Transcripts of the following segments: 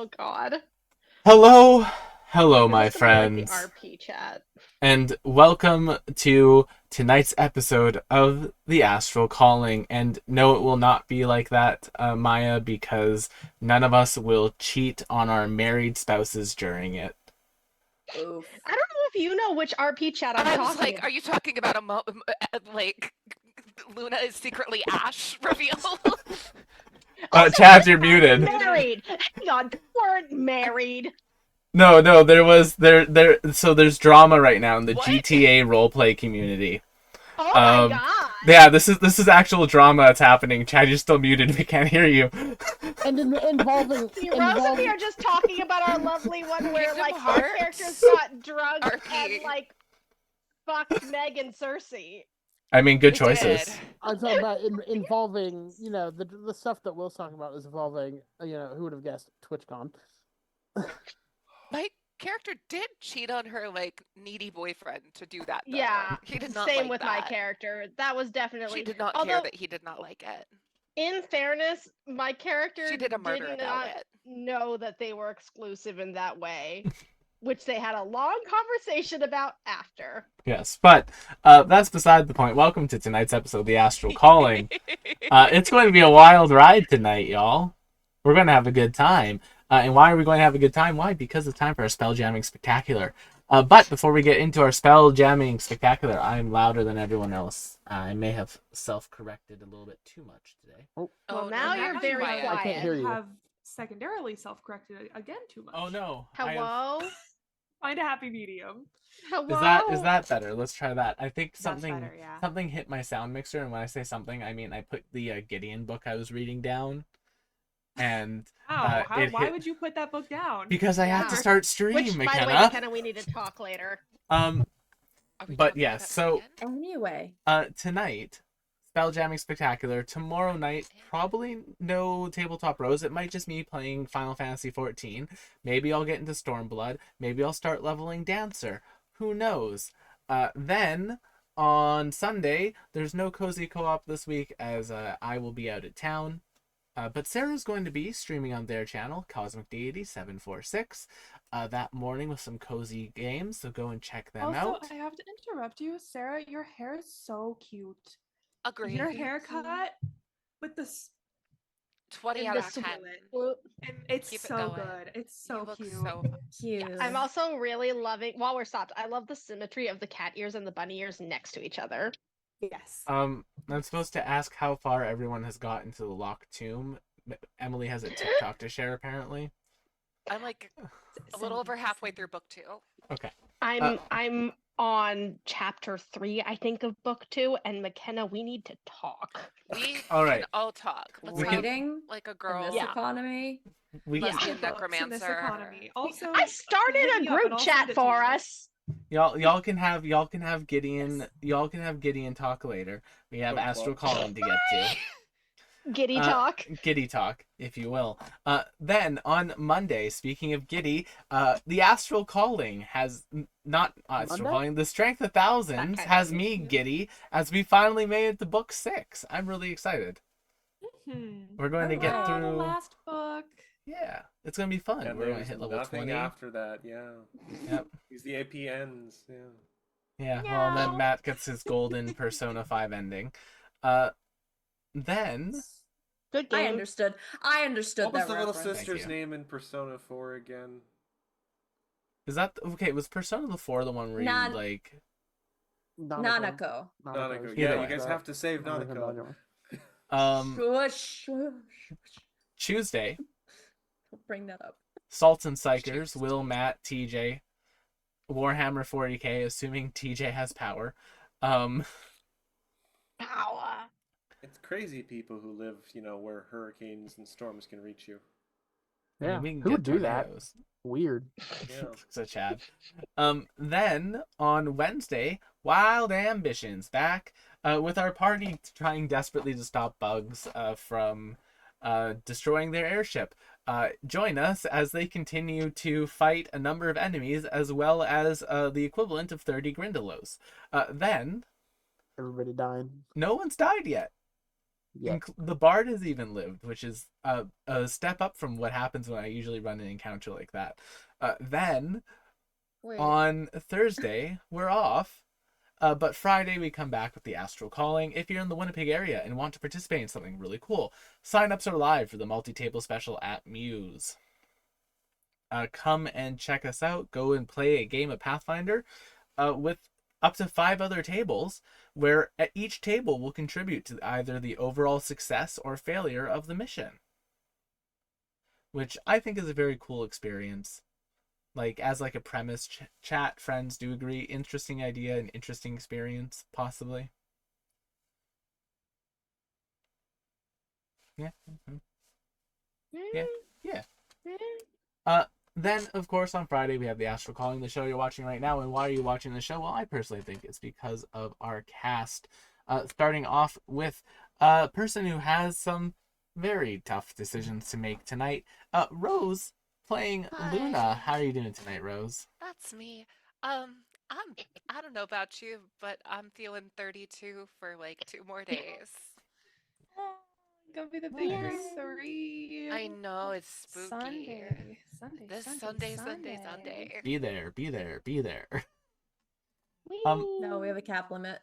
Oh God. Hello, We're my just gonna be like the friends, RP chat. and welcome to tonight's episode of the Astral Calling. And no, it will not be like that, Maya, because none of us will cheat on our married spouses during it. Oof. I don't know if you know which RP chat I'm I was talking like, about. are you talking about like Luna is secretly Ash reveal? Also, Chad, we you're weren't muted. married. Hang on, we weren't married. No, there. So there's drama right now in the What? GTA roleplay community. Oh my Um, God. yeah, this is actual drama that's happening. Chad, you're still muted. We can't hear you. And involving See, Rose and me are just talking about our lovely one where Kingdom like our Hearts? characters got drunk RP. and like fucked Meg and Cersei. I mean, good We choices. did. I'm talking about involving, the stuff that Will's talking about is involving, who would have guessed TwitchCon? My character did cheat on her like needy boyfriend to do that. Though. Yeah, he did not same like with that. my character. That was definitely. She did not Although, care that he did not like it. in fairness, my character She did a murder did about not it. know that they were exclusive in that way, which they had a long conversation about after. Yes, but that's beside the point. Welcome to tonight's episode of The Astral Calling. It's going to be a wild ride tonight, y'all. We're going to have a good time. And why are we going to have a good time? Why? Because it's time for our spell jamming spectacular. But before we get into our spell jamming spectacular, I'm louder than everyone else. I may have self-corrected a little bit too much today. Well, Oh, now no, you're now very quiet. I can't hear you. Have secondarily self-corrected again too much. Oh no. Hello? Find a happy medium. Hello? Is that better? Let's try that. I think That's something better, yeah. something hit my sound mixer, and when I say something, I mean I put the Gideon book I was reading down, and Wow, it why hit would you put that book down? because I had to Yeah. start stream, Which, by the way, McKenna. McKenna, we need to talk later. Are we But talking yes, about so Megan? Anyway. tonight, spell jamming spectacular. Tomorrow night, probably no tabletop rose. It might just me playing Final Fantasy 14. Maybe I'll get into Stormblood. Maybe I'll start leveling Dancer. Who knows? Then on Sunday, there's no cozy co-op this week as I will be out of town. But Sarah's going to be streaming on their channel, Cosmic Deity 746, that morning with some cozy games. So go and check them Also, out. I have to interrupt you, Sarah. Your hair is so cute. Agreed. Your haircut with this, 20 In out the of 10. swoop. and it's Keep it so going. good. It's You so look cute. so Cute. I'm also really loving, while we're stopped, I love the symmetry of the cat ears and the bunny ears next to each other. Yes. I'm supposed to ask how far everyone has gotten to the locked tomb. Emily has a TikTok to share, apparently. I'm like a little over halfway through book 2. Okay. I'm on chapter 3, I think, of book 2, and McKenna, we need to talk. We All right. can all talk. Let's We have Reading like a in girl this Yeah. economy. We Yeah. lesbian Books in this necromancer. economy. Also, I started hit a me up and group I'll chat send it to for you. us. y'all can have Gideon Yes. y'all can have Gideon talk later. We have Astral Calling to get to. Giddy talk. Giddy talk, if you will. Then on Monday, speaking of Giddy, the Astral Calling has not Astral Monday? Calling. The Strength of Thousands kind has of- me Giddy as we finally made it to book 6. I'm really excited. We're going to get Hooray. The through. last book. Yeah, it's gonna be fun. And We're gonna there's hit level nothing 20. after that, yeah. Yep. Because the AP ends, yeah. Yeah. Well, No. then Matt gets his golden Persona 5 ending. Then Good I game. understood. I understood What was that the little reference. sister's you. name in Persona 4 again? is that okay? Was Persona the 4 the one where Nan- you like? Nanako. Nanako. Either Yeah, way. you guys have to save Nanako. Shush. Tuesday, Don't bring that up. Salts and Psychers, Will, Matt, TJ, Warhammer 40k, assuming TJ has power. Power. It's crazy people who live, where hurricanes and storms can reach you. I mean, Yeah. we can Who would get do that? tornadoes. Weird. Yeah. So Chad. Then on Wednesday, Wild Ambitions back with our party trying desperately to stop bugs from destroying their airship. Join us as they continue to fight a number of enemies as well as the equivalent of 30 Grindylows. Then Everybody dying. no one's died yet. Yeah. The bard has even lived, which is a step up from what happens when I usually run an encounter like that. Then Wait. on Thursday we're off, but Friday we come back with the Astral Calling. If you're in the Winnipeg area and want to participate in something really cool, sign-ups are live for the multi-table special at Muse. Come and check us out. Go and play a game of Pathfinder with up to 5 other tables, where at each table will contribute to either the overall success or failure of the mission, which I think is a very cool experience. Like, as like a premise chat, friends do agree, interesting idea and interesting experience, possibly. Yeah. Yeah. Then, of course, on Friday, we have the Astral Calling, the show you're watching right now. And why are you watching the show? Well, I personally think it's because of our cast. Starting off with a person who has some very tough decisions to make tonight. Rose, playing Luna. Hi. How are you doing tonight, Rose? That's me. I don't know about you, but I'm feeling 32 for like 2 more days. Oh, gonna be the big Nice. grade 3. I know it's spooky. Sunday. This Sunday. Be there, be there, be there. No, we have a cap limit.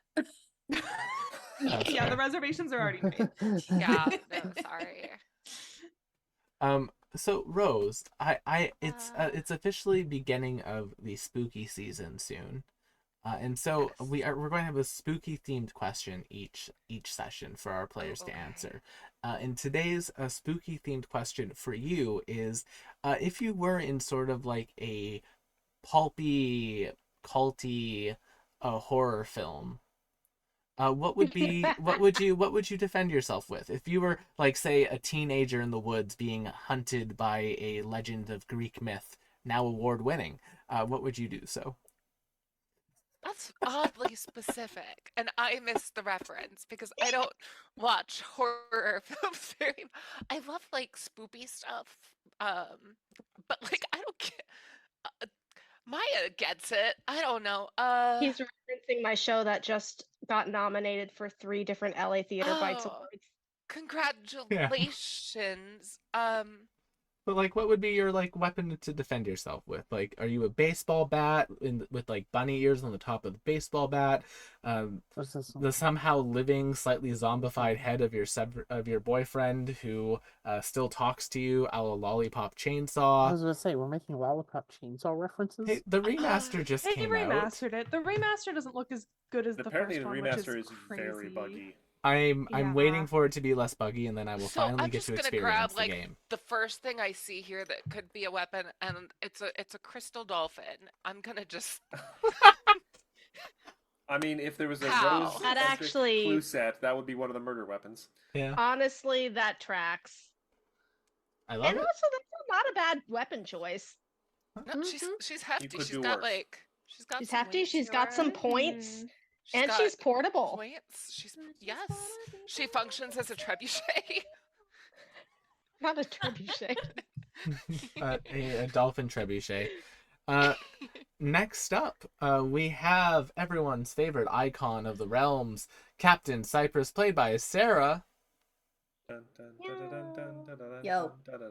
Yeah, the reservations are already made. Yeah, no, sorry. So Rose, it's officially beginning of the spooky season soon. And so Yes. we're going to have a spooky themed question each session for our players to answer. And today's spooky themed question for you is, if you were in sort of like a pulpy, culty horror film, what would you defend yourself with? If you were, like, say, a teenager in the woods being hunted by a legend of Greek myth, now award-winning, what would you do so? That's oddly specific, and I missed the reference because I don't watch horror films very. I love like spoopy stuff, but like I don't get. Maya gets it. I don't know. He's referencing my show that just got nominated for 3 different LA Theater Bites Oh, awards. congratulations. But, like, what would be your, like, weapon to defend yourself with? Like, are you a baseball bat with like bunny ears on the top of the baseball bat? What's this one? The somehow living, slightly zombified head of your boyfriend who still talks to you, a la Lollipop I Chainsaw. was gonna say, we're making Lollipop Chainsaw references. Hey, the remaster just They came out. remastered it. The remaster doesn't look as good as Apparently, the the first one, which remaster is is crazy. very buggy. I'm Yeah. waiting for it to be less buggy, and then I will So finally I'm get just to gonna experience grab the like game. the first thing I see here that could be a weapon, and it's a crystal dolphin. I'm gonna just I mean, if there was a Pow. rose That centric actually- clue set, that would be one of the murder weapons. Yeah, Honestly, that tracks. I love And it. also, that's not a bad weapon choice. no. She's hefty. could She's do got worse. like she's got She's some hefty, weight she's to got some her. points, She's and got she's portable. points. Yes. She functions as a trebuchet. Not a trebuchet. A dolphin trebuchet. Next up, we have everyone's favorite icon of the realms, Captain Cypress, played by Sarah. Dun, dun, dun, dun, dun, dun, dun, dun, Yo. dun, dun,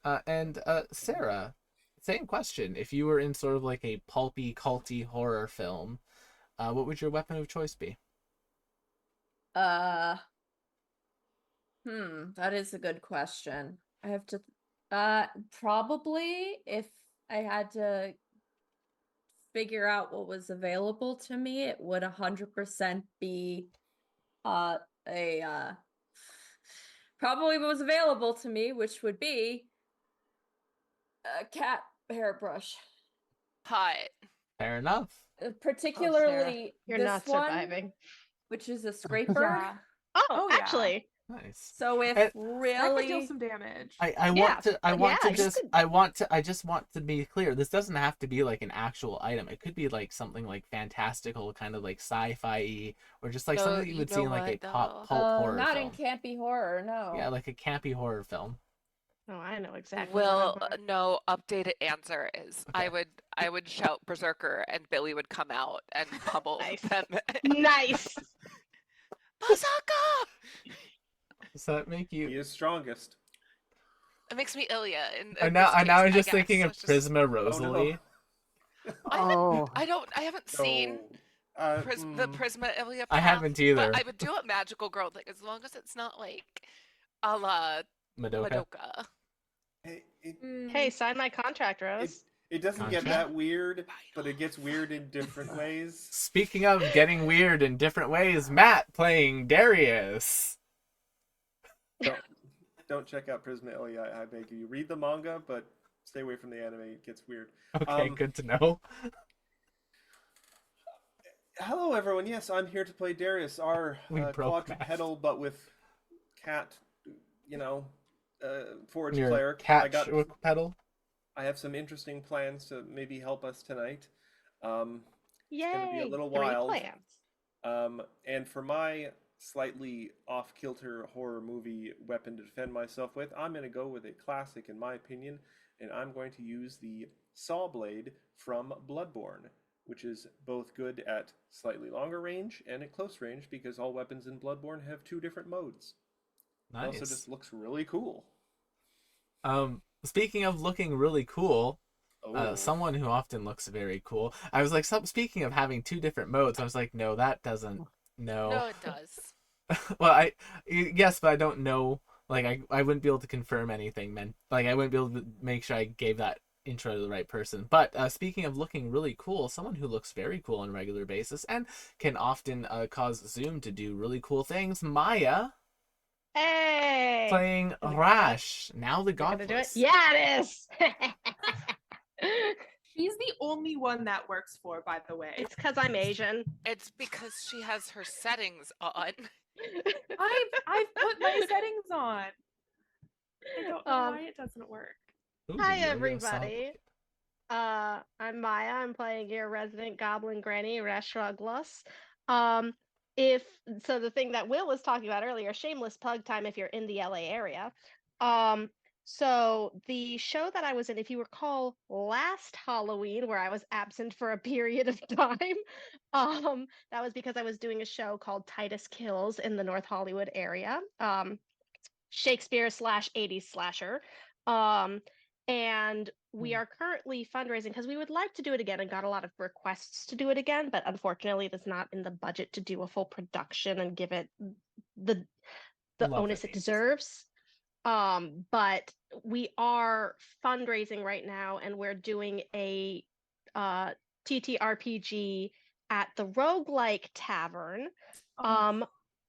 dun. And Sarah, same question. If you were in sort of like a pulpy, culty horror film, what would your weapon of choice be? That is a good question. I have to probably, if I had to figure out what was available to me, it would 100% be probably what was available to me, which would be a cat hairbrush. Hot. Fair enough. Particularly You're this not one, surviving. which is a scraper. Yeah. Oh, Oh, yeah. actually. Nice. So if And- That could really deal some damage. I Yeah, I just want to be clear. This doesn't have to be like an actual item. It could be like something like fantastical, kind of like sci-fi, or just like No, something that you you would know see in like a what, pulp though? horror not film. in campy horror, no. Yeah, like a campy horror film. Oh, I know exactly. Will what I want. no updated answer is Okay. I would shout berserker and Billy would come out and pummel Nice. them. Nice. Berserker! Does that make He you? is strongest. It makes me Ilya. In And this now, case, I'm I just guess. thinking So of it's just- Prisma Oh Rosalie. no. Oh, I haven't seen No. the Prisma Ilya I path, haven't but either. I would do a magical girl thing as long as it's not like a la Madoka. Madoka. Hey, sign my contract, Rose. It doesn't get Contract? that weird, but it gets weird in different ways. Speaking of getting weird in different ways, Matt playing Darius. Don't check out Prisma Ilya, I beg you. Read the manga, but stay away from the anime. It gets weird. Okay, good to know. Hello, everyone. Yes, I'm here to play Darius, our We broke quadrupedal, but with cat, forge Your cleric. cat pedal. I have some interesting plans to maybe help us tonight. Yay! It's going to be a little 3 wild. plans. And for my slightly off-kilter horror movie weapon to defend myself with, I'm going to go with a classic, in my opinion, and I'm going to use the saw blade from Bloodborne, which is both good at slightly longer range and at close range, because all weapons in Bloodborne have 2 different modes. Nice. It also just looks really cool. Speaking of looking really cool, Oh. someone who often looks very cool. I was like, speaking of having 2 different modes, I was like, no, that doesn't. No. No, it does. Well, yes, but I don't know. Like, I wouldn't be able to confirm anything, man. Like, I wouldn't be able to make sure I gave that intro to the right person. But speaking of looking really cool, someone who looks very cool on a regular basis and can often cause Zoom to do really cool things, Maya. Hey! Playing Rash, now the Gonna do it? Godless. Yeah, it is! She's the only one that works for, by the way. It's because I'm Asian. It's because she has her settings on. I've put my settings on. I don't know Um, why it doesn't work. Ooh, Hi, the yo-yo everybody. saw- I'm Maya. I'm playing your resident goblin granny, Rashruglos. The thing that Will was talking about earlier, shameless plug time if you're in the LA area. So the show that I was in, if you recall, last Halloween, where I was absent for a period of time, that was because I was doing a show called Titus Kills in the North Hollywood area. Shakespeare / 80s slasher. And we are currently fundraising because we would like to do it again and got a lot of requests to do it again, but unfortunately it is not in the budget to do a full production and give it the Love onus it. it deserves. But we are fundraising right now and we're doing a TTRPG at the Roguelike Tavern.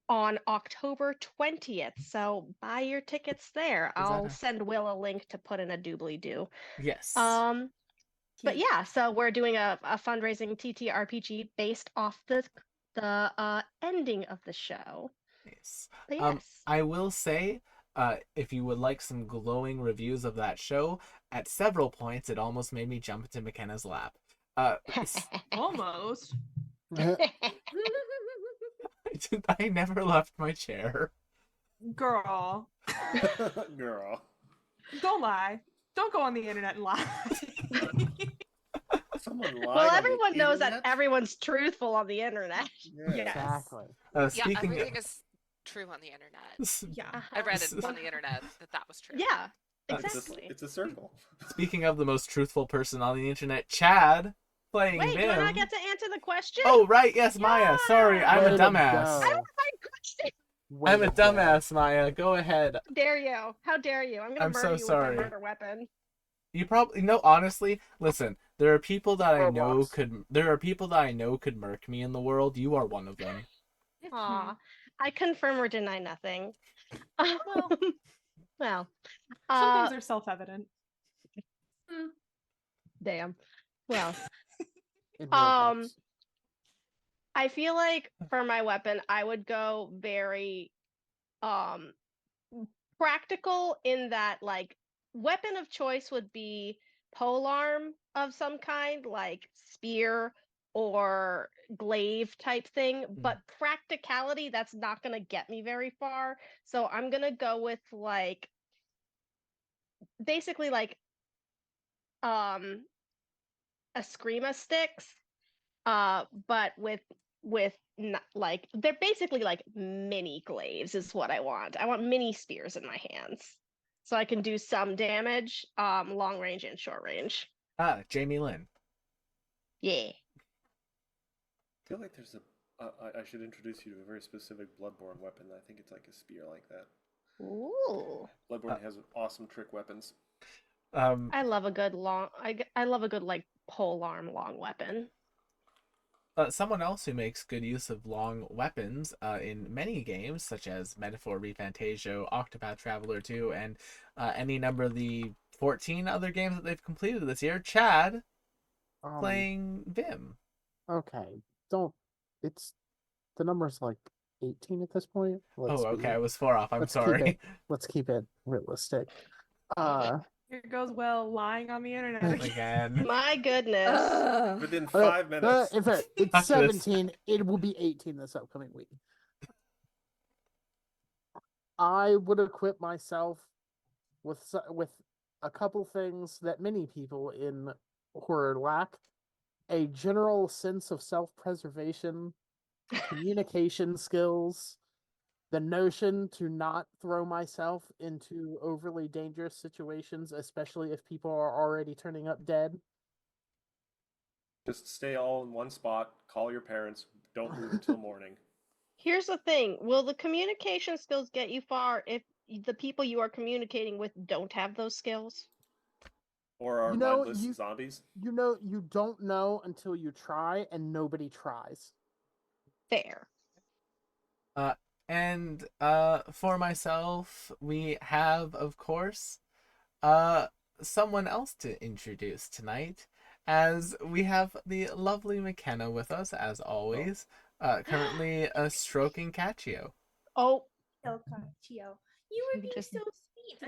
On October 20th. So buy your tickets there. I'll send Will a link to put in a doobly-doo. Yes. But yeah, so we're doing a fundraising TTRPG based off the ending of the show. Nice. But yes. I will say, if you would like some glowing reviews of that show, at several points it almost made me jump into McKenna's lap. Almost. I never left my chair. Girl. Girl. Don't lie. Don't go on the internet and lie. Someone lied Well, on the everyone knows that internet? everyone's truthful on the internet. Yeah. exactly. Yeah, Speaking everything is true on the internet. Yeah. I read it on the internet that was true. Yeah, It's a- exactly. It's a circle. Speaking of the most truthful person on the internet, Chad playing Wait, Vim. do I not get to answer the question? Oh right, yes, Maya. Sorry, I'm Way a to dumbass. go. I don't have my question. Way I'm a to go. dumbass, Maya. Go ahead. How dare you? How dare you? I'm gonna I'm murder so you sorry. with a murder weapon. You probably no. Honestly, listen. There are people that I know Roblox. could. There are people that I know could murk me in the world. You are one of them. Aw, I confirm or deny nothing. Well, Well, some things are self-evident. damn. Well, In Um, Roblox. I feel like for my weapon, I would go very practical in that like weapon of choice would be polearm of some kind, like spear or glaive type thing, but practicality, that's not gonna get me very far. So I'm gonna go with like basically like a screama sticks, but with with like they're basically like mini glaives is what I want. I want mini spears in my hands. So I can do some damage, long range and short range. Jamie Lynn. Yeah. I feel like there's I should introduce you to a very specific Bloodborne weapon. I think it's like a spear like that. Ooh. Bloodborne has awesome trick weapons. I love a good I love a good like pole arm long weapon. Someone else who makes good use of long weapons in many games, such as Metaphor ReFantagio, Octopath Traveler 2, and any number of the 14 other games that they've completed this year, Chad, playing Vim. Okay, don't. It's the number's like 18 at this point. Okay, I was 4 off. I'm let's sorry. Let's keep it realistic. Here goes Will lying on the internet Again. My goodness. Within 5 minutes. In fact, it's After this. 17. It will be 18 this upcoming week. I would equip myself with a couple things that many people in horror lack: a general sense of self-preservation, communication skills, the notion to not throw myself into overly dangerous situations, especially if people are already turning up dead. Just stay all in one spot, call your parents, don't move until morning. Here's the thing. Will the communication skills get you far if the people you are communicating with don't have those skills? Or are mindless zombies? You don't know until you try, and nobody tries. Fair. And for myself, we have, of course, someone else to introduce tonight, as we have the lovely McKenna with us, as always, currently stroking Caccio. Oh, Calcaccio. You were being Just- so sweet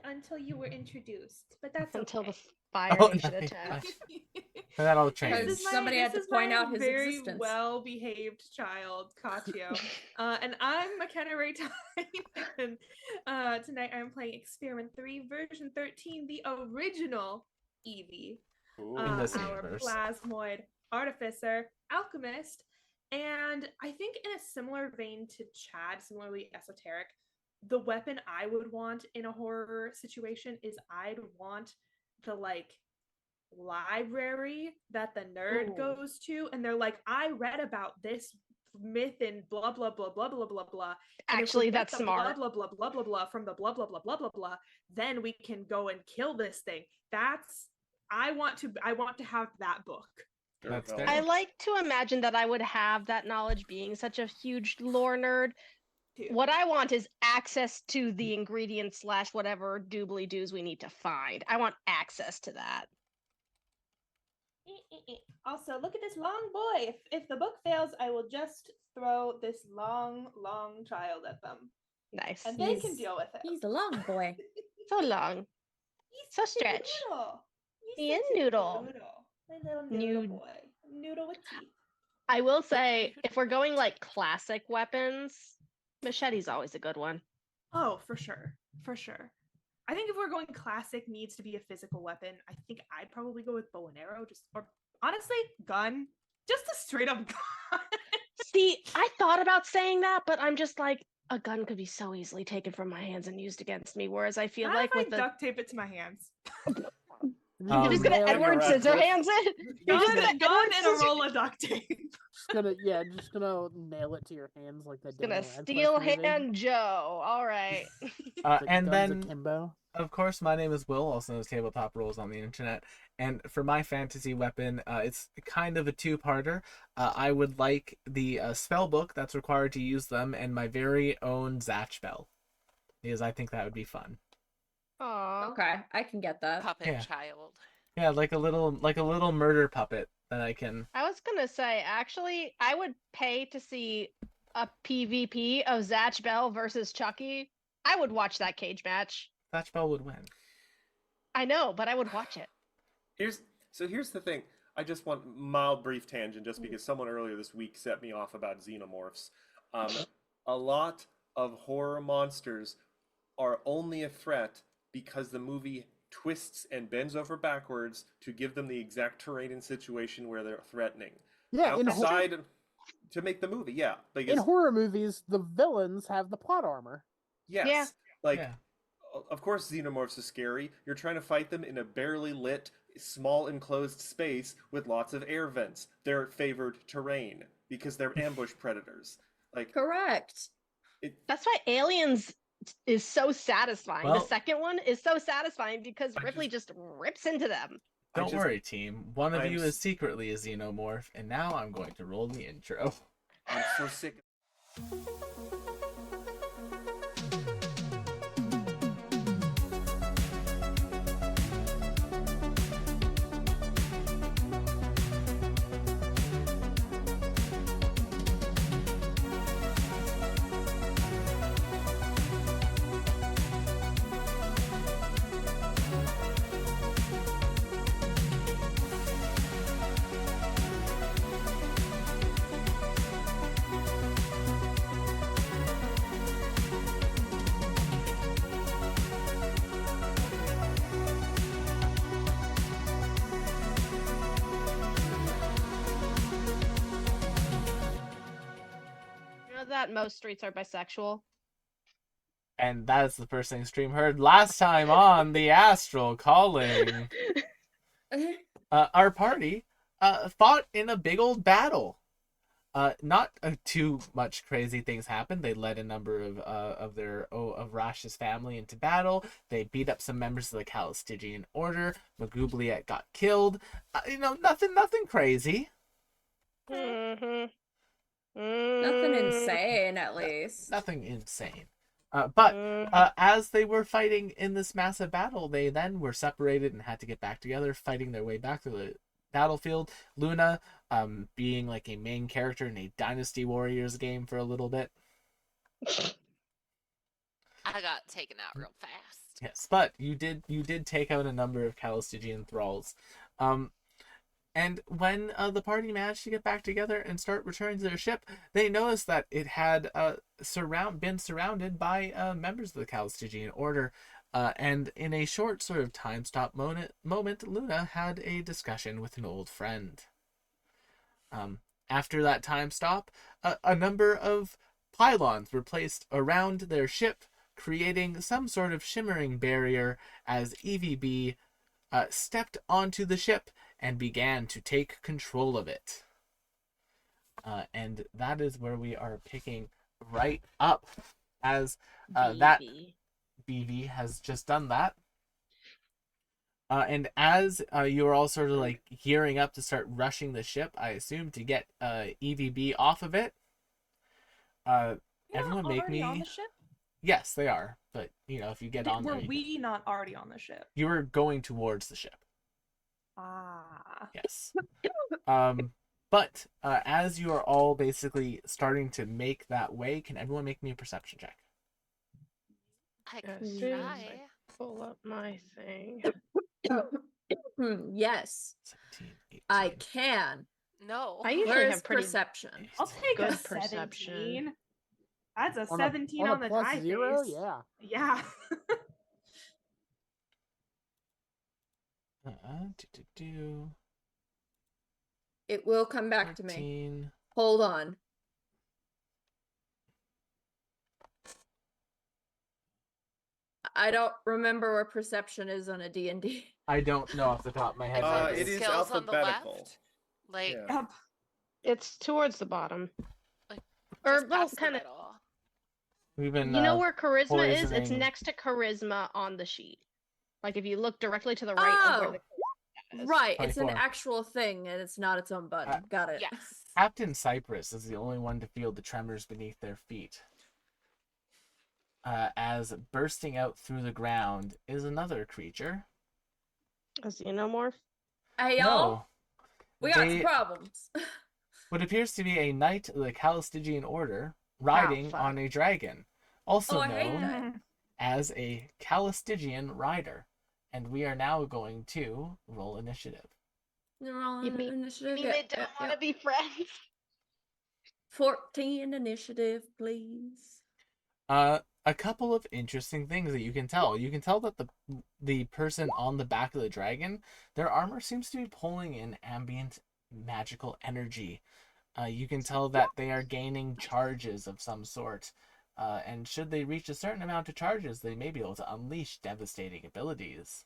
until you were introduced, but that's until okay. the Fire Oh, Nation nice. attack. That'll Because change. somebody had to point out his very existence. well-behaved child, Caccio. And I'm McKenna Ray and tonight I'm playing Experiment 3, version 13, the original Eevee. Ooh. In this Our universe. plasmoid artificer, alchemist, and I think in a similar vein to Chad, similarly esoteric, the weapon I would want in a horror situation is I'd want the like library that the nerd Ooh. goes to, and they're like, I read about this myth in blah blah blah blah blah blah blah. And if we Actually, get that's the smart. Blah blah blah blah blah blah from the blah blah blah blah blah blah. Then we can go and kill this thing. I want to have that book. That's Fair. fair. I like to imagine that I would have that knowledge being such a huge lore nerd. Too. What I want is access to the ingredients / whatever doobly doos we need to find. I want access to that. Also, look at this long boy. If the book fails, I will just throw this long child at them, Nice. and they can deal with it. He's a long boy. So long. He's So such a stretch. noodle. He is such a noodle. My little noodle Nude. boy. Noodle with teeth. I will say, if we're going like classic weapons, machete's always a good one. Oh, for sure. For sure. I think if we're going classic needs to be a physical weapon, I think I'd probably go with bow and arrow, or honestly, gun. Just a straight up gun. See, I thought about saying that, but I'm just like, a gun could be so easily taken from my hands and used against me. Whereas I feel Not like if I with the duct tape it to my hands. you're just gonna Nail it. Edward You're right. Scissorhands it. You're just gonna Gun Edward and a Scissor- roll of duct tape. just gonna nail it to your hands like that. gonna Daniel Radcliffe steel movie. hand Joe. All right. The And guns then, akimbo. of course, my name is Will, also known as Tabletop Rules on the internet. And for my fantasy weapon, it's kind of a two-parter. I would like the spell book that's required to use them, and my very own Zatch Bell, because I think that would be fun. Aw. Okay, I can get that. Puppet Yeah. child. Yeah, like a little murder puppet that I can. I was gonna say, actually, I would pay to see a PvP of Zatch Bell versus Chucky. I would watch that cage match. Zatch Bell would win. I know, but I would watch it. Here's the thing. I just want mild brief tangent just because someone earlier this week set me off about xenomorphs. A lot of horror monsters are only a threat because the movie twists and bends over backwards to give them the exact terrain and situation where they're threatening. Yeah, in Outside, to make the movie. Yeah, In because horror movies, the villains have the plot armor. yes, Yeah. like Yeah. of course xenomorphs are scary. You're trying to fight them in a barely lit, small enclosed space with lots of air vents. They're favored terrain because they're ambush predators. Like Correct. That's why Aliens is so satisfying. Well- The second one is so satisfying because I Ripley just rips into them. Don't worry, team. One of I'm you is secretly a xenomorph, and now I'm going to roll the intro. I'm so sick. You know that most streets are bisexual. And that's the first thing Stream heard last time on the Astral calling. Our party fought in a big old battle. Not too much crazy things happened. They led a number of Rash's family into battle. They beat up some members of the Calistigian Order. Magubliet got killed. Nothing crazy. Mm-hmm. Nothing insane, at least. Nothing insane. But as they were fighting in this massive battle, they then were separated and had to get back together, fighting their way back to the battlefield. Luna, being like a main character in a Dynasty Warriors game for a little bit. I got taken out real fast. Yes, but you did take out a number of Calistigian thralls. And when the party managed to get back together and start returning to their ship, they noticed that it had been surrounded by members of the Calistigian Order. And in a short sort of time stop moment, Luna had a discussion with an old friend. After that time stop, a number of pylons were placed around their ship, creating some sort of shimmering barrier as EVB stepped onto the ship and began to take control of it. And that is where we are picking right up, as that BV has just done that. And as you are all sort of like gearing up to start rushing the ship, I assume, to get EVB off of it. Everyone make me... on the ship? Yes, they are. But, if you get on there... Were we not already on the ship? You were going towards the ship. Ah. Yes. But as you are all basically starting to make that way, can everyone make me a perception check? I As can soon as try. I pull up my thing. Yes, 17, 18. I can. No. I usually Where's have pretty perception? I'll take good a perception. 17. That's a On 17 a on the plus die zero? face. Yeah. Yeah. It will come back to me. 13. Hold on. I don't remember where perception is on a D&D. I don't know off the top of my head. Like It is skills on the alphabetical. left. Like Yeah. Yep. It's towards the bottom. Like, Or, just well, past the kind of. middle. We've been. You know where charisma is? It's poisoning- next to charisma on the sheet. Like if you look directly to the right of where the charisma is. Right, it's an 24. actual thing and it's not its own button. Got it. Yes. Captain Cypress is the only one to feel the tremors beneath their feet. As bursting out through the ground is another creature. A xenomorph? Hey y'all, No, we got they- some problems. what appears to be a knight of the Calistigian Order riding fuck. on a dragon, also Oh, I hate known that. as a Calistigian rider. And we are now going to roll initiative. You're all You in mean- initiative. You Yeah, they don't yeah, want yeah. to be friends. 14 initiative, please. A couple of interesting things that you can tell. You can tell that the person on the back of the dragon, their armor seems to be pulling in ambient magical energy. You can tell that they are gaining charges of some sort. And should they reach a certain amount of charges, they may be able to unleash devastating abilities.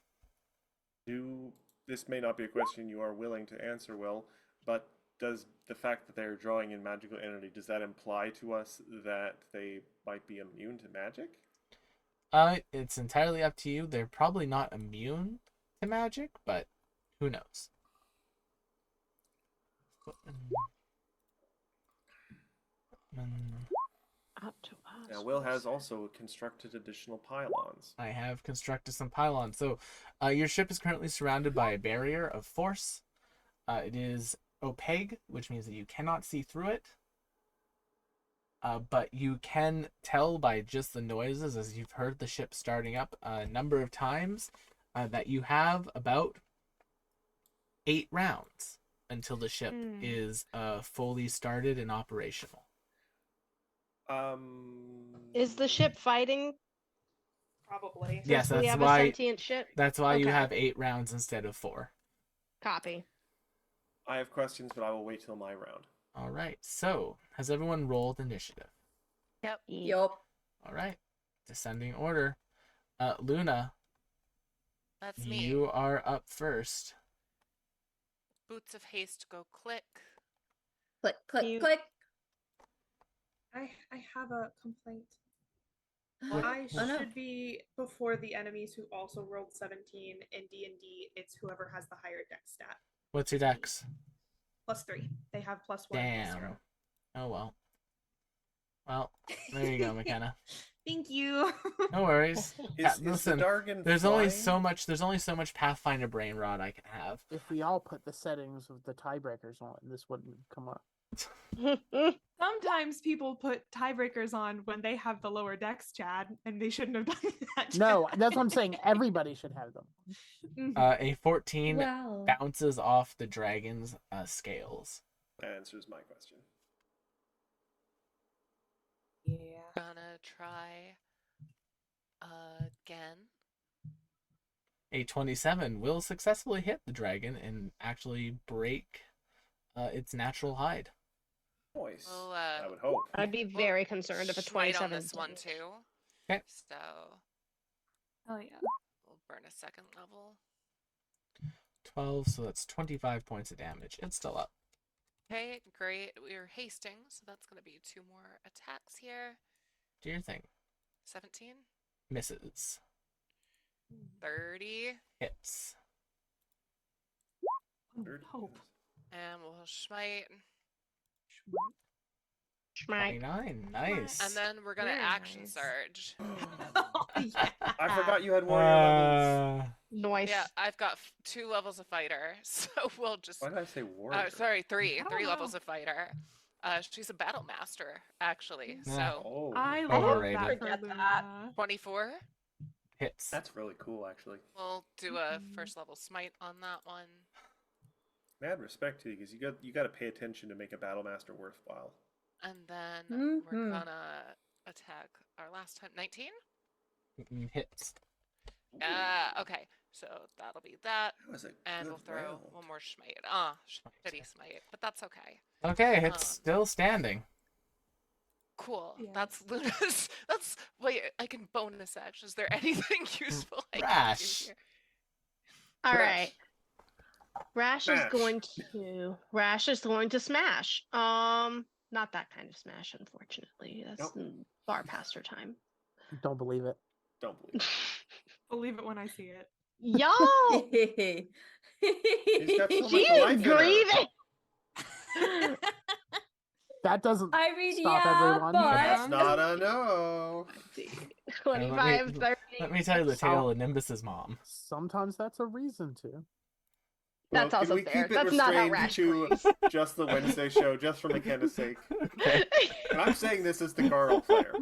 This may not be a question you are willing to answer, Will, but does the fact that they're drawing in magical energy, does that imply to us that they might be immune to magic? It's entirely up to you. They're probably not immune to magic, but who knows? Up to us. Now, Will has also constructed additional pylons. I have constructed some pylons. So, your ship is currently surrounded by a barrier of force. It is opaque, which means that you cannot see through it. But you can tell by just the noises, as you've heard the ship starting up a number of times, that you have about 8 rounds until the ship is fully started and operational. Is the ship fighting? Probably. Yes, Does we that's have why. a sentient ship? That's why you Okay. have 8 rounds instead of 4. Copy. I have questions, but I will wait till my round. All right. So, has everyone rolled initiative? Yup. All right. Descending order. Luna, That's me. you are up first. Boots of haste go click. Click, click, You- click. I have a complaint. What- I Oh, no. should be before the enemies who also rolled 17 in D&D. It's whoever has the higher dex stat. What's your dex? +3. They have +1 and Damn. +0. Oh well. Well, there you go, McKenna. Thank you. No worries. Is Listen, the Dargon there's only flying? so much. There's only so much Pathfinder brain rot I can have. If we all put the settings of the tiebreakers on, this wouldn't come up. Sometimes people put tiebreakers on when they have the lower dex, Chad, and they shouldn't have done that. No, Chad. that's what I'm saying. Everybody should have them. Mhm. A 14 Wow. bounces off the dragon's scales. That answers my question. Yeah. Gonna try again. A 27 will successfully hit the dragon and actually break its natural hide. Nice. We'll, I would hope. I'd be We'll very concerned if a smite 27 on this one didn't. too. Okay. So Oh yeah. we'll burn a second level. 12, so that's 25 points of damage. It's still up. Okay, great. We're hasting, so that's gonna be 2 more attacks here. Do your thing. 17, Misses. 30, Hits. Hope. and we'll smite. Schmike. 29. Nice. And then we're gonna Very action nice. surge. I forgot you had warrior levels. Nice. Yeah, I've got 2 levels of fighter, so we'll just. Why did I say warrior? Sorry, 3. I don't 3 know. levels of fighter. She's a battle master, actually. Yeah. So Oh, I love Overrated. that for Forget Luna. that. 24. Hits. that's really cool, actually. We'll do a Mhm. first level smite on that one. Mad respect to you, because you got to pay attention to make a battle master worthwhile. And then we're Mhm. gonna attack our last time. 19? Hits. Okay. So that'll be that. That was a And good we'll throw round. one more smite. Shitty smite. But that's okay. Okay, it's Um, still standing. Cool. Yeah. That's Luna's. Wait, I can bonus action. Is there anything useful I can Rash. do here? All Rash. right. Rash is Smash. going to smash. Not that kind of smash, unfortunately. That's Nope. far past her time. Don't believe it. Don't believe it. Believe it when I see it. Yo, He's got so much she life is in her. grieving. That doesn't I mean, stop yeah, everyone. but That's not a no. 25, 30. Let me tell you the tale of Nimbus's mom. Sometimes that's a reason to. That's Well, also can we fair. keep it That's not how restrained Rash to grieves. just the Wednesday show, just for McKenna's sake? Okay. And I'm saying this as the Garl player.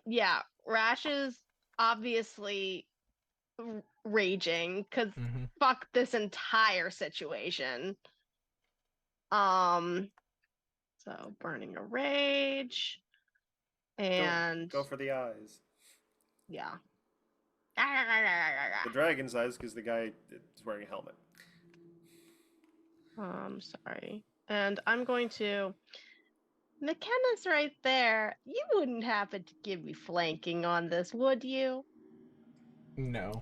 Yeah, Rash is obviously raging because Mhm. fuck this entire situation. So burning a rage, and Go for the eyes. yeah. The dragon's eyes, because the guy is wearing a helmet. Sorry. And I'm going to. McKenna's right there. You wouldn't happen to give me flanking on this, would you? No.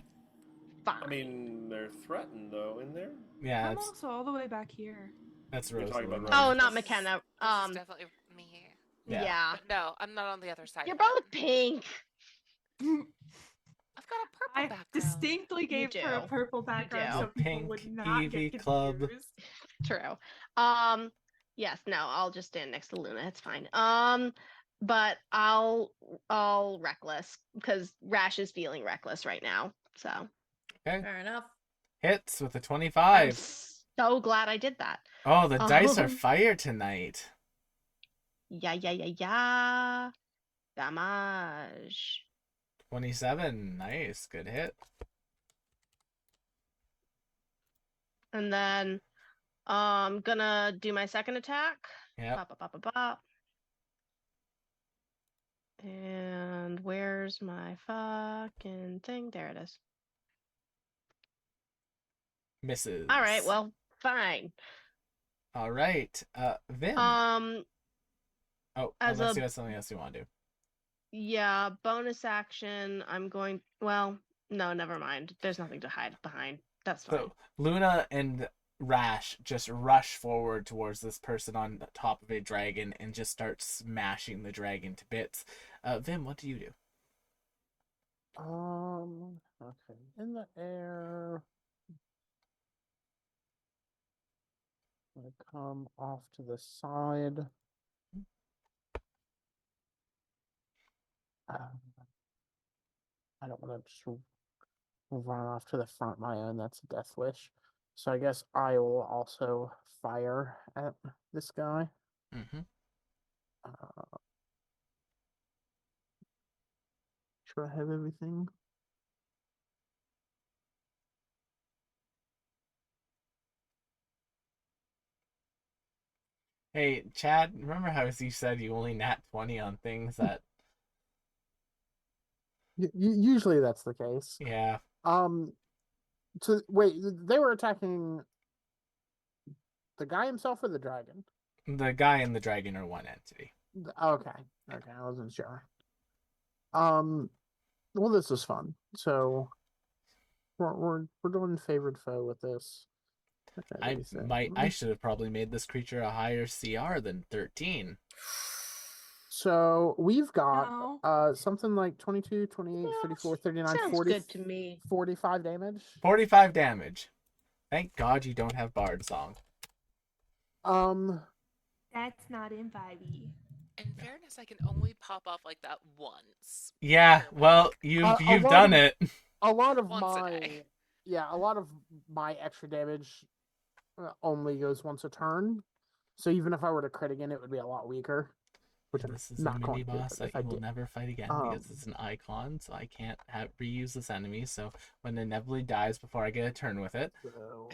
Fine. I mean, they're threatened though, in there. Yeah, I'm also all the way back here. that's You're Rose. talking about Luna. Oh, Rose. not This is- McKenna. This is definitely me. Yeah. Yeah. But no, I'm not on the other side. You're of it. both pink. I've got a purple I background. distinctly gave her a do. purple background do. so A people would pink not Eevee get club. confused. True. Yes, no, I'll just stand next to Luna. It's fine. But I'll reckless because Rash is feeling reckless right now. So Okay. Fair enough. Hits with a I'm 25. so glad I did that. Oh, the dice are Um, fire tonight. Yeah. Damage. 27. Nice. Good hit. And then gonna do my second attack. Yep. Pop, pop, pop, pop, pop. And where's my fucking thing? There it is. Misses. All right, well, fine. All right. Vim. Oh, as unless a- you have something else you want to do. Yeah, bonus action. I'm going. Well, no, never mind. There's nothing to hide behind. That's fine. So Luna and Rash just rush forward towards this person on the top of a dragon and just start smashing the dragon to bits. Vim, what do you do? Okay. In the air. I'm gonna come off to the side. I don't want to just run off to the front my own. That's a death wish. So I guess I will also fire at this guy. Mm-hmm. Sure I have everything. Hey, Chad, remember how you said you only nat 20 on things that... Usually that's the case. Yeah. So wait, they were attacking the guy himself or the dragon? The guy and the dragon are one entity. Okay, I wasn't sure. Well, this is fun. So we're doing favored foe with this. I should have probably made this creature a higher CR than 13. So we've got No. something like 22, 28, 34, 39, Sounds 40, good to me. 45 damage. 45 damage. Thank God you don't have Bard Song. That's not in 5e. In fairness, I can only pop off like that once. Yeah, well, you've lot done of- it. A lot of Once a day. a lot of my extra damage only goes once a turn. So even if I were to crit again, it would be a lot weaker. Which This is I'm a not mini going to. boss But that if I you will did, never fight again because it's an icon, so I can't reuse this enemy. So when it inevitably dies before I get a turn with it, so,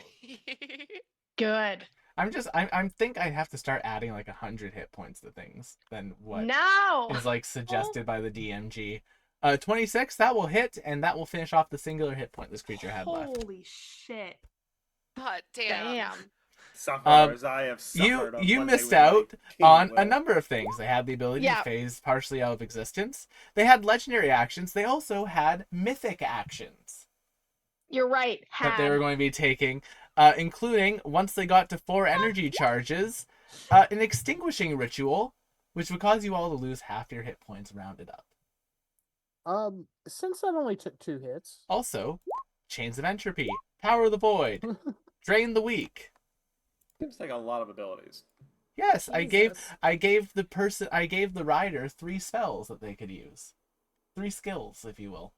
Good. I think I have to start adding like 100 hit points to things than what No. is like suggested by the DMG. 26, that will hit, and that will finish off the singular hit point this creature had left. Holy shit. God damn. Damn. Suffer as I have You suffered on you Monday missed with my out king on a will. number of things. They had the ability Yeah. to phase partially out of existence. They had legendary actions. They also had mythic actions You're right. that they were going to be taking, including, once they got to 4 energy charges, an extinguishing ritual, which would cause you all to lose half your hit points rounded up. since that only took 2 hits, Also, Chains of Entropy, Power of the Void, Drain the Weak. Seems like a lot of abilities. Yes, I gave Jesus. the rider 3 spells that they could use. 3 skills, if you will.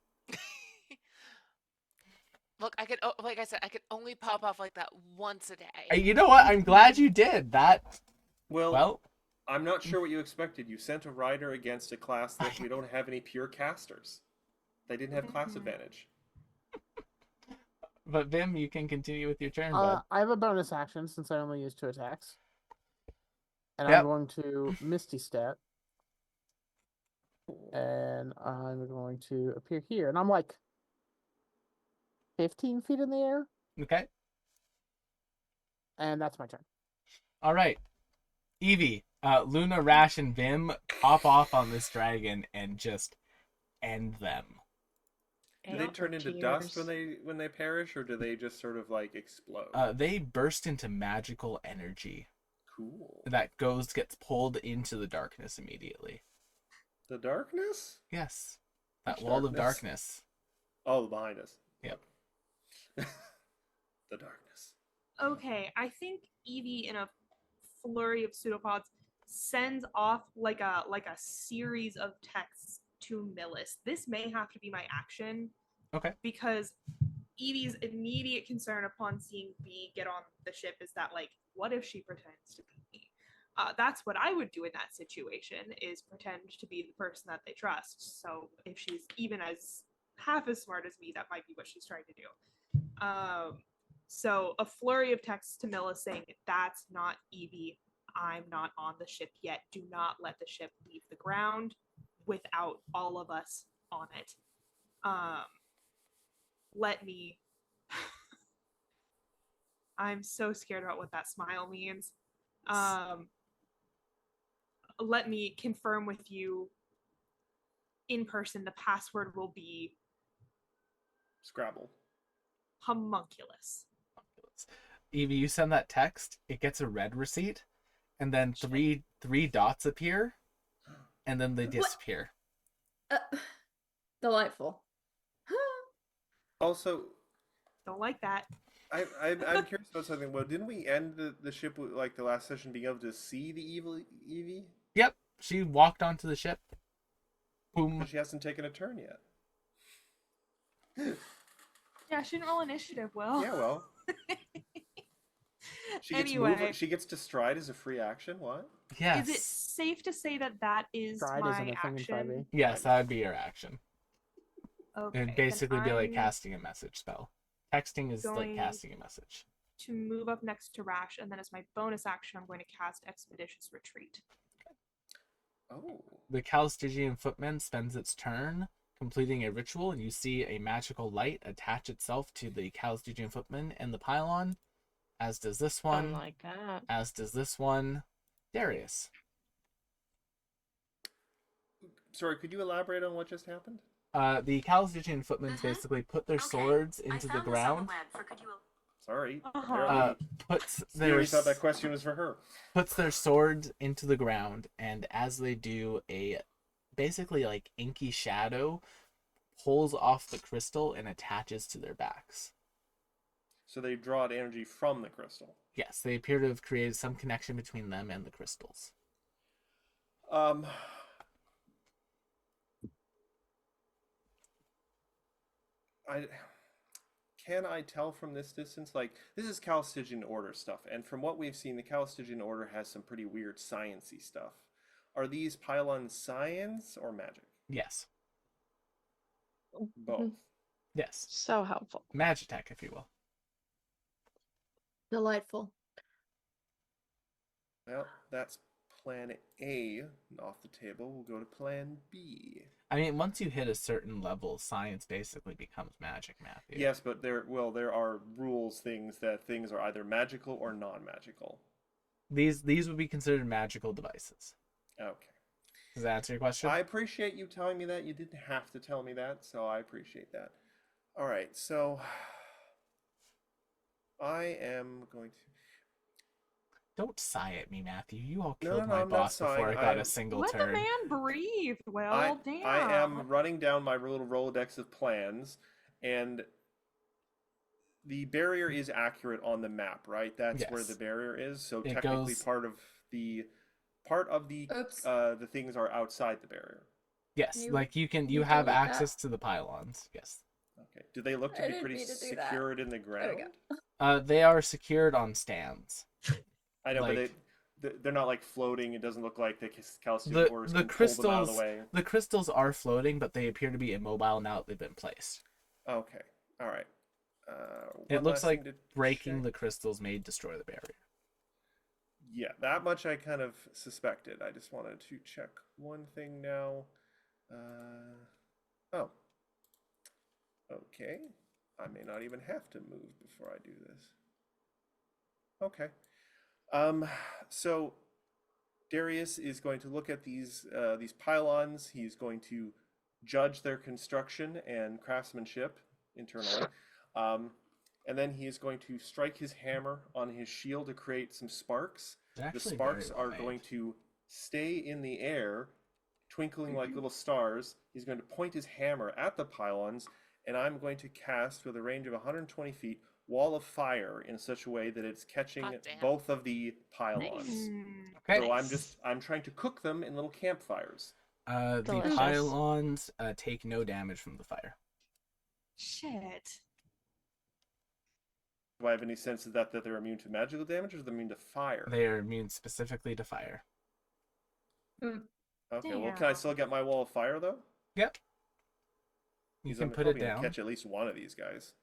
Look, like I said, I could only pop off like that once a day. You know what? I'm glad you did that. Well, I'm not sure what you expected. You sent a rider against a class that we don't have any pure casters. They didn't have class advantage. But Vim, you can continue with your turn, bud. I have a bonus action since I only used 2 attacks. And Yep. I'm going to Misty Step. And I'm going to appear here. And I'm like 15 feet in the air. Okay. And that's my turn. All right, Evie, Luna, Rash, and Vim pop off on this dragon and just end them. Do they turn into dust when they perish, or do they just sort of like explode? They burst into magical energy. Cool. That gets pulled into the darkness immediately. The darkness? Yes. That Which wall of darkness? darkness. Oh, behind us. Yep. The darkness. Okay, I think Evie, in a flurry of pseudopods, sends off like a series of texts to Millis. This may have to be my action. Okay. Because Evie's immediate concern upon seeing B get on the ship is that, like, what if she pretends to be me? That's what I would do in that situation, is pretend to be the person that they trust. So if she's even as half as smart as me, that might be what she's trying to do. So a flurry of texts to Mila saying, that's not Evie. I'm not on the ship yet. Do not let the ship leave the ground without all of us on it. Let me... I'm so scared about what that smile means. Let me confirm with you in person. The password will be Scrabble. homunculus. Evie, you send that text, it gets a red receipt, and then three dots appear, and then they disappear. Delightful. Also, don't like that. I'm curious about something. Well, didn't we end the ship with, like, the last session being able to see the evil Evie? Yep, she walked onto the ship. Boom. But she hasn't taken a turn yet. Yeah, she didn't roll initiative, Will. Yeah, well. She gets she gets to stride as a free action. What? Yes. Is it safe to say that that is Stride my isn't a thing in action? 5e. Yes, that would be your action. Okay, It would basically be like I'm casting a message spell. Texting is like going casting a message. to move up next to Rash, and then as my bonus action, I'm going to cast Expeditious Retreat. Oh. The Calstygian footman spends its turn completing a ritual, and you see a magical light attach itself to the Calstygian footman and the pylon, as does this one. Like that. As does this one. Darius. Sorry, could you elaborate on what just happened? The Calstygian footmen basically put their swords into the ground. Sorry. Puts I their thought that question was for her. Puts their swords into the ground, and as they do, a basically like inky shadow pulls off the crystal and attaches to their backs. So they draw the energy from the crystal. Yes, they appear to have created some connection between them and the crystals. Can I tell from this distance? Like, this is Calstygian Order stuff, and from what we've seen, the Calstygian Order has some pretty weird science-y stuff. Are these pylons science or magic? Yes. Both. Yes. So helpful. Magitech, if you will. Delightful. Well, that's plan A off the table. We'll go to plan B. I mean, once you hit a certain level, science basically becomes magic, Matthew. Yes, but there are rules, things are either magical or non-magical. These would be considered magical devices. Okay. Does that answer your question? I appreciate you telling me that. You didn't have to tell me that, so I appreciate that. All right, so I am going to... Don't sigh at me, Matthew. You all No, killed no, my I'm not boss before sighing. I got a single Let turn. the man breathe. Well, damn. I am running down my little Rolodex of plans, and the barrier is accurate on the map, right? That's where Yes. the barrier is. So It technically, goes- part of the Oops. the things are outside the barrier. Yes, You- like you you have delete that? access to the pylons. Yes. Okay. Do they look to I be didn't pretty mean to do that. secured in the There ground? we go. They are secured on stands. I know, Like- but they're not like floating. It doesn't look like the Calcium The Orders the can pull them out of crystals the way. the crystals are floating, but they appear to be immobile now that they've been placed. Okay. All right. It One looks last thing like to breaking check. the crystals may destroy the barrier. Yeah, that much I kind of suspected. I just wanted to check one thing now. Oh. Okay. I may not even have to move before I do this. Okay. So Darius is going to look at these pylons. He's going to judge their construction and craftsmanship internally. And then he is going to strike his hammer on his shield to create some sparks. They're The actually sparks very well are made. going to stay in the air, twinkling like little stars. He's going to point his hammer at the pylons, and I'm going to cast, with a range of 120 feet, Wall of Fire in such a way that it's catching Hot damn. both of the pylons. Okay. So I'm trying to cook them in little campfires. The Delicious. pylons take no damage from the fire. Shit. Do I have any sense of that they're immune to magical damage, or they're immune to fire? They are immune specifically to fire. Okay, well, can I still get my Wall of Fire though? Yep. You Because can I'm put it hoping to down. catch at least one of these guys.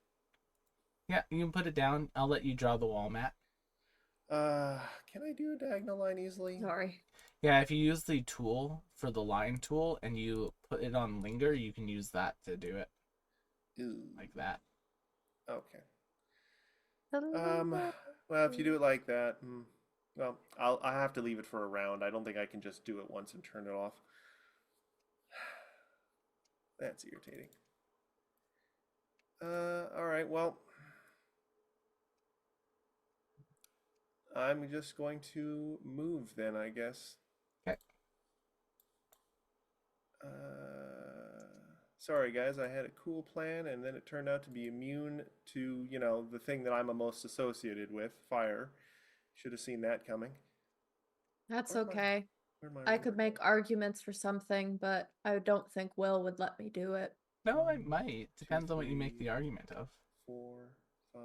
Yeah, you can put it down. I'll let you draw the wall, Matt. Can I do a diagonal line easily? Sorry. Yeah, if you use the tool for the line tool and you put it on linger, you can use that to do it Ooh, like that. okay. Well, if you do it like that, well, I have to leave it for a round. I don't think I can just do it once and turn it off. That's irritating. All right, well, I'm just going to move then, I guess. Okay. Sorry guys, I had a cool plan and then it turned out to be immune to, the thing that I'm most associated with, fire. Should have seen that coming. That's Where'd my- okay. Where'd my I ruler could make go? arguments for something, but I don't think Will would let me do it. No, I might. Depends Two, on what you make the three. argument of. 4, 5,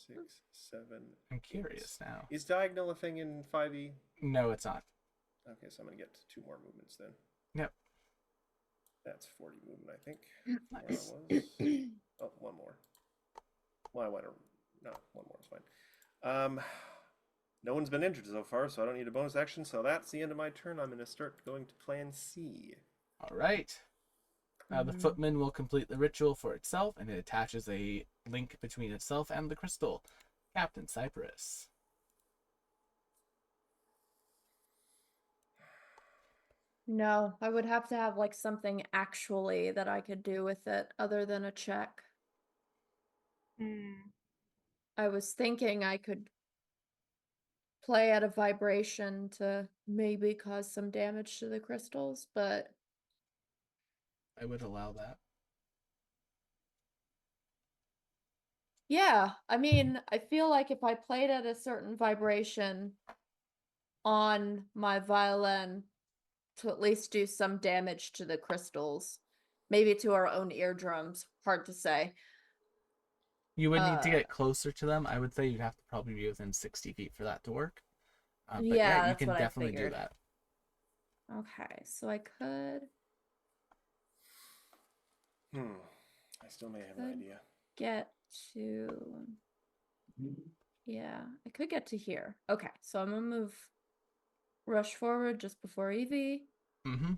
6, 7. I'm 8. curious now. Is diagonal a thing in 5e? No, it's not. Okay, so I'm gonna get 2 more movements then. Yep. That's 40 movement, I think. Nice. Where I was. Oh, one more. Well, no, one more is fine. No one's been injured so far, so I don't need a bonus action. So that's the end of my turn. I'm gonna start going to Plan C. All right. The footman will complete the ritual for itself, and it attaches a link between itself and the crystal. Captain Cypress. No, I would have to have like something actually that I could do with it other than a check. I was thinking I could play at a vibration to maybe cause some damage to the crystals, but I would allow that. yeah, I mean, I feel like if I played at a certain vibration on my violin to at least do some damage to the crystals, maybe to our own eardrums, hard to say. You would need to get closer to them. I would say you'd have to probably be within 60 feet for that to work. But Yeah, you that's can what I definitely do figured. that. Okay, so I could I still may have an Good. idea. get to, yeah, I could get to here. Okay, so I'm gonna move rush forward just before EV Mm-hmm.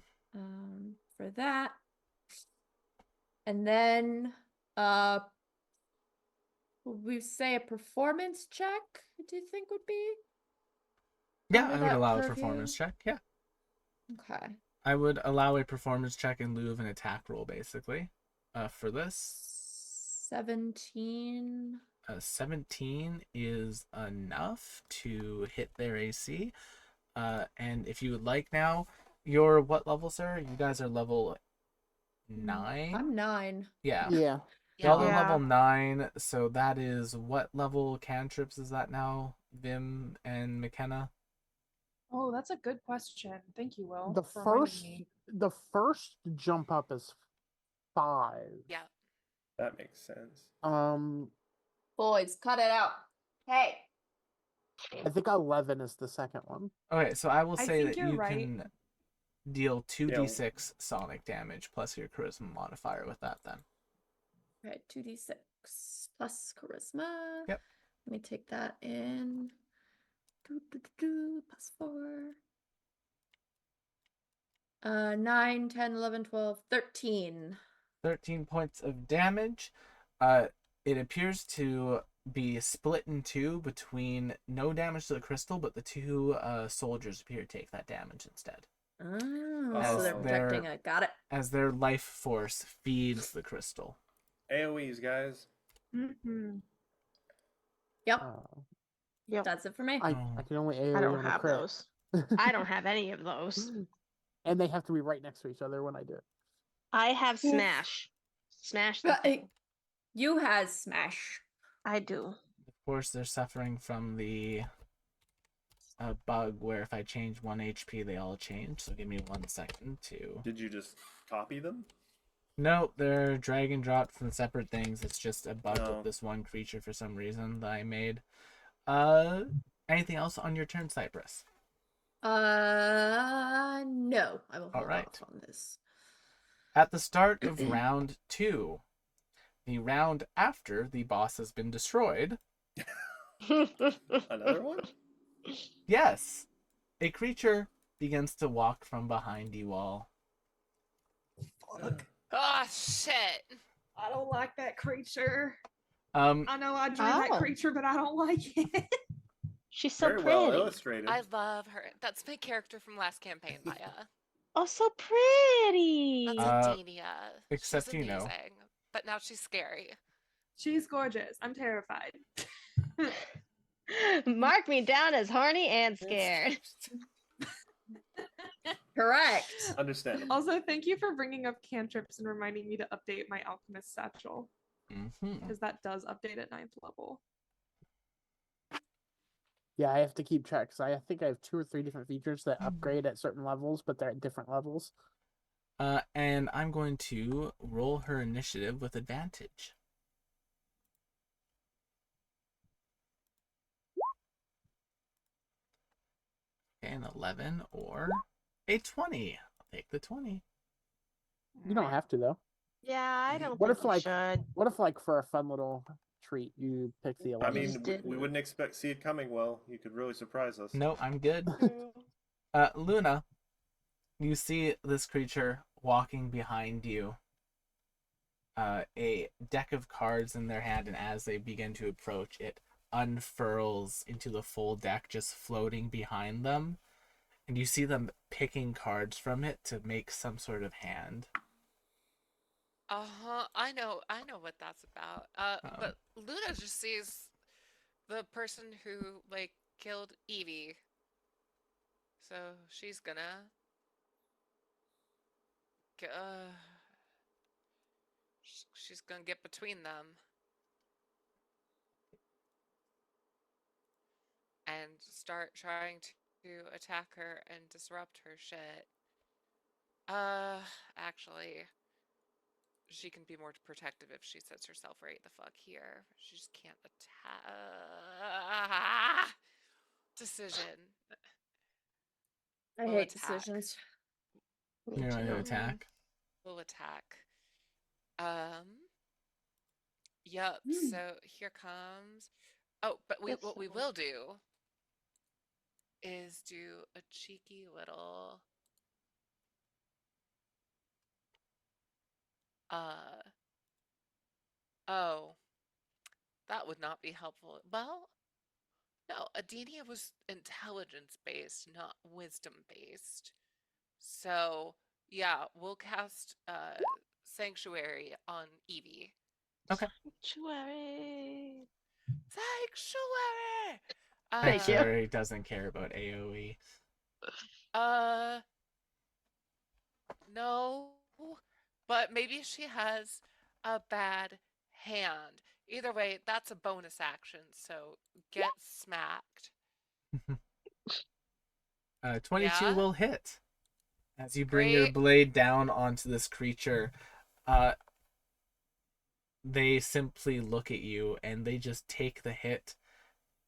for that. And then would we say a performance check, do you think would be? Yeah, under I would that allow a purview? performance check. Yeah. Okay. I would allow a performance check in lieu of an attack roll, basically, for this. 17. 17 is enough to hit their AC. And if you would like now, you're what level, sir? You guys are level 9? I'm 9. Yeah. Yeah. Y'all are Yeah. level 9, so that is what level cantrips is that now? Vim and McKenna? Oh, that's a good question. Thank you, Will. The for reminding first me. the first jump up is 5. Yeah. That makes sense. Boys, cut it out. Hey. I think 11 is the second one. Okay, so I will I say think that you're you right. can deal 2d6 sonic damage plus your charisma modifier with that then. Okay, 2d6 plus charisma. Yep. Let me take that in. Plus 4. 9, 10, 11, 12, 13. 13 points of damage. It appears to be split in two between no damage to the crystal, but the two soldiers appear to take that damage instead. Oh, As so they're protecting it. Got it. As their life force feeds the crystal. AoEs, guys. Mm-hmm. Yep, Yep. that's it for me. I can only I AoE don't on a have crit. those. I don't have any of those. And they have to be right next to each other when I do it. I have Oof. Smash. Smash the But thing. you has smash. I do. Of course, they're suffering from the bug where if I change 1 HP, they all change. So give me 1 second to... Did you just copy them? No, they're drag and dropped from separate things. It's just a bug Oh. with this one creature for some reason that I made. Anything else on your turn, Cypress? No, I will hold right. off on this. At the start of round 2, the round after the boss has been destroyed, Another one? yes, a creature begins to walk from behind you all. Fuck. Oh shit! I don't like that creature. Um, I know I drew that Oh. creature, but I don't like it. She's so Very pretty. well illustrated. I love her. That's my character from last campaign, Maya. Oh, so pretty. That's Adenia. except she's you know. amazing, but now she's scary. She's gorgeous. I'm terrified. Mark me down as horny and scared. Correct. Understandable. Also, thank you for bringing up cantrips and reminding me to update my alchemist satchel, because that does update at 9th level. Yeah, I have to keep track because I think I have 2 or 3 different features that upgrade at certain levels, but they're at different levels. And I'm going to roll her initiative with advantage. Okay, an 11 or a 20. I'll take the 20. You don't have to though. Yeah, I don't What think if you like should. what if like for a fun little treat you pick the 11? I mean, just we didn't. wouldn't see it coming. Well, you could really surprise us. No, I'm good. True. Luna, you see this creature walking behind you. A deck of cards in their hand, and as they begin to approach, it unfurls into the full deck, just floating behind them. And you see them picking cards from it to make some sort of hand. I know what that's about. But Luna just sees the person who like killed Evie, so she's gonna she's gonna get between them and start trying to attack her and disrupt her shit. Actually, she can be more protective if she sets herself right the fuck here. She just can't attack. Decision. I We'll hate attack. decisions. Me You're going to too. attack. We'll attack. Yep. So here comes. Oh, but That's what we so- will do is do a cheeky little oh, that would not be helpful. Well, no, Adenia was intelligence based, not wisdom based. So yeah, we'll cast Sanctuary on Evie. Sanctuary. Sanctuary. Thank you. Sanctuary doesn't care about AoE. No, but maybe she has a bad hand. Either way, that's a bonus action, so get smacked. 22 Yeah? will hit. As you bring your Great. blade down onto this creature, they simply look at you and they just take the hit,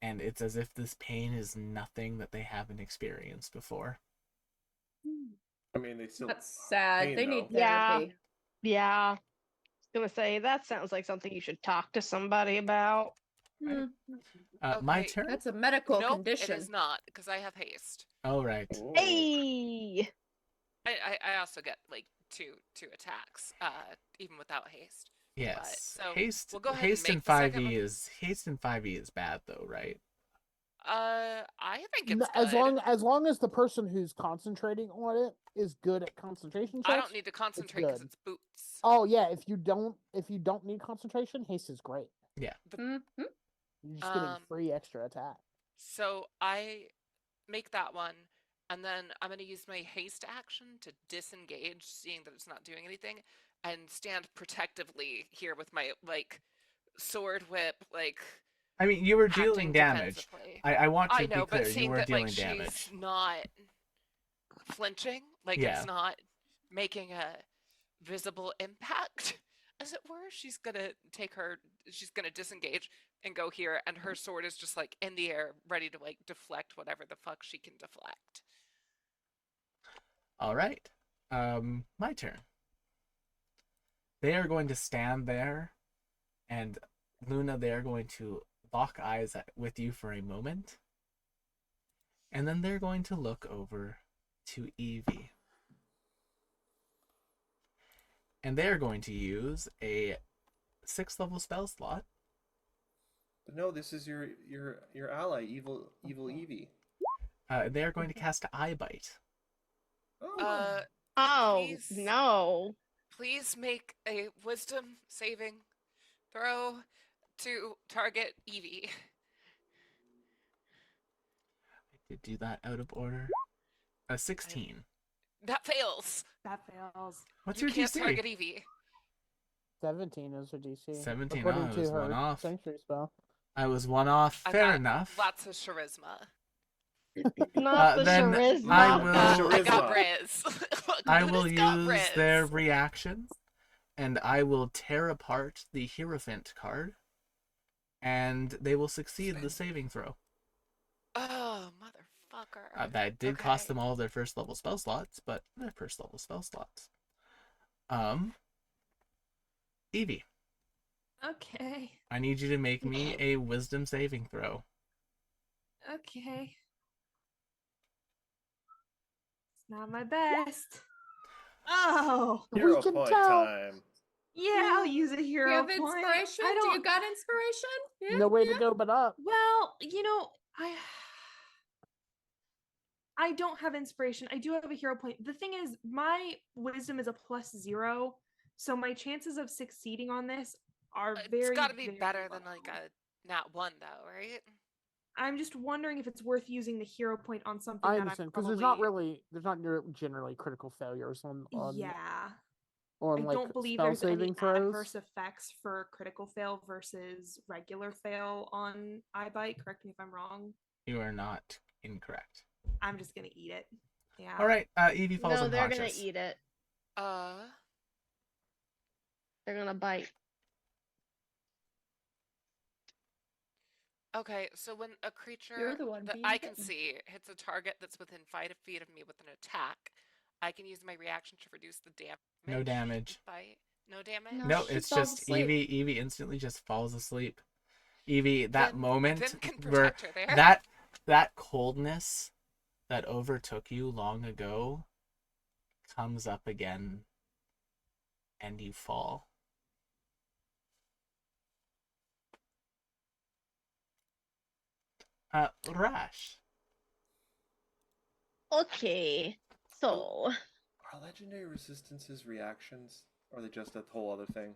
and it's as if this pain is nothing that they haven't experienced before. I mean, they still. That's sad. pain, They need though. Yeah. therapy. Yeah. I was gonna say that sounds like something you should talk to somebody about. Hmm, My Okay. turn? That's a medical Nope, condition. it is not, because I have haste. Oh, right. Ooh. Hey. I also get like two attacks, even without haste. Yes. so haste we'll go ahead haste and in make the second 5e one. is bad though, right? I think it's As good. long as the person who's concentrating on it is good at concentration checks. I don't need to concentrate because good. it's boots. Oh yeah, if you don't need concentration, haste is great. Yeah. Mhm. You're just getting free extra attack. So I make that one, and then I'm going to use my haste action to disengage, seeing that it's not doing anything, and stand protectively here with my like sword whip, like I mean, you were acting dealing damage. defensively. I want to I be know, clear, but you seeing were that dealing like damage. she's not flinching, like Yeah. it's not making a visible impact, as it were, she's gonna disengage and go here, and her sword is just like in the air, ready to like deflect whatever the fuck she can deflect. All right. My turn. They are going to stand there, and Luna, they are going to lock eyes with you for a moment. And then they're going to look over to Evie. And they're going to use a 6th level spell slot. But no, this is your ally, evil Evie. They're going to cast Eye Bite. Oh. Oh, Please. no. Please make a wisdom saving throw to target Evie. I did do that out of order. A 16. That fails. That fails. What's You your can't DC? target Evie. 17 is her DC. 17. According I to was her one off. sanctuary spell. I was one off. I've Fair got enough. Lots of charisma. Not the then charisma. I I got will. Charisma. Riz. I will Luna's got use Riz. their reaction, and I will tear apart the Hierophant card, and they will succeed the saving throw. Oh, motherfucker. That did cost Okay. them all of their first level spell slots, but they're first level spell slots. Evie, Okay. I need you to make me a Wisdom saving throw. Okay. It's not my best. Oh. Hero We can point tell. time. Yeah, I'll use a Do hero you have point. inspiration? I Do don't. you got inspiration? Yeah. No way to go but up. Well, I don't have inspiration. I do have a hero point. The thing is, my wisdom is a +0, so my chances of succeeding on this are very. It's got to be very better than low. like a nat 1, though, right? I'm just wondering if it's worth using the hero point on something I that understand I'm because probably. there's not generally critical failures on Yeah. on I like don't believe spell there's any saving throws. adverse effects for critical fail versus regular fail on iBite. Correct me if I'm wrong. You are not incorrect. I'm just gonna eat it. Yeah. All right, Evie falls No, they're unconscious. gonna eat it. Uh, They're gonna bite. okay, so when a creature You're the one that being I can bitten. see hits a target that's within 5 feet of me with an attack, I can use my reaction to reduce the damage. No damage. No damage? No, she it's falls just asleep. Evie instantly just falls asleep. Evie, that Then- moment then can where protect her there. that coldness that overtook you long ago comes up again, and you fall. Rash. Okay. So Are legendary resistances reactions? Or are they just a whole other thing?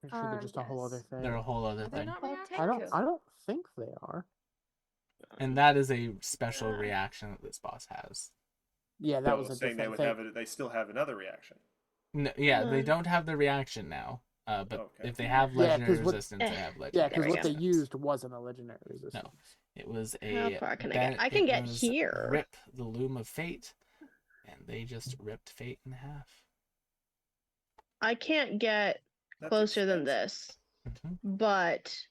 Pretty sure they're just a whole other Yes. thing. They're a whole other Are they thing. not Well, reactions? I don't think they are. And that is a special reaction that this boss has. Yeah, that No, was a saying different they would thing. have it. They still have another reaction. No, yeah, they Mm. don't have the reaction now. But Okay. if they have Yeah, legendary 'cause what- resistance, they have Yeah, legendary because we what they resistance. used wasn't a legendary resistance. It was How a. far can I get? I can it get was here. Rip the Loom of Fate, and they just ripped Fate in half. I can't get That's closer than expensive. this, Mhm. but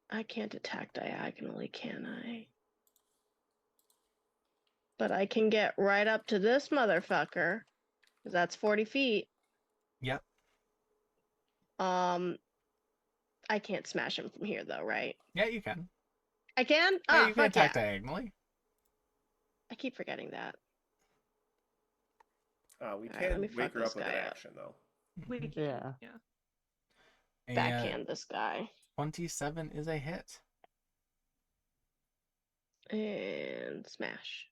I can't attack diagonally, can I? But I can get right up to this motherfucker, 'cause that's 40 feet. Yep. I can't smash him from here though, right? Yeah, you can. I can? Yeah, Ah, you can fuck yeah. attack diagonally. I keep forgetting that. We All right, can let me wake fuck her this up with an guy up. action, though. We can. Yeah. Yeah. And Backhand this guy. 27 is a hit. And smash.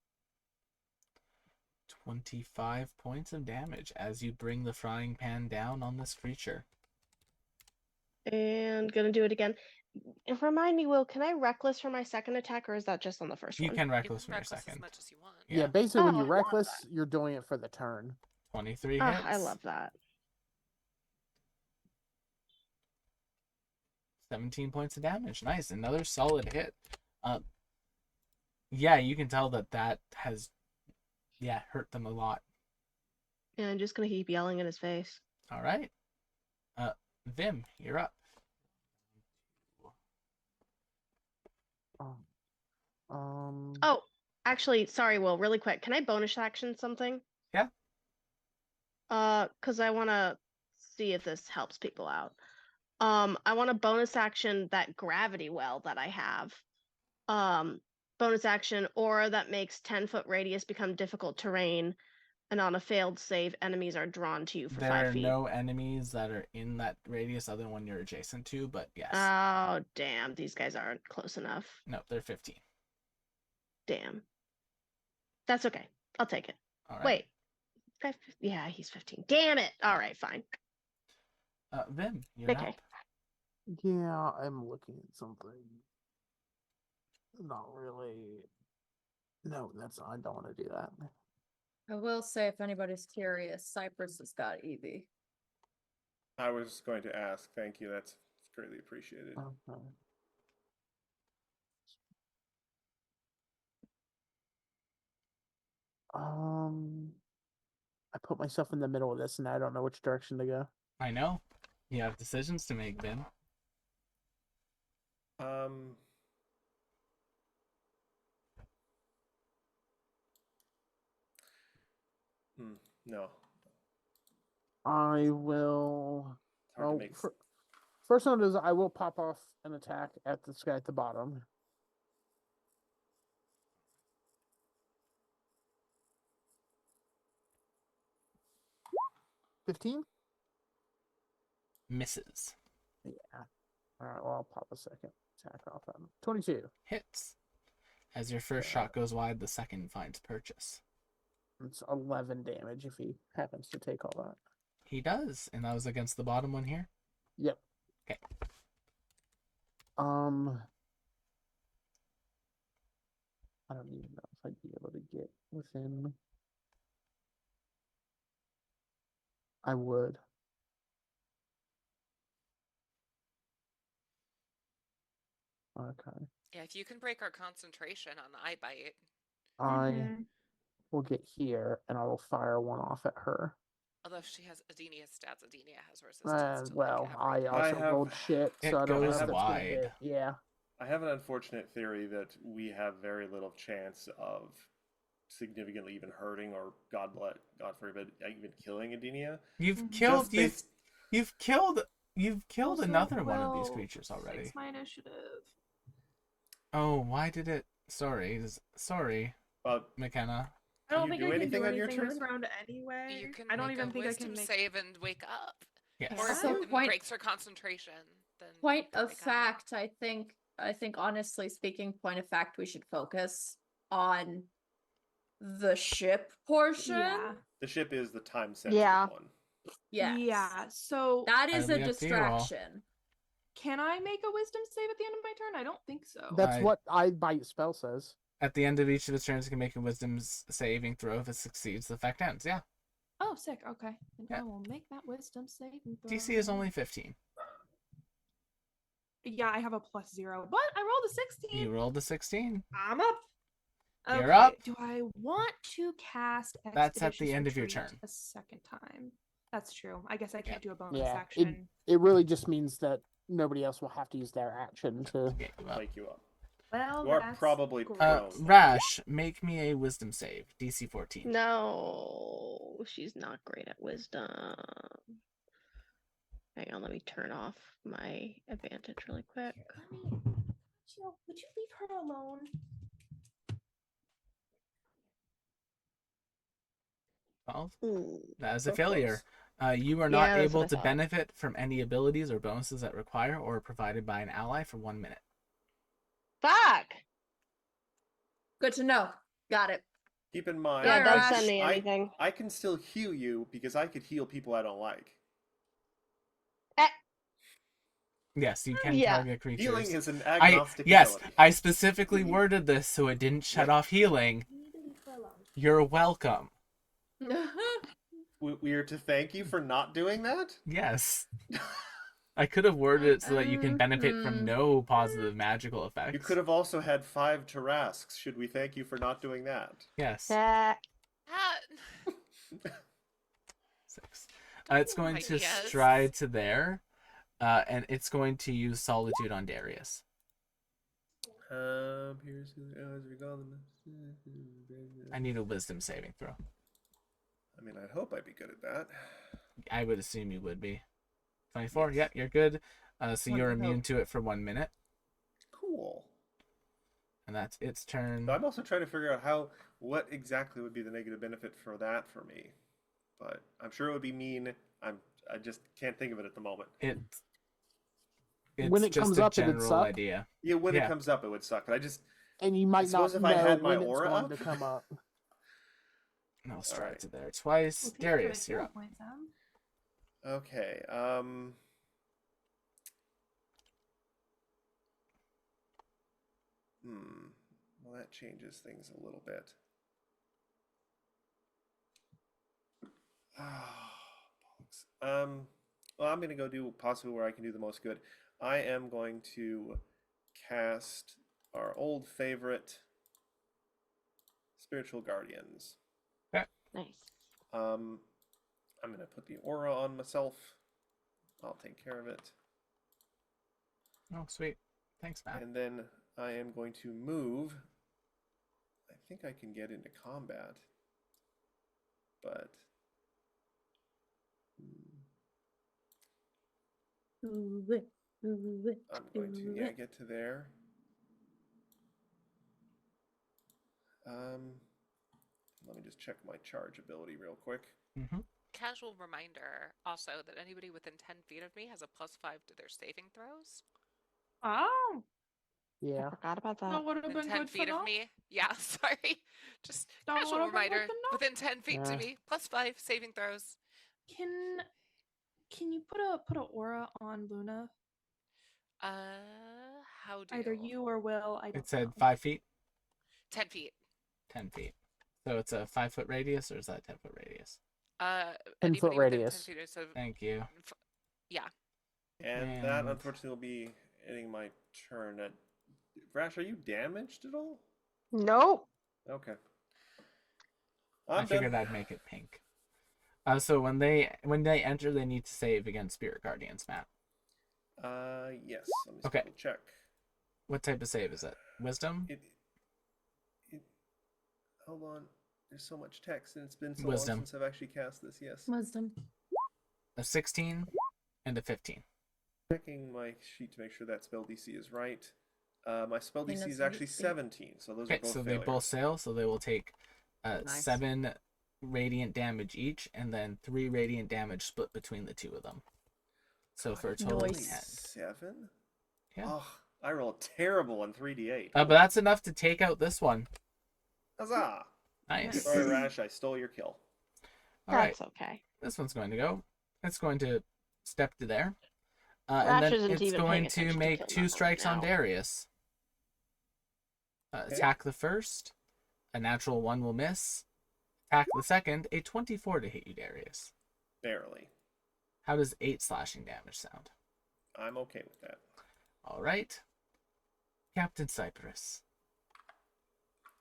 25 points of damage as you bring the frying pan down on this creature. And gonna do it again. And remind me, Will, can I reckless for my second attack, or is that just on the first You one? can You reckless can for your reckless as second. much as you want. Yeah, Yeah. basically when Oh, you I love reckless, you're doing it for the turn. 23 Oh, hits. I love that. 17 points of damage. Nice. Another solid hit. Yeah, you can tell that has, hurt them a lot. And I'm just gonna keep yelling in his face. All right. Vim, you're up. Oh, actually, sorry, Will, really quick. Can I bonus action something? Yeah. Because I want to see if this helps people out. I want to bonus action that gravity well that I have. Bonus action aura that makes 10-foot radius become difficult terrain, and on a failed save, enemies are drawn to you for There 5 are feet. no enemies that are in that radius other than one you're adjacent to, but yes. Oh, damn, these guys aren't close enough. No, they're 15. Damn. That's okay. I'll take it. All right. Wait. Yeah, he's 15. Damn it. All right, fine. Vim, you're Okay. up. Yeah, I'm looking at something. Not really. No, I don't want to do that. I will say, if anybody's curious, Cypress has got Eevee. I was going to ask. Thank you. That's greatly appreciated. Okay. I put myself in the middle of this and I don't know which direction to go. I know. You have decisions to make, Vim. No. I will. It's hard to Well, make. first one is I will pop off an attack at this guy at the bottom. $15? Misses. Yeah. All right. Well, I'll pop a second attack off at him. 22. Hits. As your first Yeah. shot goes wide, the second finds purchase. It's 11 damage if he happens to take all that. He does, and that was against the bottom one here. Yep. Okay. I don't even know if I'd be able to get within. I would. Okay. Yeah, if you can break our concentration on the eye bite. I will get here and I will fire one off at her. Although if she has Adenia's stats, Adenia has resistance to Well, like I also rolled shit, so I don't know if goes that's gonna wide. hit. Yeah. I have an unfortunate theory that we have very little chance of significantly even hurting or God forbid, even killing Adenia. You've killed Just you've killed Also, another one of these Will, creatures already. Fix my initiative. Oh, why did it? Sorry, McKenna. I don't you think do I can anything do on your anything this turn? round anyway. You can I don't make even a think I wisdom can make. save and wake up. Yes. Or if So it point- breaks her concentration, then Point don't of wake up. fact, I think honestly speaking, point of fact, we should focus on the ship portion. Yeah. The ship is the time sensitive Yeah. one. Yes. Yeah. So That is That'll a be up to you all. distraction. can I make a wisdom save at the end of my turn? I don't think so. That's I- what I bite spell says. At the end of each of its turns, it can make a wisdom saving throw. If it succeeds, the effect ends. Yeah. Oh, sick. Okay. Then Yeah. I will make that wisdom saving throw. DC is only 15. Yeah, I have a +0, but I rolled a 16. You rolled a 16. I'm up. You're up. Do I want to cast That's at the Expeditious end of your Retreat turn. a second time? That's true. I guess I can't do a bonus Yeah. action. It really just means that nobody else will have to use their action to. Get you up. Wake you up. Well, You are that's probably great. prone. Rash, make me a wisdom save. DC 14. No, she's not great at wisdom. Hang on, let me turn off my advantage really quick. Would you leave her alone? 12. Ooh. That is a So failure. close. You are Yeah, not that's what able I to thought. benefit from any abilities or bonuses that require or are provided by an ally for 1 minute. Fuck. Good to know. Got it. Keep in mind, Yeah, Sorry, don't Rash. send me anything. I can still heal you because I could heal people I don't like. Yes, you can Yeah. target creatures. Healing is an agnostic Yes, ability. I specifically worded this so it didn't shut off healing. You're welcome. We are to thank you for not doing that? Yes. I could have worded it so that you can benefit from Mhm. no positive magical effects. You could have also had 5 Tarrasques. Should we thank you for not doing that? Yes. Ah, 6. It's going I to guess. stride to there, and it's going to use Solitude on Darius. I need a Wisdom saving throw. I mean, I'd hope I'd be good at that. I would assume you would be. 24. Yes. Yep, you're good. So What you're the hell? immune to it for 1 minute, Cool. and that's its turn. So I'm also trying to figure out what exactly would be the negative benefit for that for me. But I'm sure it would be mean. I just can't think of it at the moment. It's When it just comes a up, it would general suck. idea. Yeah, when Yeah. it comes up, it would suck. But I just And you might suppose not if I know had my when it's aura going up. to come up. And I'll stride Alright. to there twice. Darius, you're up. Okay. Well, that changes things a little bit. Well, I'm gonna go do possibly where I can do the most good. I am going to cast our old favorite, Spiritual Guardians. Nice. I'm gonna put the aura on myself. I'll take care of it. Oh, sweet. Thanks, Matt. And then I am going to move. I think I can get into combat. But I'm going to get to there. Let me just check my charge ability real quick. Mm-hmm. Casual reminder also that anybody within 10 feet of me has a +5 to their saving throws. Oh, I Yeah. forgot about that. that would have Within been 10 good feet to of know. me. Yeah, sorry. Just That casual would've been good reminder. to know. Within 10 feet Yeah. to me. +5 saving throws. Can you put a aura on Luna? How do Either you or Will. I don't It said know. 5 feet, 10 feet. 10 feet. So it's a 5-foot radius, or is that a 10-foot radius? 10-foot Anybody within 10 radius. feet, so Thank you. yeah. And that, And- unfortunately, will be ending my turn. Rash, are you damaged at all? Nope. Okay. I I'm figured done. I'd make it pink. So when they enter, they need to save against Spirit Guardians, Matt. Yes. Let me just Okay. double check. What type of save is it? Wisdom? It. Hold on. There's so much text, and it's been so Wisdom. long since I've actually cast this. Yes. Wisdom. A 16 and a 15. Checking my sheet to make sure that spell DC is right. My spell think DC that's is what actually it is. 17, so those are Okay, both so failures. they both sail, so they will take Nice. 7 radiant damage each, and then 3 radiant damage split between the two of them. So for a total of Nice. 10. 7? Yeah. Oh, I rolled terrible on 3d8. But that's enough to take out this one. Huzzah! Nice. Sorry, Rash, I stole your kill. All right, That's okay. this one's going to go. It's going to step to there. Rash And then isn't it's even paying going to attention to make kill 2 numbers strikes on now. Darius. Attack the first. A natural 1 will miss. Attack the second. A 24 to hit you, Darius. Barely. How does 8 slashing damage sound? I'm okay with that. All right. Captain Cypress.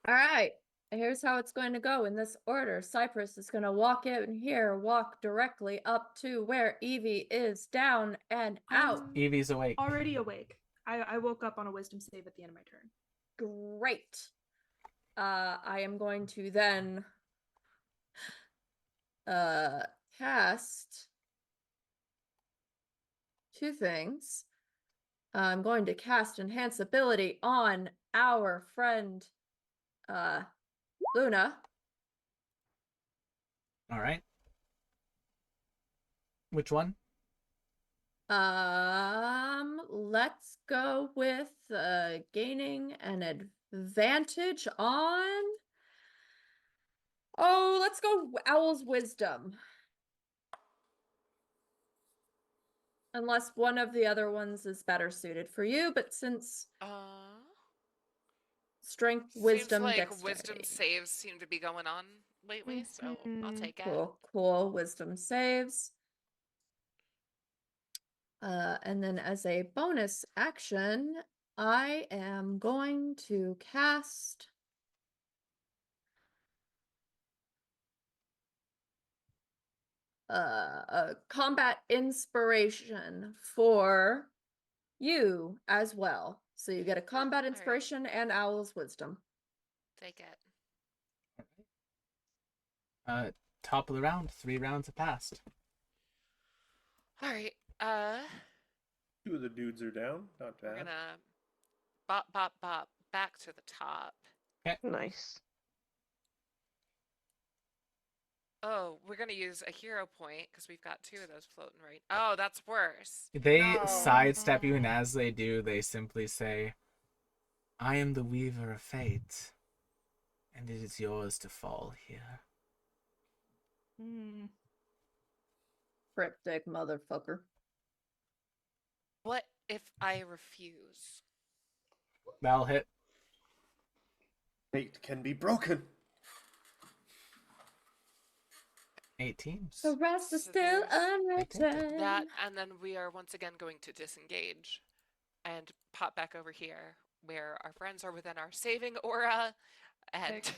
All right. Here's how it's going to go in this order. Cypress is going to walk in here, walk directly up to where Evie is, down and out. Evie's awake. Already awake. I woke up on a wisdom save at the end of my turn. Great. I am going to then cast 2 things. I'm going to cast Enhance Ability on our friend Luna. All right. Which one? Let's go with gaining an advantage on. Oh, let's go Owl's Wisdom. Unless one of the other ones is better suited for you, but since Strength, Wisdom, seems like Dexterity. wisdom saves seem to be going on lately, so I'll take it. Cool. Wisdom saves. And then as a bonus action, I am going to cast a combat inspiration for you as well. So you get a combat inspiration and Owl's Wisdom. Take it. Top of the round. 3 rounds have passed. All right. 2 of the dudes are down. Not bad. We're gonna bop back to the top. Okay. Nice. Oh, we're gonna use a hero point because we've got 2 of those floating right. Oh, that's worse. They No. sidestep you, and as they do, they simply say, "I am the Weaver of Fate, and it is yours to fall here." Cryptic motherfucker. What if I refuse? That'll hit. Fate can be broken. 18. The rest is So still there's unwritten. That, and then we are once again going to disengage and pop back over here where our friends are within our saving aura, and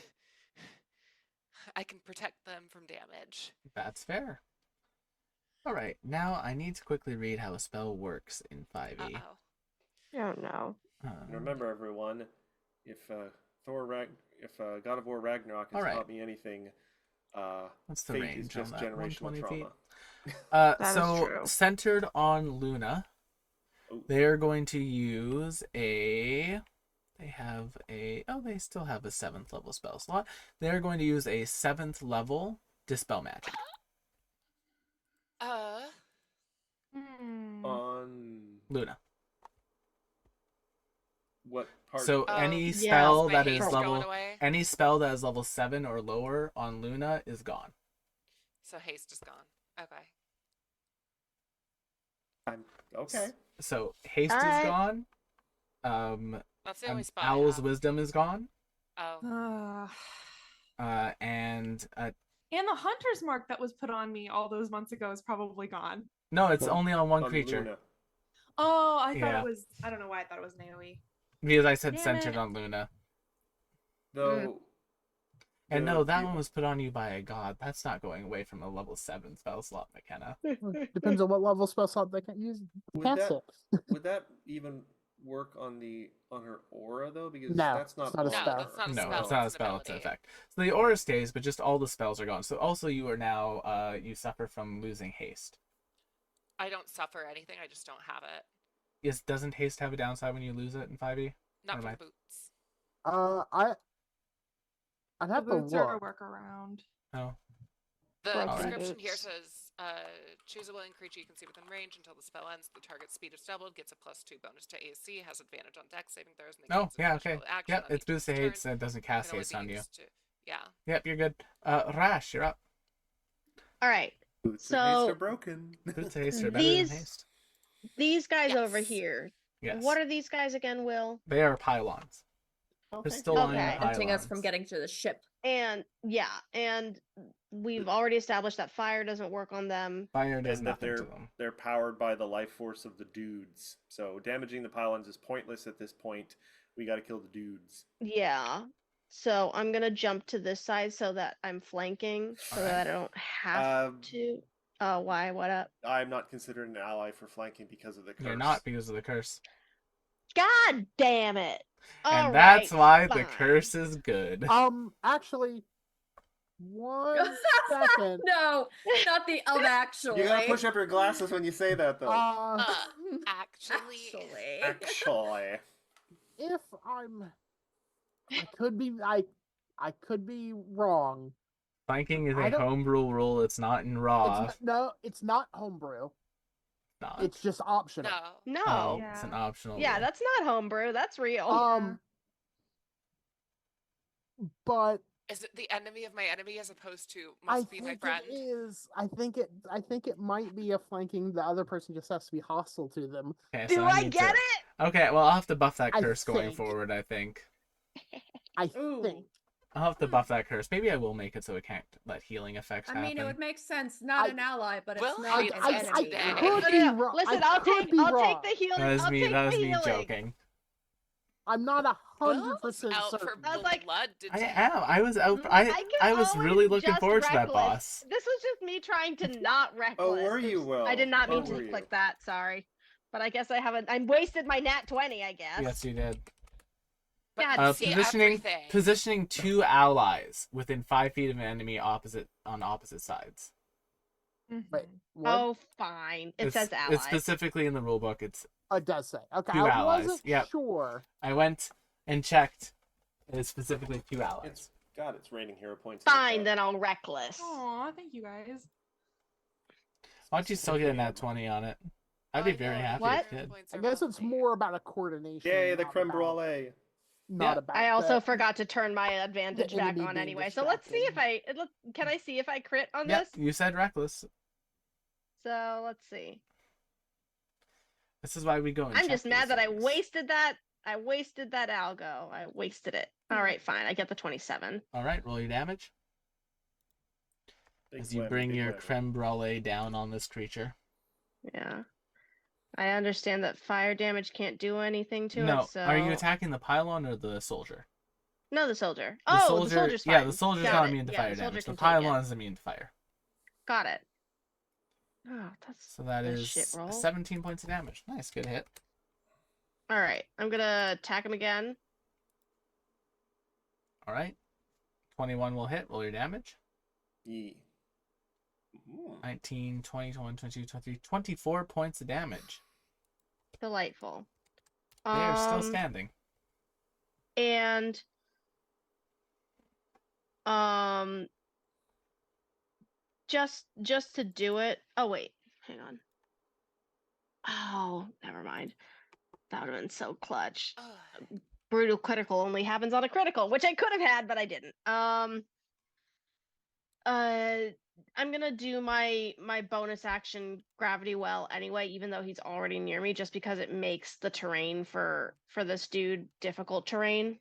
I can protect them from damage. That's fair. Alright, now I need to quickly read how a spell works in 5e. Oh no. And remember, everyone, if God of War Ragnarok has taught me anything, what's the fate range is just on that? generational 120 trauma. That is so true. centered on Luna, Ooh. they're going to use a. They have a. Oh, they still have a 7th level spell slot. They're going to use a 7th level Dispel Magic. On Luna. what part? So Oh, any yeah, spell my that haste is is going level, away. any spell that is level 7 or lower on Luna is gone. So haste is gone. Okay. Okay. So haste is Alright. gone. That's the only spell I Owl's have. Wisdom is gone. Oh. And And the hunter's mark that was put on me all those months ago is probably gone. no, it's only on one On creature. Luna. Oh, I thought Yeah. it was. I don't know why I thought it was Naomi. Because I said Damn centered it. on Luna. Though. And no, that one was put on you by a god. That's not going away from a level 7 spell slot, McKenna. Depends on what level spell slot they can use. Cast it. Would that even work on her aura though? Because No, that's not it's not a on spell. her. That's not a No, spell. it's not a an spell, it's an ability. effect. So the aura stays, but just all the spells are gone. So also you are now, you suffer from losing haste. I don't suffer anything. I just don't have it. Yes, doesn't haste have a downside when you lose it in 5e? Not Or for am the boots. I'd The have to boots are a look. workaround. Oh. The Broken description here boots. says, choose a willing creature you can see within range until the spell ends. The target's speed is doubled, gets a +2 bonus to AC, has advantage on dex saving throws, and Oh, gains yeah, additional okay. action Yep, on it's each boosted turn. haste and it doesn't Can cast only haste be on you. used Yeah. Yep, you're good. Rash, you're up. All right. Boots and haste So are broken. Boots of haste are better than these haste. these guys Yes. over here. Yes. What are these guys again, Will? They are pylons. Crystalline Okay. Preventing us from pylons. getting to the ship. And yeah, and we've already established that fire doesn't work on them. Fire does And that nothing to them. they're powered by the life force of the dudes. So damaging the pylons is pointless at this point. We got to kill the dudes. Yeah. So I'm gonna jump to this side so that I'm flanking, so Alright. that I don't have to. Oh, why? What up? I'm not considered an ally for flanking because of the curse. You're not because of the curse. God damn it! And that's why the fine. curse is good. Actually, 1 second. No, not the actually. You gotta push up your glasses when you say that, though. Actually. Actually. If I could be wrong, Flanking is I a don't- homebrew rule. It's not in Raw. It's not homebrew. Not. It's just optional. No. Oh, No. it's an Yeah. optional Yeah, rule. that's not homebrew. That's real. But Is it the enemy of my enemy as opposed to I must be my think friend? it is. I think it might be a flanking. The other person just has to be hostile to them. Okay, Do so I need get to... it? Okay, well, I'll have to buff that I curse going think. forward, I think. I Ooh. think. I'll have to buff that curse. Maybe I will make it so it can't let healing effects I happen. mean, it would make sense. Not an ally, but it's Will not hates an us enemy. today. could No, be no, no. wrong. Listen, I I'll could take be I'll wrong. take the healing. That was I'll me, take that the was me healing. joking. I'm not 100% Will's out certain. for I was like, blood. I am. I was out. I can I was always really looking just forward to that reckless. boss. This was just me trying to not reckless. Oh, were you, Oops, Will? I did not mean Oh, to were you? click that. Sorry, but I guess I haven't. I wasted my nat 20. I guess. Yes, you did. God, But see everything. Positioning 2 allies within 5 feet of an enemy on opposite sides. Wait, what? Oh, fine. It says It's allies. specifically in the rulebook. It's It does say. Okay, 2 I allies. wasn't Yep. sure. I went and checked. It is specifically 2 allies. It's raining hero points. in the Fine, chat. then I'll reckless. Aw, thank you guys. Why don't you still get a nat 20 on it? I'd be very happy What? if you did. I guess it's more about a coordination. Yay, the not creme about- brulee. Not Yeah. about. I also the- forgot to turn my advantage the back enemy on being anyway. So let's see if can I see if I crit on Yep, this? you said reckless. So let's see. This is why we go and I'm check just mad these that I things. wasted that. I wasted that algo. I wasted it. All right, fine. I get the 27. All right, roll your damage. Big As you whammy, bring big your whammy. creme brulee down on this creature. Yeah. I understand that fire damage can't do anything to No, it, so are you attacking the pylon or the soldier? No, the soldier. The Oh, the soldier's fine. Yeah, the soldier's Got not it. immune to Yeah, fire the soldier damage. The can take it. pylon is immune to fire. Got it. Oh, that's So that a shit is roll. 17 points of damage. Nice, good hit. All right. I'm gonna attack him again. All right. 21 will hit. Roll your damage. Yee. Ooh. 19, 20, 21, 22, 23, 24 points of damage. Delightful. They are still standing. And just to do it. Oh wait, hang on. Oh, never mind. That would have been so clutch. Ugh. Brutal critical only happens on a critical, which I could have had, but I didn't. I'm gonna do my bonus action gravity well anyway, even though he's already near me, just because it makes the terrain for this dude difficult terrain.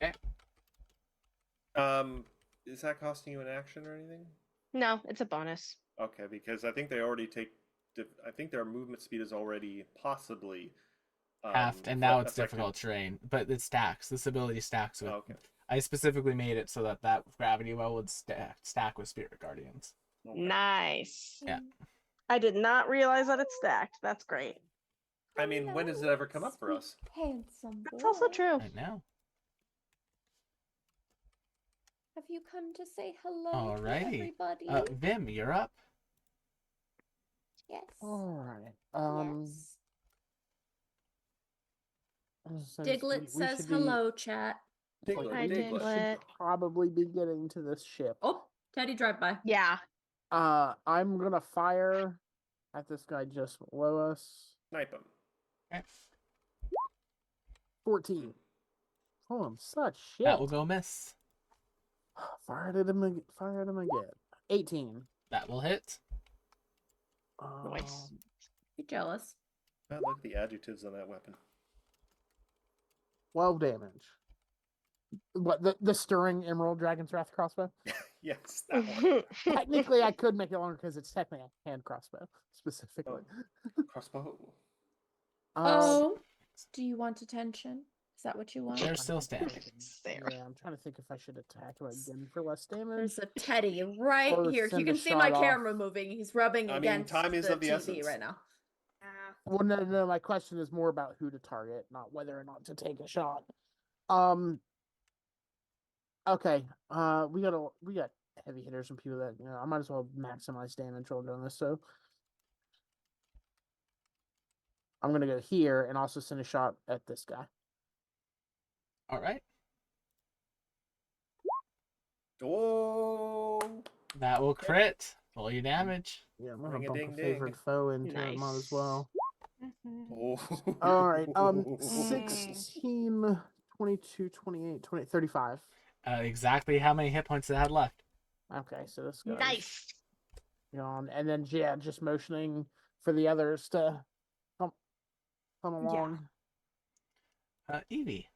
Okay. Is that costing you an action or anything? No, it's a bonus. Okay, because I think they already take. I think their movement speed is already possibly Halved, and now it's affected. difficult terrain. But it stacks. This ability stacks with. Oh, okay. I specifically made it so that gravity well would stack with Spirit Guardians. Okay. Nice. Yeah. I did not realize that it's stacked. That's great. I mean, when does it ever come up for us? Handsome boy. That's also true. Right now. Have you come to say hello Alrighty. to everybody? Vim, you're up. Yes. All right. Yes. So Diglet we says should be- hello, chat. Diglett, Hi, we Diglett. Diglett. should probably be getting to this ship. Oh, Teddy drive by. Yeah. I'm gonna fire at this guy just below us. Snipe him. Okay. 14. Oh, I'm such shit. That will go miss. Fired at him again. 18. That will hit. Nice. You jealous? Oh, look at the adjectives on that weapon. 12 damage. What, the Stirring Emerald Dragon's Wrath crossbow? Yes, that one. Technically, I could make it longer because it's technically a hand crossbow, specifically. Crossbow. Oh, do you want attention? Is that what you want? They're still standing. There. Yeah, I'm trying to think if I should attack him again for less damage. There's a Teddy right Or here. You send can a see my shot off. camera moving. He's rubbing I mean, against time is the of the TV essence. right now. Well, no, my question is more about who to target, not whether or not to take a shot. Okay, we got heavy hitters and people that, I might as well maximize damage while doing this, so I'm gonna go here and also send a shot at this guy. All right. Oh, That will crit. Roll your damage. Yeah, I'm gonna bump a Ring-a-ding-ding. favorite foe into it mod as Nice. well. oh. All right. 16, 22, 28, 20, 35. Exactly how many hit points it had left. Okay, so this goes Nice. on, and then yeah, just motioning for the others to come along. Evie.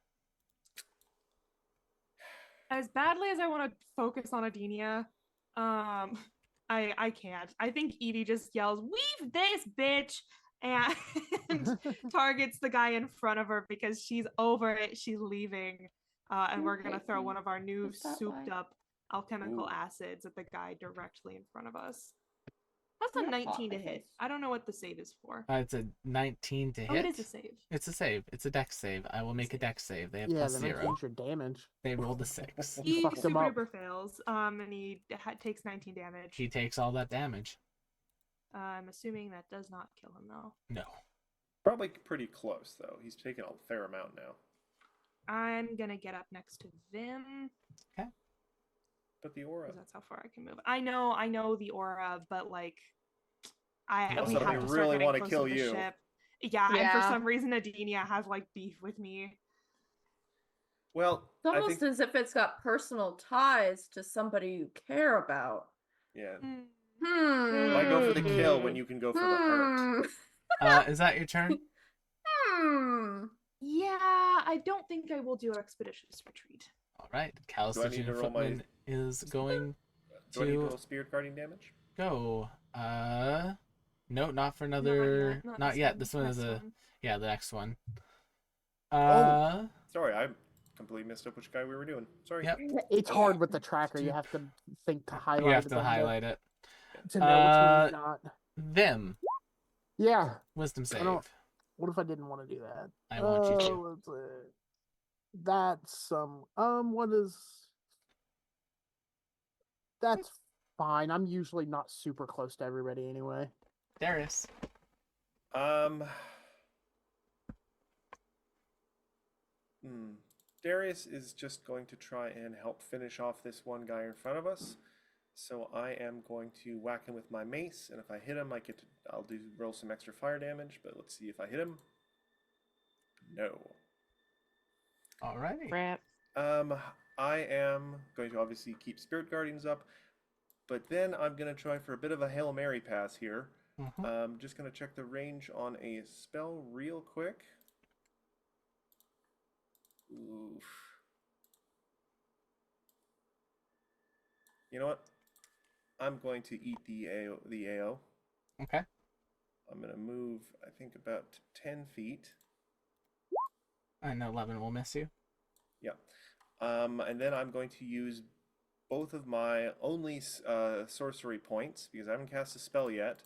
As badly as I want to focus on Adenia, I can't. I think Edie just yells, "Weave this bitch!" and targets the guy in front of her because she's over it. She's leaving, and we're gonna throw one of our new souped up alchemical Ooh. acids at the guy directly in front of us. That's a Yeah, 19 to pop my hit. face. I don't know what the save is for. It's a 19 to hit. Oh, it is a save. It's a save. It's a dex save. I will make a dex save. They have Yeah, plus that 0. includes your damage. They rolled a 6. You He fucked him super up. duper fails, and he takes 19 damage. He takes all that damage. I'm assuming that does not kill him though. No. Probably pretty close though. He's taken a fair amount now. I'm gonna get up next to Vim But the aura. because that's how far I can move. I know the aura, but like, we Also, have they to start really getting wanna closer kill to the you. ship. Yeah, and for Yeah. some reason Adenia has like beef with me. Well, It's I almost think as if it's got personal ties to somebody you care about. yeah. Hmm. Why go for the kill when you can go for the hurt? Is that your turn? Hmm. Yeah, I don't think I will do expeditious retreat. All right. Callus Do I the need to Junior roll my- Footman is going Do I need to to roll spirit guarding damage? go. No, not for Not another. yet, not Not this yet. one, This one is next a. one. Yeah, the next one. Sorry, I completely missed up which guy we were doing. Sorry. Yep. It's hard with the tracker. You have to think to highlight You have it to then highlight it. to know which one you got. Them. Yeah. Wisdom I don't- save. What if I didn't want to do that? I want you to. let's see. That's what is that's fine. I'm usually not super close to everybody anyway. Darius. Darius is just going to try and help finish off this one guy in front of us. So I am going to whack him with my mace, and if I hit him, I'll roll some extra fire damage. But let's see if I hit him. No. Alrighty. Crap. I am going to obviously keep Spirit Guardians up, but then I'm going to try for a bit of a Hail Mary pass here. Mhm. Just going to check the range on a spell real quick. Oof. You know what? I'm going to eat the AO. Okay. I'm going to move, I think, about 10 feet. And 11 will miss you. Yeah. And then I'm going to use both of my only sorcery points, because I haven't cast a spell yet,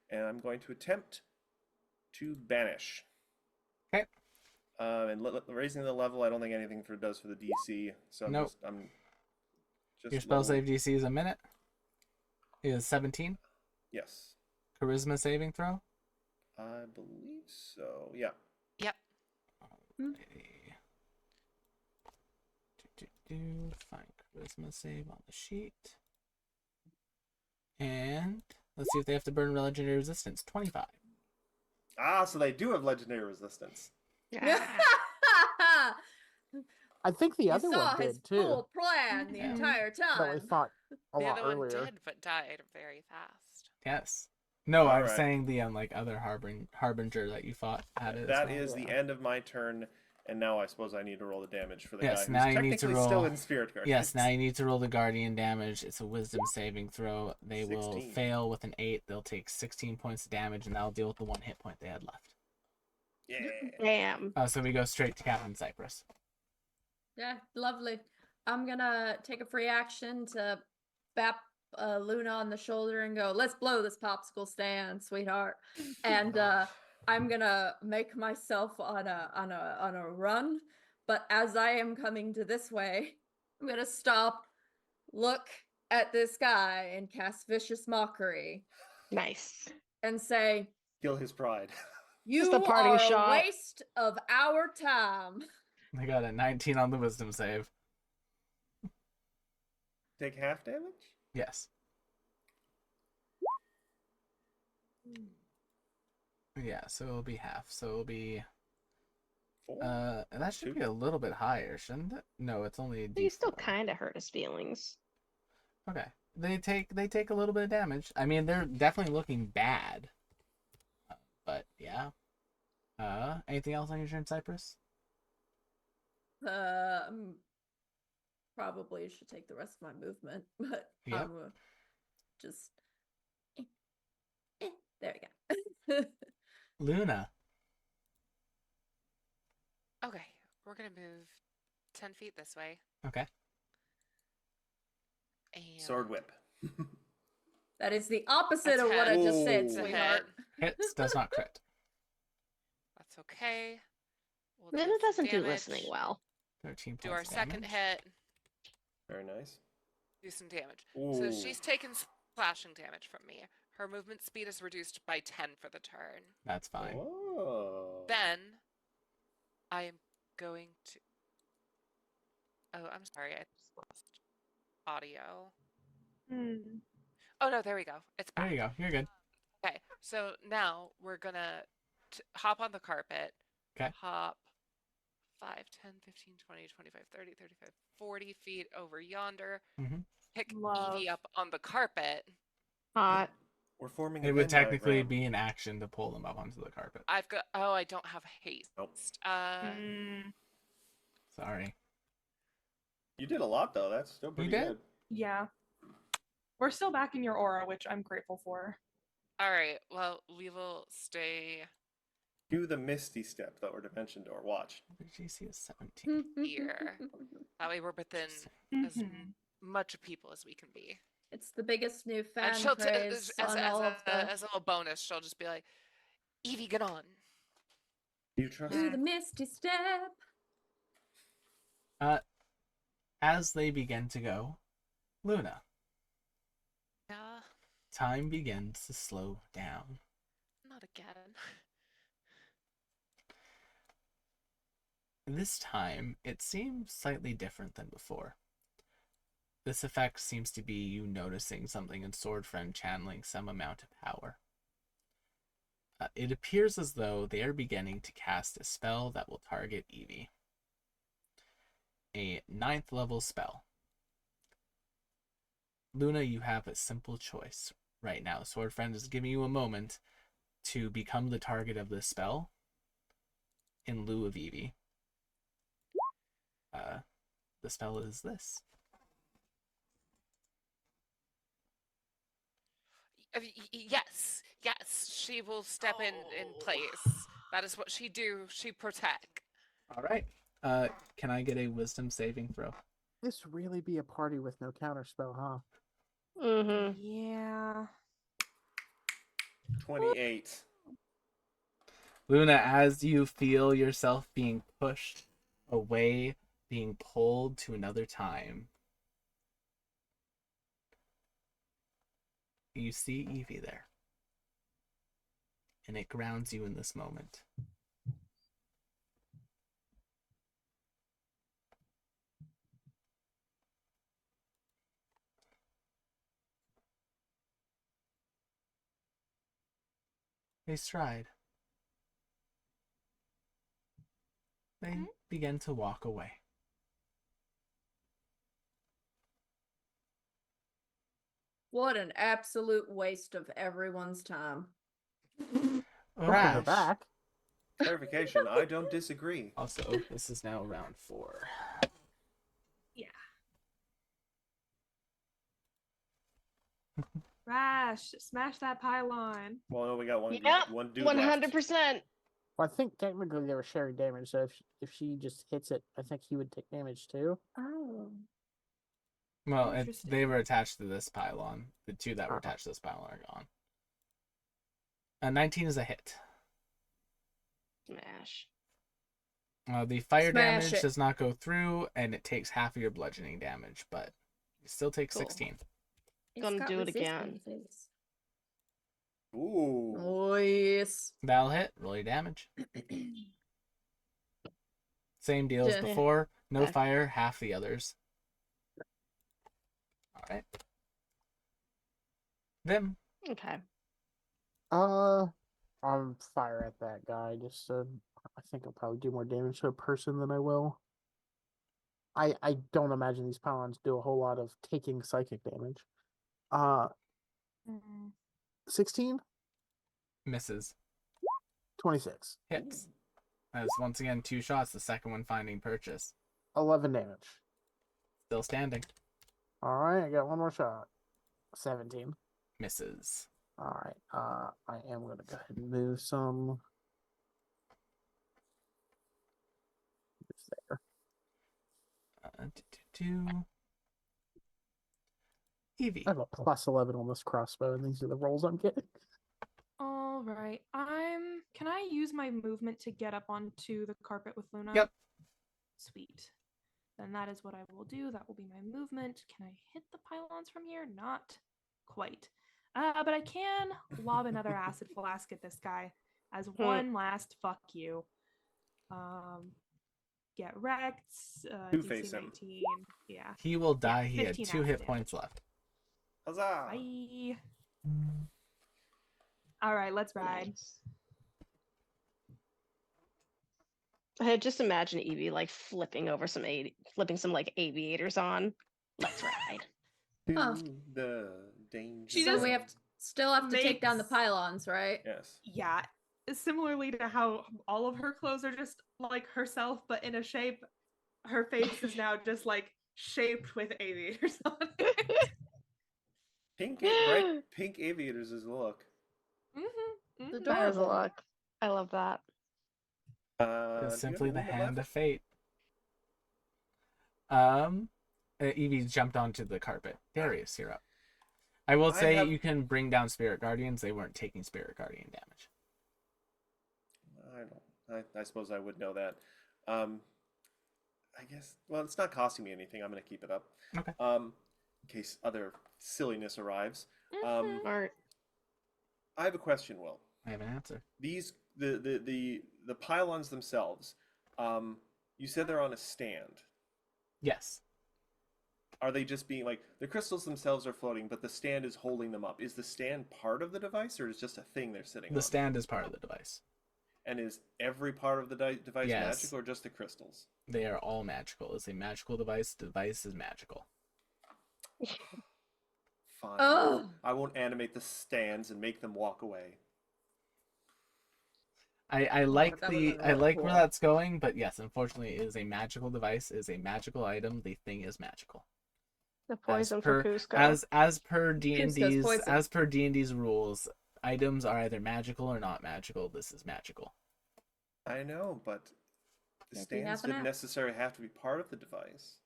and I'm going to attempt to banish. Okay. And raising the level, I don't think anything does for the DC, so Nope. I'm just Your spell level- save DC is a minute. Is 17. Yes, Charisma saving throw. I believe so. Yeah. Yep. Alrighty. Find charisma save on the sheet. And let's see if they have to burn legendary resistance. 25. Ah, so they do have legendary resistance. I think the You other saw one his did too. full plan the Yeah. entire That we time. fought a The lot other earlier. one did, but died very fast. Yes. No, I was Alright. saying the other harbinger that you fought had it. That as well. is the end of my turn, and now I suppose I need to roll the damage for the Yes, guy now who's you need to technically still roll- in Spirit Guardians. Yes, now you need to roll the guardian damage. It's a wisdom saving throw. They will 16. fail with an 8. They'll take 16 points of damage, and that'll deal with the 1 hit point they had left. Yeah. Damn. So we go straight to Captain Cypress. Yeah, lovely. I'm gonna take a free action to bap Luna on the shoulder and go, "Let's blow this popsicle stand, sweetheart." And I'm gonna make myself on a run. But as I am coming to this way, I'm gonna stop, look at this guy, and cast vicious mockery Nice. and say, Kill his pride. "You a parting are shot. a waste of our time." They got a 19 on the wisdom save. take half damage? Yes. Yeah, so it'll be half. So it'll be 4? that should Two? be a little bit higher, shouldn't it? No, it's only a You still D4. kind of hurt his feelings. Okay. They take a little bit of damage. I mean, they're definitely looking bad. But yeah. Anything else on your turn, Cypress? Probably should take the rest of my movement, but Yep. just there we go. Luna. Okay, we're gonna move 10 feet this way. Okay. And Sword whip. That is the opposite of what I Attack. just said, Ooh. sweetheart. Hits, does not crit. That's okay. We'll Luna some doesn't do damage, listening well. 13 Do our points of second damage. hit, Very nice. do some damage. Ooh. So she's taken slashing damage from me. Her movement speed is reduced by 10 for the turn. That's fine. Oh. Then I am going to. Oh, I'm sorry. I just lost audio. Oh no, there we go. It's back. There you go. You're good. Okay, so now we're gonna hop on the carpet. Okay. Hop 5, 10, 15, 20, 25, 30, 35, 40 feet over yonder. Mhm. Pick Love. Evie up on the carpet. Hot. We're forming a It would Venn technically diagram. be an action to pull them up onto the carpet. I've got. Oh, I don't have haste. Nope. Sorry. You did a lot, though. That's still pretty did? good. Yeah. We're still back in your aura, which I'm grateful for. All right. Well, we will stay Do the Misty Step, though, or Dimension Door. Watch. GC is 17. here. That way, we're within as much people as we can be. It's the biggest new fan And she'll craze on all of the as a little bonus, she'll just be like, "Evie, get on." You trust do me? the misty step. As they begin to go, Luna, Yeah, time begins to slow down. not again. This time, it seems slightly different than before. This effect seems to be you noticing something in Sword Friend channeling some amount of power. It appears as though they are beginning to cast a spell that will target Evie. A 9th level spell. Luna, you have a simple choice right now. Sword Friend is giving you a moment to become the target of this spell in lieu of Evie. The spell is this. Yes, she will step in place. That is what she do. She protect. All right. Can I get a wisdom saving throw? This really be a party with no counterspell, huh? Mm-hmm. Yeah. 28. Luna, as you feel yourself being pushed away, being pulled to another time, you see Evie there. And it grounds you in this moment. They stride. They begin to walk away. What an absolute waste of everyone's time. Welcome Rash. back. Clarification, I don't disagree. Also, this is now round 4. Rash, smash that pylon. Well, no, we got one, Yep, one dude left. 100%. Well, I think technically they were sharing damage, so if she just hits it, I think he would take damage too. Oh. Well, Interesting. they were attached to this pylon. The 2 that were attached to this pylon are gone. 19 is a hit. Smash. The fire Smash damage it. does not go through, and it takes half of your bludgeoning damage, but you still take Cool. 16. Gonna got do it resistance. Ooh. Oh, yes. That'll hit. Roll your damage. Same deal as Yeah. before. No Okay. fire, half the others. Alright. Vim. Okay. I'm fire at that guy. Just I think I'll probably do more damage to a person than I will. I don't imagine these pylons do a whole lot of taking psychic damage. 16, Misses. 26, Hits. As once again 2 shots, the second one finding purchase. 11 damage. Still standing. All right, I got one more shot. 17. Misses. All right. I am gonna go ahead and move some. It's there. Evie. I have a plus 11 on this crossbow, and these are the rolls I'm getting. All right. Can I use my movement to get up onto the carpet with Luna? Yep. Sweet. Then that is what I will do. That will be my movement. Can I hit the pylons from here? Not quite. But I can lob another acid flask at this guy as one last fuck you. Get wrecked. Two-face DC him. 19. Yeah. He will die. He had 15 2 acid hit damage. points left. Huzzah! Bye. All right, let's ride. Nice. I just imagine Evie like flipping some like aviators on. Let's ride. To Oh. the danger. She So does we have still have to take down the makes- pylons, right? Yes. Yeah. Similarly to how all of her clothes are just like herself, but in a shape, her face is now just like shaped with aviators on it. Bright pink aviators is the look. Mm-hmm. The That door. is a look. I love that. Do It's you have simply a the woman hand left? of fate. Evie jumped onto the carpet. Darius, you're up. I will say you can bring down Spirit Guardians. They weren't taking Spirit Guardian damage. I suppose I would know that. I guess. Well, it's not costing me anything. I'm going to keep it up. Okay. In case other silliness arrives. Smart. I have a question, Will. I have an answer. These the pylons themselves. You said they're on a stand. Yes. Are they just being like the crystals themselves are floating, but the stand is holding them up? Is the stand part of the device, or is it just a thing they're sitting on? The stand is part of the device. And is every part of the device Yes. magic, or just the crystals? They are all magical. It's a magical device. The device is magical. Fine. Oh. I won't animate the stands and make them walk away. I like that the would've been I really like cool. where that's going, but yes, unfortunately, it is a magical device. It is a magical item. The thing is magical. The poison per for Cusco. as per D&D's poison. as per D&D's rules, items are either magical or not magical. This is magical. I know, but the Maybe stands half an didn't hour. necessarily have to be part of the device.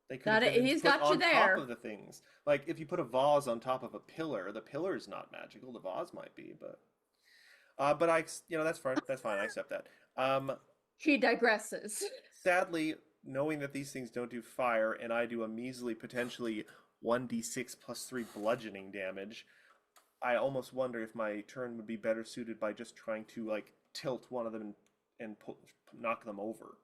They could Got have it. been He's put got you on there. top of the things. Like if you put a vase on top of a pillar, the pillar is not magical. The vase might be, but that's fine. That's fine. I accept that. He digresses. Sadly, knowing that these things don't do fire, and I do a measly potentially 1d6 plus 3 bludgeoning damage, I almost wonder if my turn would be better suited by just trying to like tilt one of them and knock them over.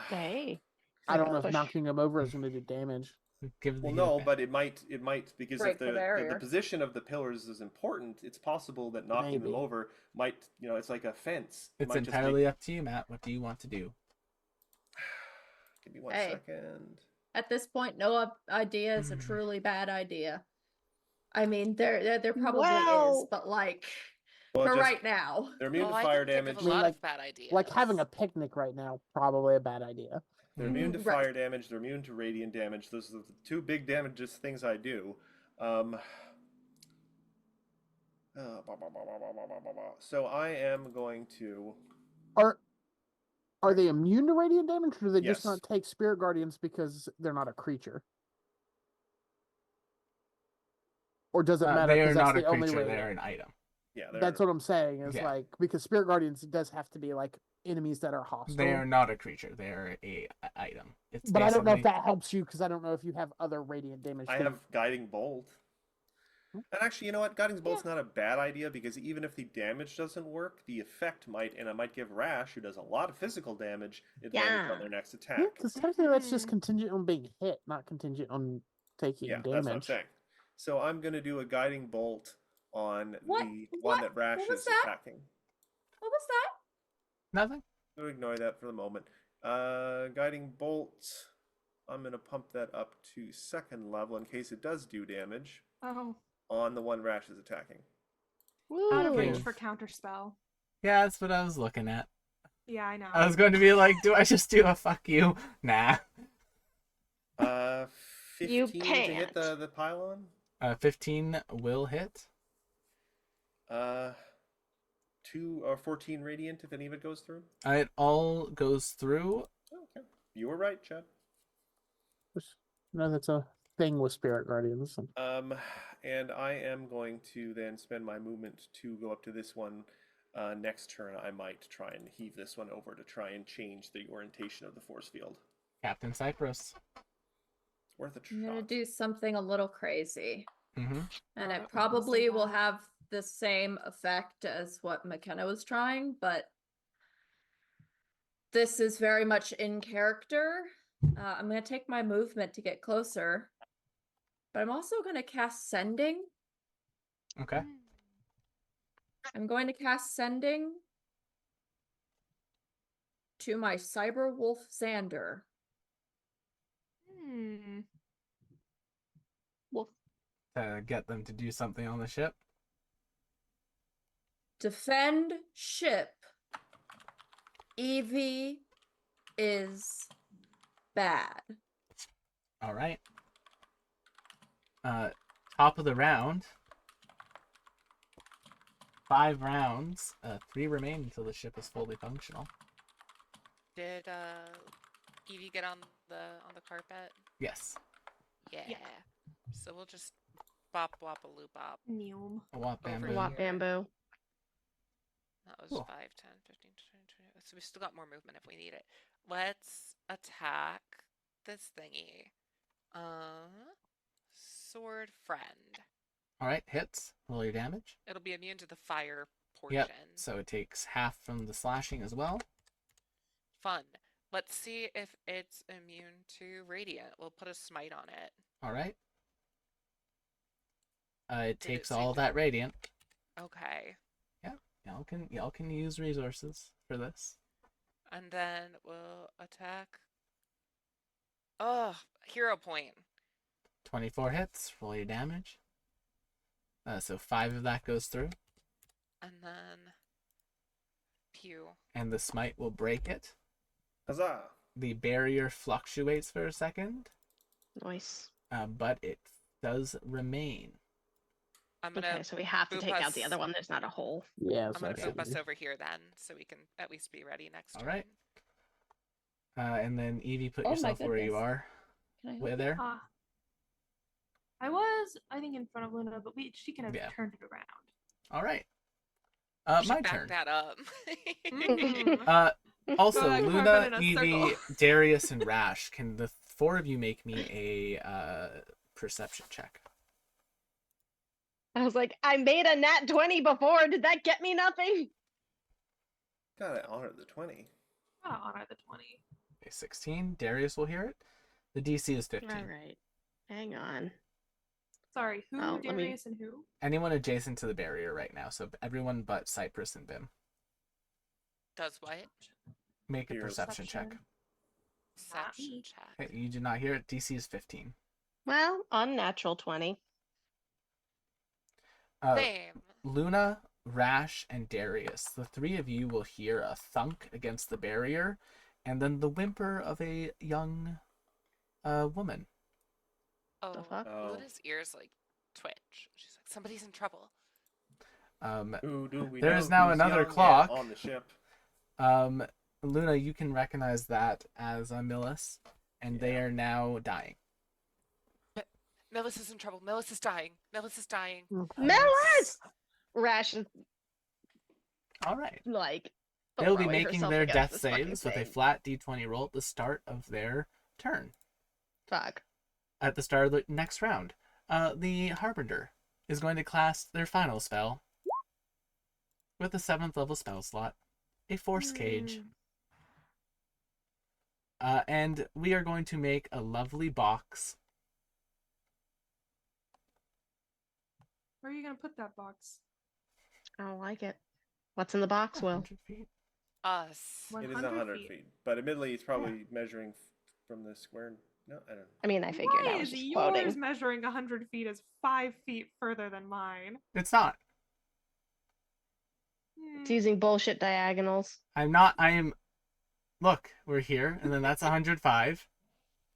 Hey. I don't know if Push. knocking them over is going to do damage. Give the Well, heat no, advantage. but it might because Break if the the barrier. position of the pillars is important, it's possible that knocking them Maybe. over might, it's like a fence. It It's might just entirely up to you, Matt. What do you want to do? Give me one Hey. second. At this point, no idea is a truly bad idea. I mean, there probably is, Well- but like Well, for just- right now. They're immune Oh, to I fire can think damage. of a lot of bad ideas. Like having a picnic right now, probably a bad idea. They're immune to Right. fire damage. They're immune to radiant damage. Those are the two big damages things I do. So I am going to. Are they immune to radiant damage, or do they just Yes. not take Spirit Guardians because they're not a creature? Or does it matter? They are 'Cause that's not a the only creature. way- They are an item. Yeah, That's what I'm saying. Is Yeah. like because Spirit Guardians does have to be like enemies that are hostile. They are not a creature. They are a item. It's But I don't know if basically- that helps you because I don't know if you have other radiant damage. I things. have guiding bolt. And actually, you know what? Guiding Bolt's not a bad idea because even if the damage doesn't work, the effect might, and I might give Rash, who does a lot of physical damage, advantage on their next attack. Yeah, because technically that's just contingent on being hit, not contingent on taking Yeah, damage. that's what I'm saying. So I'm going to do a Guiding Bolt on the one that Rash What was is that? attacking. What was that? Nothing. So ignore that for the moment. Guiding Bolt, I'm going to pump that up to 2nd level in case it does do damage Oh, on the one Rash is attacking. out of Ooh. range for counterspell. Yeah, that's what I was looking at. Yeah, I know. I was going to be like, do I just do a fuck you? Nah. 15 to hit can't. the pylon. 15 will hit. 2 or 14 radiant if any of it goes through. It all goes through. Okay, you were right, Chad. No, that's a thing with Spirit Guardians. And I am going to then spend my movement to go up to this one. Next turn, I might try and heave this one over to try and change the orientation of the force field. Captain Cypress. Worth a I'm gonna shot. do something a little crazy. Mm-hmm. And I it was gonna probably say will that. have the same effect as what McKenna was trying, but this is very much in character. I'm going to take my movement to get closer, but I'm also going to cast Sending. Okay. I'm going to cast Sending to my Cyber Wolf Xander. Wolf. To get them to do something on the ship. Defend ship. Evie is bad. All right. Top of the round. 5 rounds. 3 remain until the ship is fully functional. Did Evie get on the carpet? Yes. Yeah. So we'll just bop wop a loop bop. Neum. Wap Over bamboo. here. Wap bamboo. That was Cool. 5, 10, 15, 20, 20. So we still got more movement if we need it. Let's attack this thingy. Sword friend. All right, hits. Roll your damage. It'll be immune to the fire portion. Yep. So it takes half from the slashing as well. Fun. Let's see if it's immune to radiant. We'll put a smite on it. All right. It Did it takes seem all to- that radiant. Okay. Y'all can use resources for this. And then we'll attack. Oh, hero point. 24 hits. Roll your damage. So 5 of that goes through, And then pew. and the smite will break it. Huzzah! The barrier fluctuates for a second, Nice. but it does remain. I'm gonna Okay, so we have to boop take out the us- other one. There's not a hole. Yeah, I'm so gonna that boop should us be- over here then, so we can at least be ready next All turn. right. And then Evie, put Oh my yourself where you goodness. are. Can I help Where you? there? I was, I think, in front of Luna, but she can have Yeah. turned it around. All right. Should My back turn. that up. Also, Go ahead, Luna, carpet in a Evie, circle. Darius, and Rash. Can the 4 of you make me a perception check? I was like, I made a nat 20 before. Did that get me nothing? Gotta honor the 20. Gotta honor the 20. Okay, 16. Darius will hear it. The DC is 15. All right. Hang on. Sorry, who, Oh, let me- Darius, and who? Anyone adjacent to the barrier right now, so everyone but Cypress and Bim. Does what? Make a Hear perception check. Perception me. check. Okay, you did not hear it. DC is 15. Well, unnatural 20. Same. Luna, Rash, and Darius, the 3 of you will hear a thunk against the barrier, and then the whimper of a young woman. Oh, fuck? Oh. Luna's ears like twitch. She's like, somebody's in trouble. Who do we There is know now who's another young and clock. on the ship. Luna, you can recognize that as Millis, and they are now dying. Millis is in trouble. Millis is dying. Millis is dying. Millis! Rash is All right. like. They'll be throwing making herself their against death this fucking saves with a thing. flat d20 roll at the start of their turn. Fuck. At the start of the next round. The Harbinger is going to cast their final spell with a 7th level spell slot, a Force Cage. And we are going to make a lovely box. Where are you gonna put that box? I don't like it. What's in the box, Will? 100 feet. Us. It is 100 100 feet. But admittedly, it's probably measuring from the square. No, I don't know. I mean, I figured Why I was is just yours quoting. measuring 100 feet is 5 feet further than mine? It's not. It's using bullshit diagonals. I'm not. I am. Look, we're here, and then that's 105.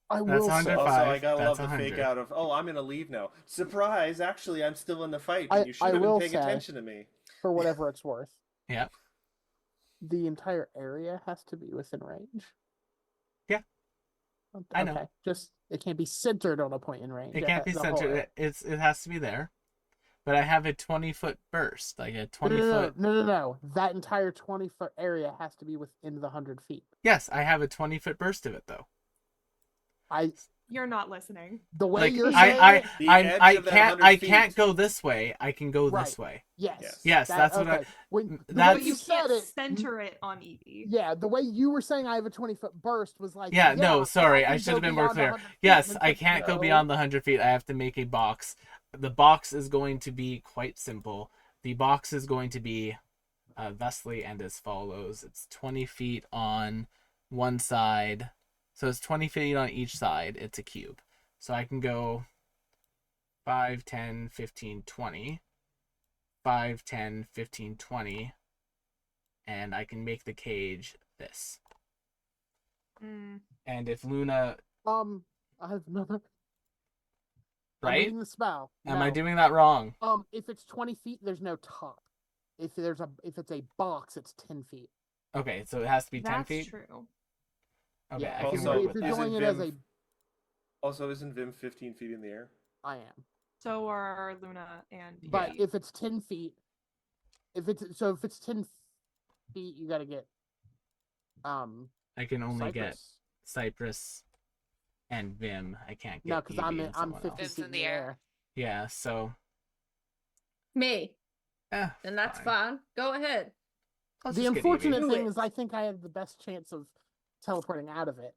I That's will say, 105. Also, I gotta That's love the 100. fake out of, oh, I'm gonna leave now. Surprise! Actually, I'm still in the fight. I And you should have been will paying say- attention to me. for whatever it's worth, Yeah. the entire area has to be within range. Yeah. I know. Okay. Just it can't be centered on a point in range. It can't be the whole centered. area. It has to be there. But I have a 20-foot burst, like a 20 No, foot. no. That entire 20-foot area has to be within the 100 feet. Yes, I have a 20-foot burst of it though. You're not listening. The way Like you're saying it, The edge I of that can't 100 can't feet. go this way. I can go Right. this way. yes. Yes, that's what I- When, the that's- way But you you said can't it, center it on Evie. yeah, the way you were saying I have a 20-foot burst was like, Yeah, no, sorry, can I should go have been more beyond clear. 100 feet. Yes, And I it's like, can't go no. beyond the 100 feet. I have to make a box. The box is going to be quite simple. The box is going to be thusly and as follows. It's 20 feet on one side. So it's 20 feet on each side. It's a cube. So I can go 5, 10, 15, 20. 5, 10, 15, 20. And I can make the cage this. Mm. And if Luna... I have another. I'm Right? reading the spell. Am I No. doing that wrong? If it's 20 feet, there's no top. If it's a box, it's 10 feet. Okay, so it has to be 10 That's feet? true. Okay, Yeah, I if can Also, work you're with doing that. isn't it as Vim- a, Also, isn't Vim 15 feet in the air? I am. So are Luna and But Evie. if it's 10 feet, if it's 10 feet, you got to get I can only get Cypress. Cypress and Vim. I can't get No, because Evie and I'm someone 50 else. Vim's feet in the air. Yeah, so Me. eh, And that's fine. Go ahead. I'll The just get unfortunate Evie. Do thing it. is, I think I have the best chance of teleporting out of it.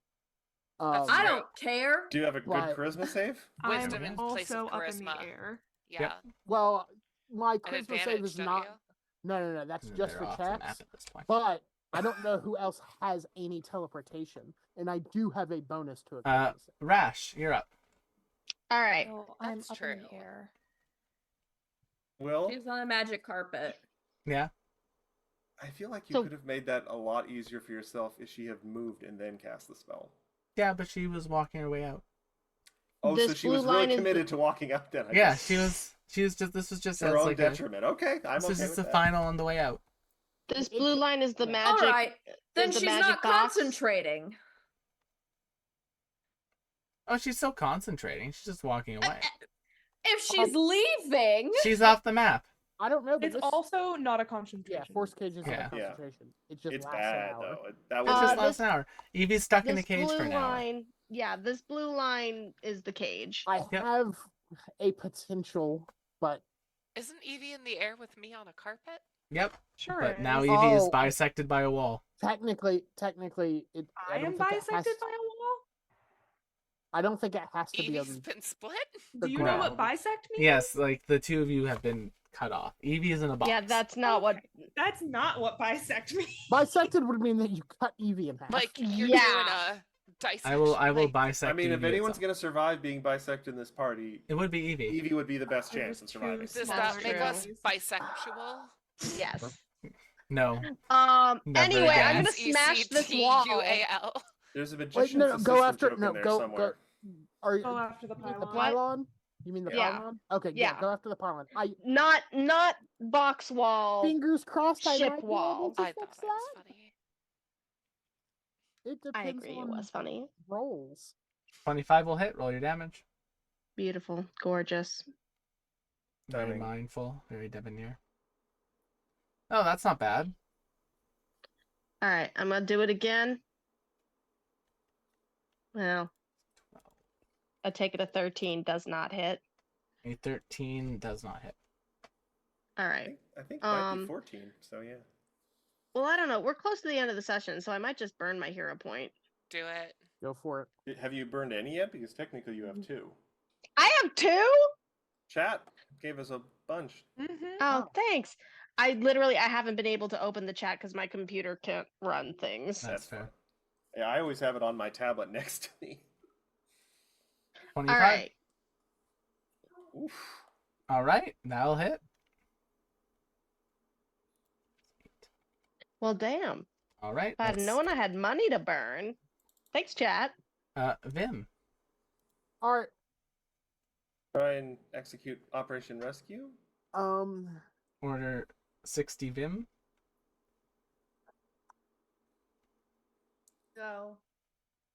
That's I true. don't care. Do you have a good Right. charisma save? Wisdom I'm in place of also up in the charisma. air. Yeah. Well, my An charisma save advantage, is don't not. you? No. That's They're just for off the map checks. at this point. But I don't know who else has any teleportation, and I do have a bonus to it. Rash, you're up. All right. Oh, I'm That's up in true. the air. Well, She's on a magic carpet. Yeah. I feel like you So- could have made that a lot easier for yourself if she had moved and then cast the spell. Yeah, but she was walking her way out. Oh, so This she was blue really line is committed to walking out then. I Yeah, guess. she was just this was just Her as own like detriment. Okay, I'm this okay is just with the that. final on the way out. This blue line is the All magic. All right. Then is the she's magic not box. concentrating. Oh, she's still concentrating. She's just walking away. If she's leaving, She's off the map. I don't know. But It's this, also not a concentration. yeah, force cage is Yeah. not a concentration. It just It's lasts bad an hour. though. That It was just this- lasts an hour. Evie's stuck in a This cage blue for an hour. line, yeah, this blue line is the cage. I Yep. have a potential, but Isn't Evie in the air with me on a carpet? Yep. Sure. But it now is. Evie is Oh. bisected by a wall. technically, I don't am think it has- bisected by a wall. I don't think it has to be Evie's on. been split? the Do you know ground. what bisect means? Yes, like the two of you have been cut off. Evie is in a box. Yeah, that's not what. That's not what bisect means. Bisected would mean that you cut Evie in half. Like you're Yeah. doing a dissection. I will like, bisect. I mean, if Evie at anyone's some- gonna survive being bisected in this party, it would be Evie. Evie would be the best They're chance of just too surviving. Does small. that That's make true. us bisexual? Yes. No. Anyway, I'm gonna again. smash this wall. SECTUAL. There's a Wait, magician's no, assistant go after. joke No, in there go. somewhere. Are you Go after the you mean the pylon. pylon? You mean the Yeah. pylon? Okay, Yeah. go after the pylon. Not box wall. Fingers crossed. I Ship might be wall. able to I thought fix it was that. funny. It I depends agree, it on was funny. rolls. 25 will hit. Roll your damage. Beautiful, gorgeous. Very Timing. mindful. Very debonair. Oh, that's not bad. All right, I'm gonna do it again. Well, I take it a 13 does not hit. A 13 does not hit. All I right. think, I think it might be 14. So yeah. Well, I don't know. We're close to the end of the session, so I might just burn my hero point. Do it. Go for it. Have you burned any yet? Because technically you have 2. I have 2? Chat gave us a bunch. Oh, thanks. I haven't been able to open the chat because my computer can't run things. That's fair. fine. Yeah, I always have it on my tablet next to me. 25. All right. Oof. All right, that'll hit. Well, damn. All right. If I'd that's, known I had money to burn. Thanks, chat. Vim. All right. Try and execute Operation Rescue. Order 60 Vim. Go.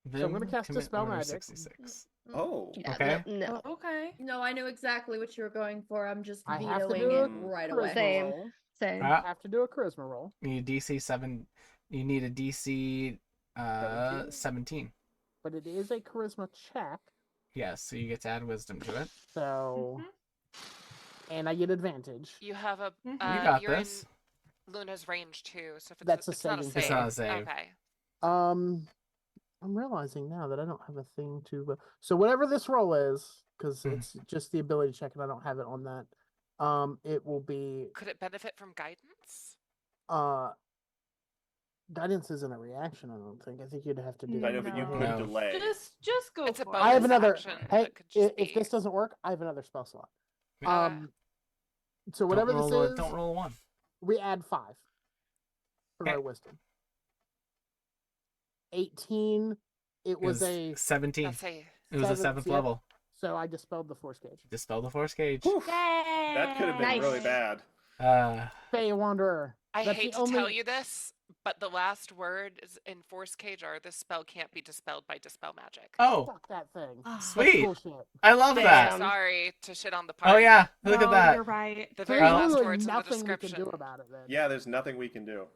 Vim, So I'm gonna cast commit Dispel order Magic. 66. Oh. Yeah, Okay. No. Okay. No, I knew exactly what you were going for. I'm just I have to vetoing do it a right charisma away. Same. roll. Same. I have to do a charisma roll. You need DC 7. You need a DC 17? 17. But it is a charisma check, Yes, so you get to add wisdom to it. so and I get advantage. You have a. Mhm. You got you're this. in Luna's range too, so if it's That's a it's not a saving save. It's not a save. Okay. I'm realizing now that I don't have a thing to. So whatever this roll is, because Mhm. it's just the ability check, and I don't have it on that. It will be Could it benefit from guidance? guidance isn't a reaction. I don't think. I think you'd have to do I that. know, but you No. could No. delay. Just go It's a for I have it. bonus another. action Hey, that could just if be- this doesn't work, I have another spell slot. Uh, So whatever don't this roll is, don't roll a 1. we add 5 for Okay. our wisdom. 18. It was a 17. That's a. It was a seventh, 7th yeah. level. so I dispelled the force gauge. Dispel the force gauge. Whew. That could have been Nice. really bad. Fey Wanderer. I That's hate the to only... tell you this, but the last word is in Force Cage are this spell can't be dispelled by Dispel Magic. Oh, Fuck that thing. Ah. That's sweet. bullshit. I love Damn. that. Sorry to shit on the party. Oh yeah, look No, at that. You're right. The So very there's Oh. last literally words in the nothing we can description. do about it then. Yeah, there's nothing we can do.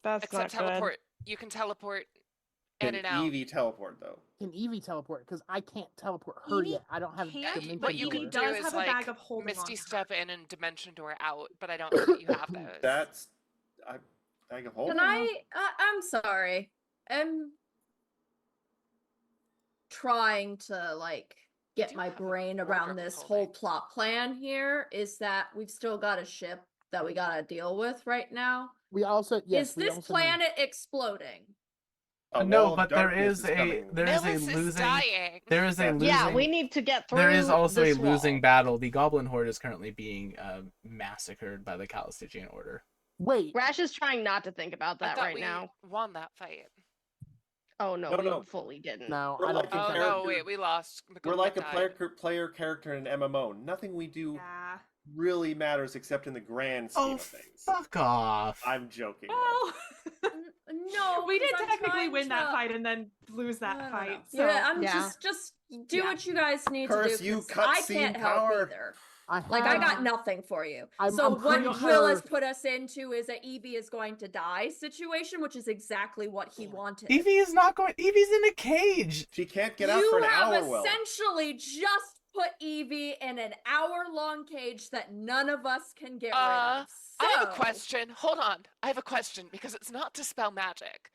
That's Except not good. teleport. You can teleport in Can and out. Eevee teleport though? Can Eevee teleport? Because I can't teleport her Eevee yet. I don't have can't, dimension What you door. can Eevee do does is have a like bag of holding Misty on to step her. in and Dimension Door out, but I don't know that you have those. That's I can hold Can it. I'm sorry. I'm trying to like get do my have a brain wardrobe around of this holding. whole plot plan here. Is that we've still got a ship that we gotta deal with right now? We also yes. Is we this also need- planet exploding? A No, wall of but there darkness is a coming. there is a Millis is losing dying. there is a Yeah, losing Yeah, we need to get through. there is also a this losing wall. battle. The Goblin Horde is currently being massacred by the Calistigian Order. Wait. Rash is trying not to think about I that thought right we now. won that fight. Oh no, No, we no. fully didn't. No, We're I don't like think a Oh that. no, character- wait, we lost. We're McCullough like a died. player character in an MMO. Nothing we do Yeah. really matters except in the grand scheme Oh, of things. fuck off! I'm joking. Well, No, we did 'cause I'm technically trying win that to- fight and then lose that I don't fight. know. So Yeah, I'm Yeah. just do Yeah. what you guys need Curse to you, do. 'Cause I cutscene can't help power. either. I Like I got Uh, nothing for you. I'm So what pretty Will sure- has put us into is a Evie is going to die situation, which is exactly what he wanted. Evie is not going. Evie's in a cage. She can't get out You for an have hour. Well, essentially just put Evie in an hour-long cage that none of us can get rid I of. have a So- question. Hold on. I have a question because it's not Dispel Magic,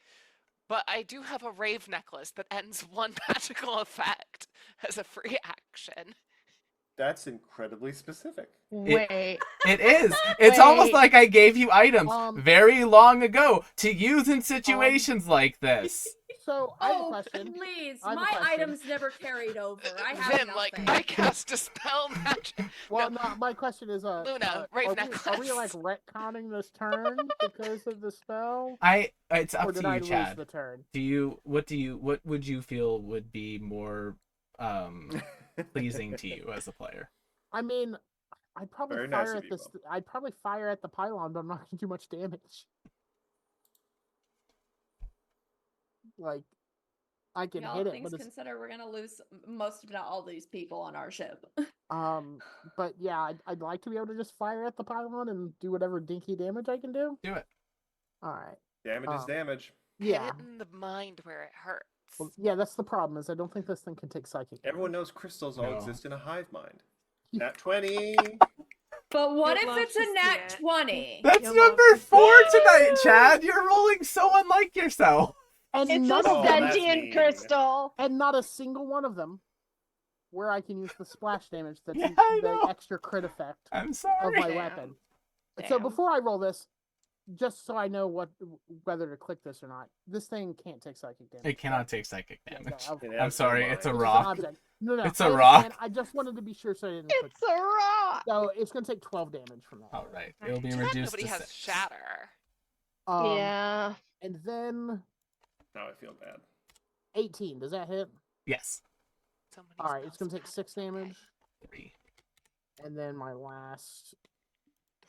but I do have a Rave necklace that ends one magical effect as a free action. that's incredibly specific. Wait. It is. It's almost Wait. like I gave you items Um, very long ago to use in situations like this. So I have a Oh, question. please. I have a My question. items never carried over. I have Vim, nothing. like, I cast Dispel Magic. Well, no, my question is, Luna, Rave are we like necklace. retconning this turn because of the spell, It's or up did to I you, lose Chad. the turn? What would you feel would be more pleasing to you as a player? I mean, I'd probably Very nice fire of at you, this. I'd probably fire at the pylon, but I'm not gonna do much damage. Like, I can Y'all, hit it, things but it's considered, we're gonna lose most, if not all, these people on our ship. But yeah, I'd like to be able to just fire at the pylon and do whatever dinky damage I can do. Do it. All right. Damage is damage. Yeah. Hit it in the mind where it hurts. Well, yeah, that's the problem. Is I don't think this thing can take psychic. Everyone knows crystals all No. exist in a hive mind. Nat 20. But what You'd if love it's to a see nat it. 20? That's You'll love number to see 4 it. tonight, Chad. You're rolling so unlike yourself. And It's none a of them, that's sentient mean. crystal. and not a single one of them, where I can use the splash damage. That's Yeah, I the know. extra crit effect I'm of sorry. my Damn. weapon. So Damn. before I roll this, just so I know whether to click this or not, this thing can't take psychic damage. It cannot take psychic Yeah, damage. no, It I'm has no sorry, it's a mind. It's an rock. object. No, It's I a rock. understand. I just wanted to be sure so I didn't click. It's a rock. So it's going to take 12 damage from that. All right, it'll be Too bad reduced nobody to has 6. shatter. Yeah. And then Now I feel bad. 18. Does that hit? Yes. So many All right, it's spells going to take back. 6 damage. 3. And then my last.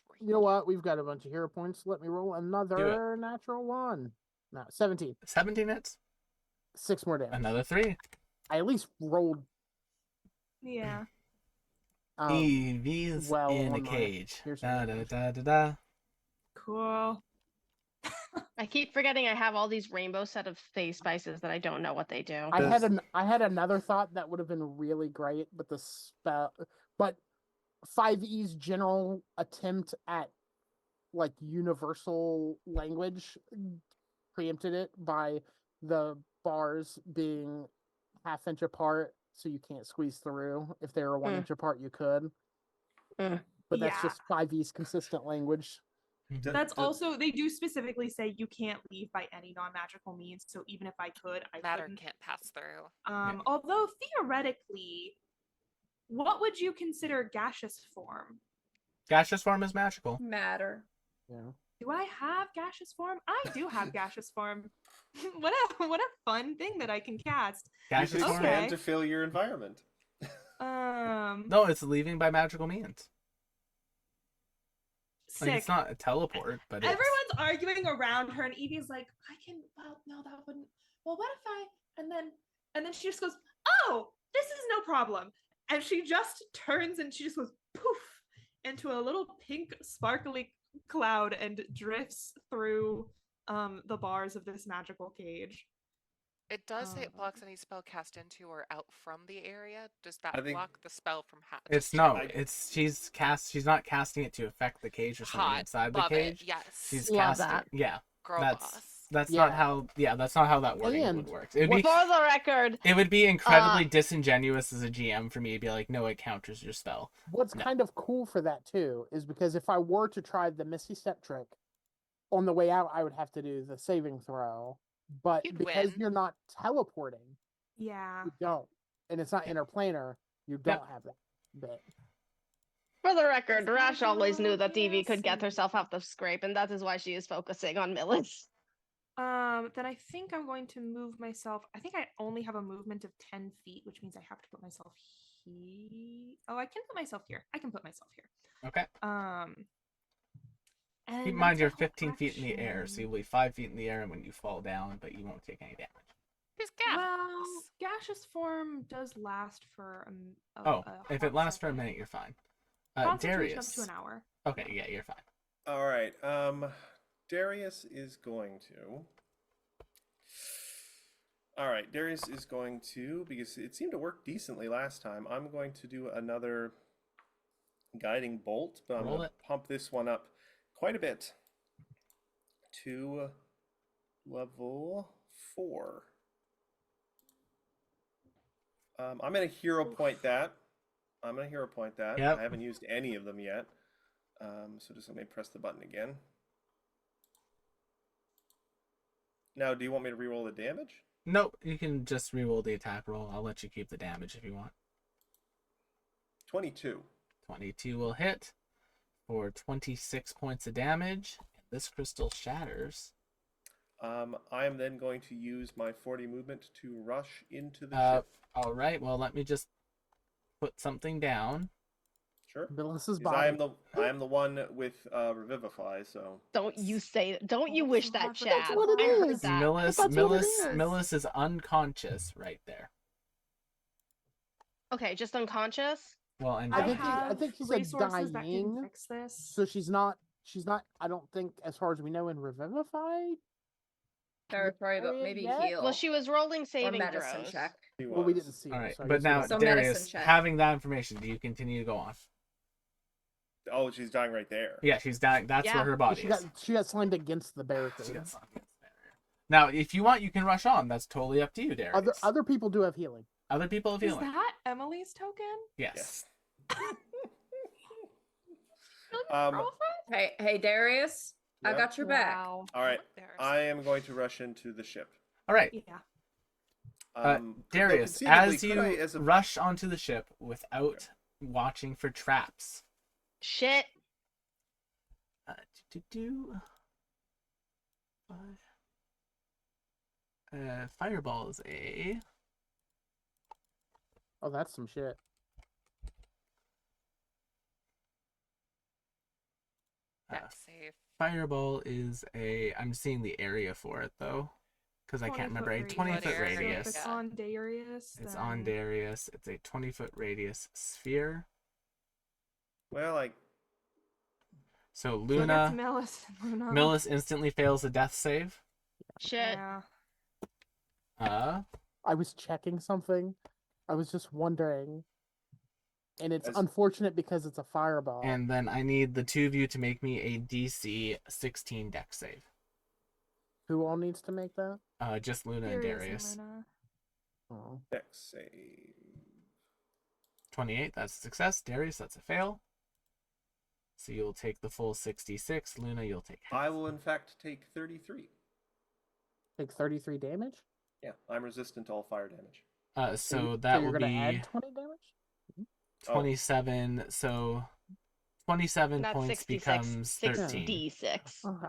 Okay. You know what? We've got a bunch of hero points. Let me roll another natural one. No, 17. 17 hits. 6 more damage. Another 3. I at least rolled. Yeah. Evie's well, in a on my- cage. here's Da some da da da da. Cool. I keep forgetting I have all these rainbow set of phase spices that I don't know what they do. I Does- had another thought that would have been really great, but the spell, but 5E's general attempt at like universal language preempted it by the bars being half-inch apart, so you can't squeeze through. If they were 1 inch apart, you could. Mm. But that's Yeah. just 5E's consistent language. Mhm. That's also, they do specifically say you can't leave by any non-magical means. So even if I could, I Matter couldn't. can't pass through. Although theoretically, what would you consider gaseous form? Gaseous form is magical. Matter. Yeah. Do I have gaseous form? I do have gaseous form. what a fun thing that I can cast. You Gaseous can form. Okay. expand to fill your environment. No, it's leaving by magical means. Like, Sick. it's not a teleport, but it's... Everyone's arguing around her, and Evie's like, "I can." Well, no, that wouldn't. Well, what if I? And then she just goes, "Oh, this is no problem." And she just turns and she just goes poof into a little pink sparkly cloud and drifts through the bars of this magical cage. It does say it Um, blocks any spell cast into or out from the area. Does that I think- block the spell from It's no, it's she's not casting it to affect the cage or something hot inside the love cage. it. Yes. She's Love casting. that. Yeah, Girl that's boss. that's Yeah. not how. Yeah, that's not how that wording And would work. It would what- be For the record, it would be incredibly disingenuous as a GM for me to be like, no, it counters your spell. What's No. kind of cool for that too is because if I were to try the Misty Step trick, on the way out I would have to do the saving throw. But You'd because win. you're not teleporting, Yeah. you don't, and it's not interplanar, you don't have that bit. for the record, Is that Rash always knew how that Evie could get Jesse- herself out the scrape, and that is why she is focusing on Millis. Then I think I'm going to move myself. I think I only have a movement of 10 feet, which means I have to put myself here. Oh, I can put myself here. I can put myself here. Okay. And Keep in mind that's a you're whole 15 feet in the air, so action. you'll be 5 feet in the air when you fall down, but you won't take any damage. Who's gas? Well, gaseous form does last for Oh, if it hot lasts for a second. minute, you're fine. Concentration up Darius. to an hour. Okay, yeah, you're fine. All right. Darius is going to. All right, Darius is going to, because it seemed to work decently last time. I'm going to do another guiding bolt, but I'm Roll going to it. pump this one up quite a bit to level 4. I'm going to hero point that. Yep. I haven't used any of them yet. So just let me press the button again. Now, do you want me to reroll the damage? Nope, you can just reroll the attack roll. I'll let you keep the damage if you want. 22. 22 will hit for 26 points of damage. This crystal shatters. I am then going to use my 40 movement to rush into the ship. All right, well, let me just put something down. Sure. Melissa's 'Cause body. I am the one with Revivify, so Don't you say that. Don't you wish that, That's Chad. what it I heard is. that. Millis, That's what it Millis, is. Millis is unconscious right there. Okay, just unconscious? Well, and I I think dying. he- I have think he said resources that can dying, fix this. So she's not. I don't think, as far as we know, in Revivify. territory, but maybe yet? heal. Well, she was rolling or saving medicine throws. check. He Well, we was. didn't see All her, right, so I but guess we now don't So know. medicine Darius, check. having that information, do you continue to go on? Oh, she's dying right there. Yeah, she's dying. That's Yeah. where her body She is. got slammed against the She barricade. got something against the barrier. Now, if you want, you can rush on. That's totally up to you, Darius. Other people do have healing. Other people have Is healing. that Emily's token? Yes. Um, Hey, Darius, I Yeah? got your back. Wow. all right. There's- I am going to rush into the ship. All right. Yeah. Though Darius, conceivably, as could you I, as a rush onto the ship without watching for traps, Shit. do. Fireball is a. Oh, that's some shit. Dex save. Fireball is a. I'm seeing the area for it though, because I can't 20 remember. A foot 20-foot radius. So if radius. it's on Darius. It's on then- Darius. It's a 20-foot radius sphere. well, I So So that's Luna, Luna. Millis instantly fails a death save. Shit. Yeah. I was checking something. I was just wondering. And it's As- unfortunate because it's a fireball. And then I need the two of you to make me a DC 16 dex save. Who all needs to make that? Just Luna and Darius. Luna. Oh. dex save. 28, that's a success. Darius, that's a fail. So you'll take the full 66. Luna, you'll take half. I will in fact take 33. Take 33 damage? Yeah, I'm resistant to all fire damage. So that you're will gonna be add 20 damage? 27. So 27 Not points 66. becomes 13. 6d6. Oh,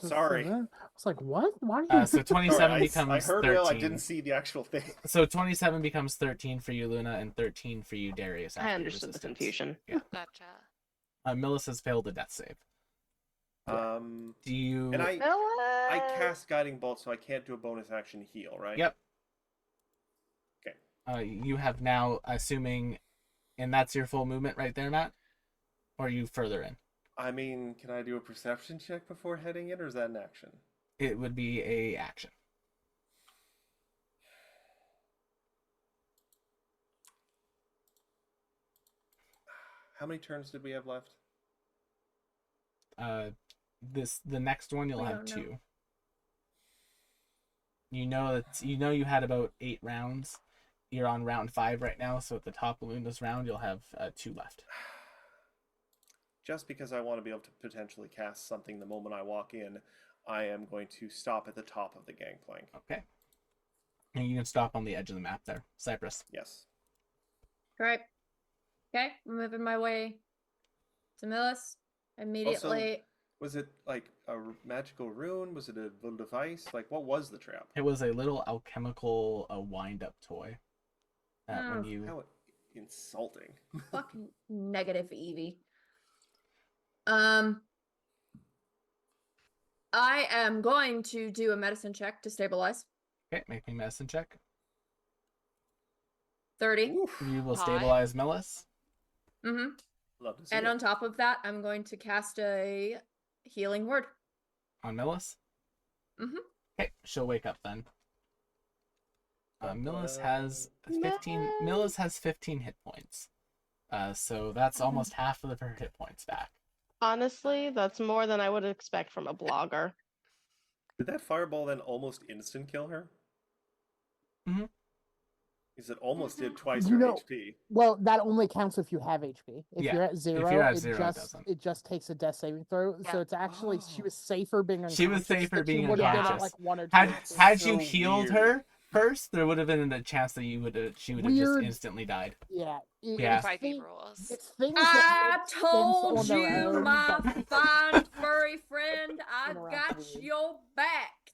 Oh, sorry. I was like, what? Why are you... So 27 Sorry, becomes I heard 13. it, I didn't see the actual thing. So 27 becomes 13 for you, Luna, and 13 for you, Darius. I after your understood the resistance. confusion. Gotcha. Millis has failed a death save. Do you? And I Millis! cast Guiding Bolt, so I can't do a bonus action heal, right? Yep. Okay. You have now, assuming, and that's your full movement right there, Matt? Or are you further in? I mean, can I do a perception check before heading in, or is that an action? It would be a action. How many turns did we have left? The next one you'll We have don't know. 2. You had about 8 rounds. You're on round 5 right now, so at the top of Luna's round you'll have 2 left. Just because I want to be able to potentially cast something the moment I walk in, I am going to stop at the top of the gangplank. Okay. And you can stop on the edge of the map there. Cypress. Yes. Right. Okay, I'm moving my way to Millis. Immediately. Was it like a magical rune? Was it a little device? Like, what was the trap? It was a little alchemical wind-up toy. That when you How insulting. Fucking negative Evie. I am going to do a medicine check to stabilize. okay, make me a medicine check. 30. Oof. You will Hi. stabilize Millis. Mm-hmm. Love to see And it. on top of that, I'm going to cast a healing word. On Millis? Mhm. Okay, she'll wake up then. Millis has No. 15. Millis has 15 hit points. So that's almost half of her hit points back. Honestly, that's more than I would expect from a blogger. Did that fireball then almost instant kill her? Mhm. Because it almost did twice You her know- HP. Well, that only counts if you have HP. If Yeah, you're at 0, you're at it 0, it just doesn't. it just takes a death saving throw. Yeah. So it's actually she Oh. was safer being unconscious. She was safer than she being would have been at, unconscious. like 1 or 2 Had HP. had so you healed weird. her first, there would have been a chance that she would have just Weird. instantly died. Yeah. Yeah. 5e rules. It's things I that make sense told on their you, own, my but- fine furry friend, I Interact got with you. your back.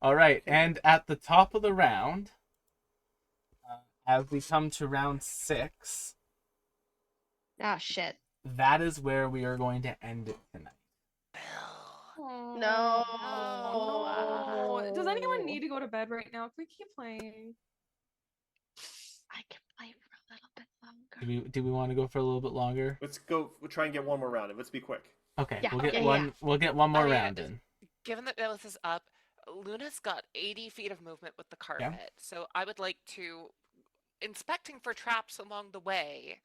All right, and at the top of the round, as we come to round 6, Ah, shit. that is where we are going to end it tonight. No. Oh, does anyone need to go to bed right now? Can we keep playing? I can play for a little bit longer. Do we want to go for a little bit longer? Let's go. We'll try and get one more round. Let's be quick. Okay, Yeah, we'll get yeah, one. yeah. We'll get one more Oh, yeah, round just- in. Given that Nilith is up, Luna's got 80 feet of movement with the Yeah. carpet. So I would like to, inspecting for traps along the way,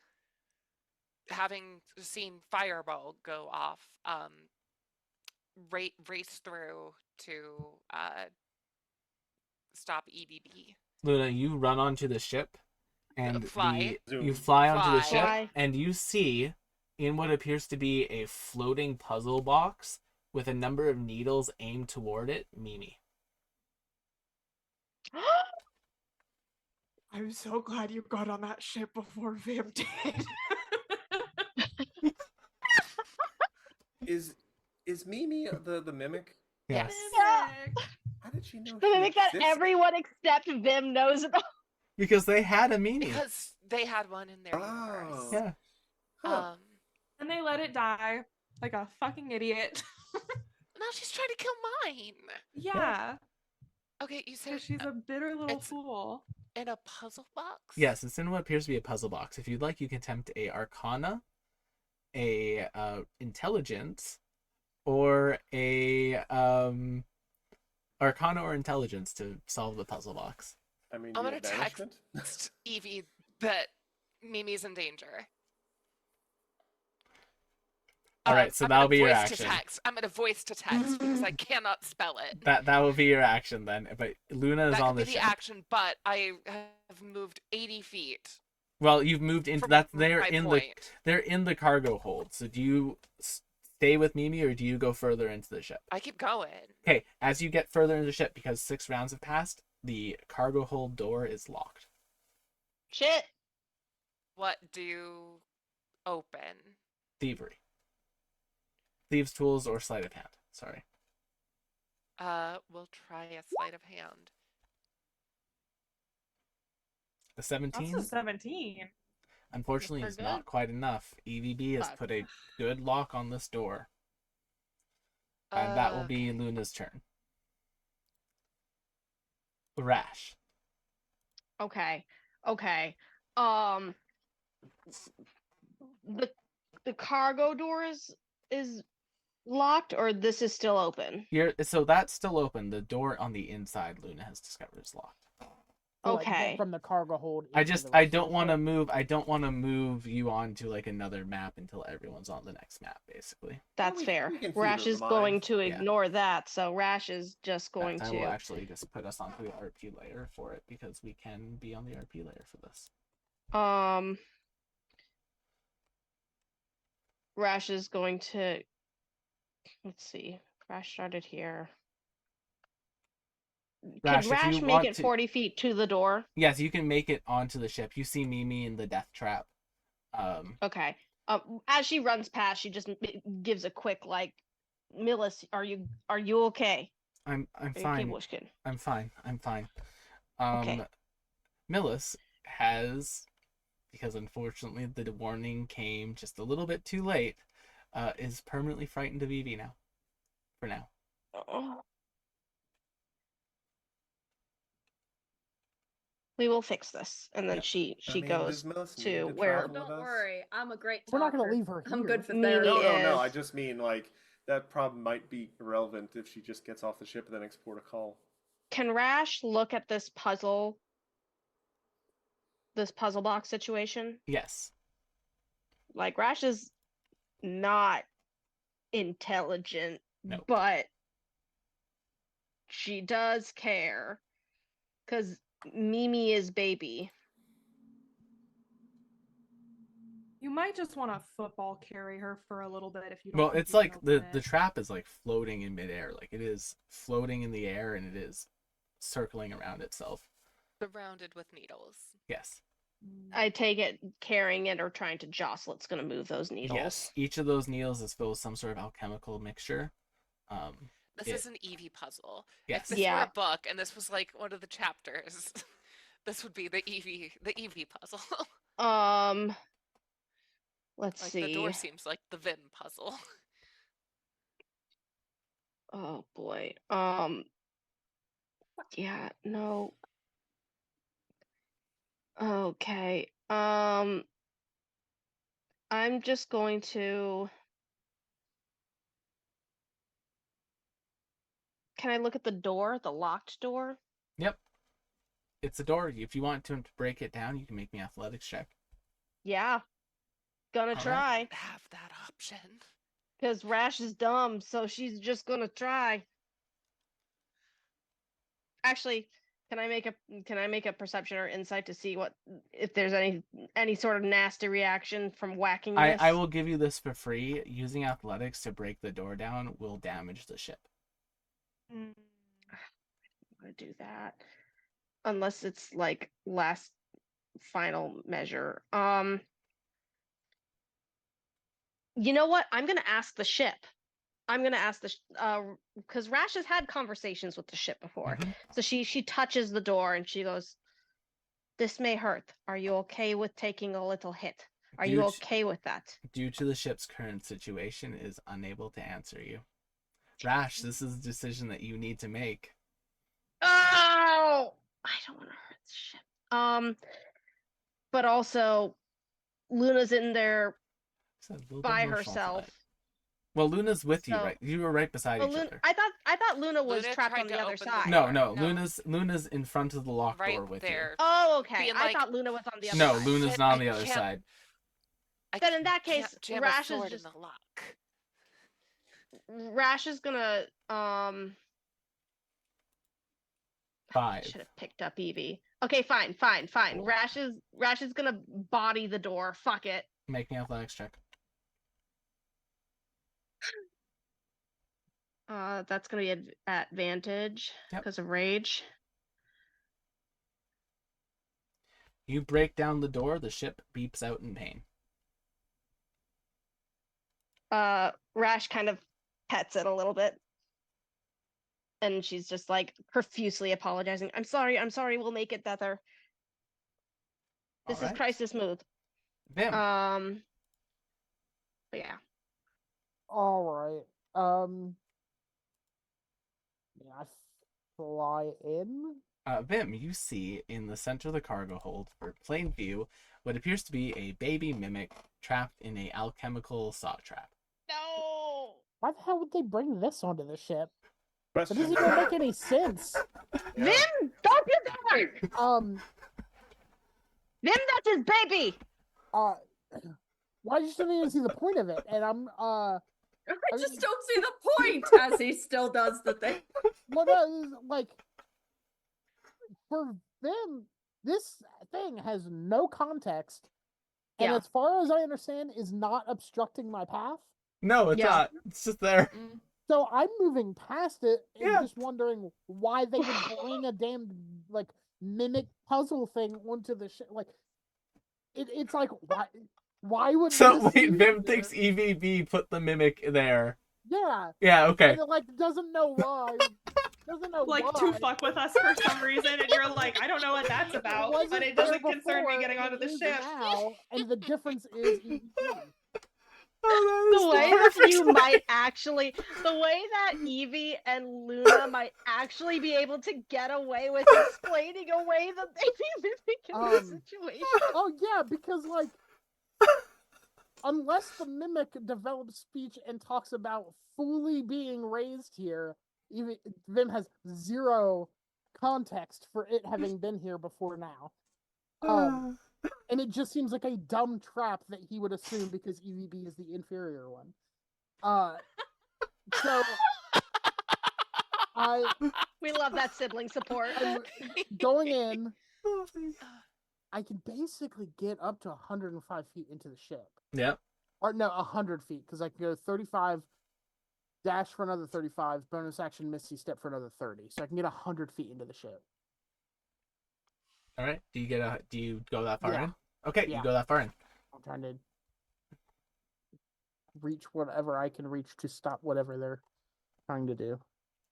having seen Fireball go off, race through to stop EBB. Luna, you run onto the ship, and Fly. you Zoom. fly onto the Fly. ship, Fly. and you see in what appears to be a floating puzzle box with a number of needles aimed toward it, Mimi. I'm so glad you got on that ship before Vim did. Is Mimi the mimic? Yes. Yeah. How did she know The she mimic that existed? everyone except Vim knows about. Because they had a Mimi. Because they had one in their universe. Oh. Yeah. Huh. And they let it die like a fucking idiot. Now she's trying to kill mine. Yeah, Okay, you said because she's a bitter little it's- fool. in a puzzle box? Yes, it's in what appears to be a puzzle box. If you'd like, you can attempt a Arcana, a Intelligence, or a Arcana or Intelligence to solve the puzzle box. I mean, I'm do you gonna have text banishment? Evie that Mimi's in danger. All right, so I'm that'll gonna be your voice action. to text. I'm gonna voice to text because I cannot spell it. That will be your action then. But Luna is That on could be the the ship. action, but I have moved 80 feet. Well, you've moved into From that. my point. They're in the cargo hold. So do you stay with Mimi or do you go further into the ship? I keep going. Okay, as you get further into the ship, because 6 rounds have passed, the cargo hold door is locked. Shit. What do you open? Thievery. Thieves' tools or sleight of hand. Sorry. We'll try a sleight of hand. The 17. That's a 17. Unfortunately, We're is good. not quite enough. EVB has Fuck. put a good lock on this door. And that will be Okay. Luna's turn. Rash. Okay. Okay. The the cargo door is locked, or this is still open. So that's still open. The door on the inside, Luna has discovered, is locked. To, like, get Okay. from the cargo hold. I into just the I rest of don't the want to ship. move. I don't want to move you on to like another map until everyone's on the next map, basically. That's we- fair. we can theater Rash the is going mind. to Yeah. ignore that, so Rash is just going I will to. actually just put us onto the RP layer for it because we can be on the RP layer for this. Rash is going to. Let's see. Rash started here. Rash, Can if you Rash make want it to- 40 feet to the door? Yes, you can make it onto the ship. You see Mimi in the death trap. Okay. As she runs past, she just gives a quick like, Millis, are you okay? I'm Are you fine. Kibushkin? I'm fine. I'm fine. Okay. Millis has, because unfortunately the warning came just a little bit too late, is permanently frightened of Evie now. For now. We will fix this. And then Yep. she I mean, goes does Millis to need to where- travel with Don't us? worry, I'm a great We're not gonna talker. leave her I'm here. good for Mimi therapy. No. I is- just mean like that problem might be irrelevant if she just gets off the ship and then export a call. Can Rash look at this puzzle box situation? Yes. Like Rash is not intelligent, Nope. but she does care because Mimi is baby. You might just want to football carry her for a little bit if you don't. Well, think it's you can like open the it. trap is like floating in midair. Like it is floating in the air and it is circling around itself. Surrounded with needles. Yes. I take it carrying it or trying to jostle it's going to move those needles. Yes. Each of those needles is filled with some sort of alchemical mixture. This It- is an Eevee puzzle. Yes. If this Yeah. were a book and this was like one of the chapters, this would be the Eevee puzzle. Let's Like see. the door seems like the Vim puzzle. Oh boy. Yeah, no. Okay. I'm just going to can I look at the door, the locked door? Yep. It's a door. If you want to break it down, you can make me athletics check. Yeah. Gonna All right. try. Have that option. Because Rash is dumb, so she's just gonna try. Actually, can I make a perception or insight to see what if there's any sort of nasty reaction from whacking this? I will give you this for free. Using athletics to break the door down will damage the ship. I'm gonna do that. Unless it's like last final measure. You know what? I'm gonna ask the ship. I'm gonna ask because Rash has had conversations with the ship before. Mhm. So she touches the door and she goes, "This may hurt. Are you okay with taking a little hit? Are you Due okay with that?" Due to the ship's current situation, is unable to answer you. Rash, this is a decision that you need to make. Oh, I don't want to hurt the ship. But also, Luna's in there It's a little bit by emotional for herself. that. Well, Luna's with you, So- right? You were right beside Well, each other. I thought Luna was Luna trapped tried on the to other open the side. No, door. Luna's in front of the locked Right door with there. Oh, okay. Being I like, thought Luna was on the you. other No, side. Luna's Shit, not on I the other can't- side. Then in that can't case, jam Rash a is sword just in the lock. Rash is gonna I 5. should have picked up Evie. Okay, fine. Cool. Rash is gonna body the door. Fuck it. Make me an athletics check. That's gonna be advantage Yep. because of rage. You break down the door, the ship beeps out in pain. Rash kind of pets it a little bit. And she's just like profusely apologizing. I'm sorry, we'll make it better. This is Alright. crisis move. Vim. But yeah. All right. Yeah, I fly in. Vim, you see in the center of the cargo hold, for plain view, what appears to be a baby mimic trapped in a alchemical saw trap. No. Why the hell would they bring this onto the ship? That Question. doesn't even make any sense. Yeah. Vim, don't do that. Vim, that's his baby. Why just didn't even see the point of it? And I I just mean- don't see the point as he still does the thing. well, like for them, this thing has no context, and Yeah. as far as I understand, is not obstructing my path. No, it's Yeah. not. It's just there. So I'm moving past it and Yeah. just wondering why they would bring a damn like mimic puzzle thing onto the ship. Like it's like why would So this wait, be Vim there? thinks EVB put the mimic there. Yeah. Yeah, okay. And it, like doesn't know why. Doesn't know Like why. to fuck with us for some reason, and you're like, I don't know what that's It about, wasn't but it there doesn't concern me before, getting and onto it the is ship. now, and the difference is EVP. Oh, The way that you might actually, the way that Evie and Luna might actually be able to get away with explaining away the baby mimic in this situation. Oh yeah, because like, unless the mimic develops speech and talks about fully being raised here, even Vim has zero context for it having been here before now. And it just seems like a dumb trap that he would assume because EVB is the inferior one. So We love that sibling support. I'm going in. I can basically get up to 105 feet into the ship. Yep. Or no, 100 feet, because I can go 35, dash for another 35, bonus action Misty Step for another 30. So I can get 100 feet into the ship. All right. Do you go that far Yeah. in? Okay, Yeah. you go that far in. I'm trying to reach whatever I can reach to stop whatever they're trying to do.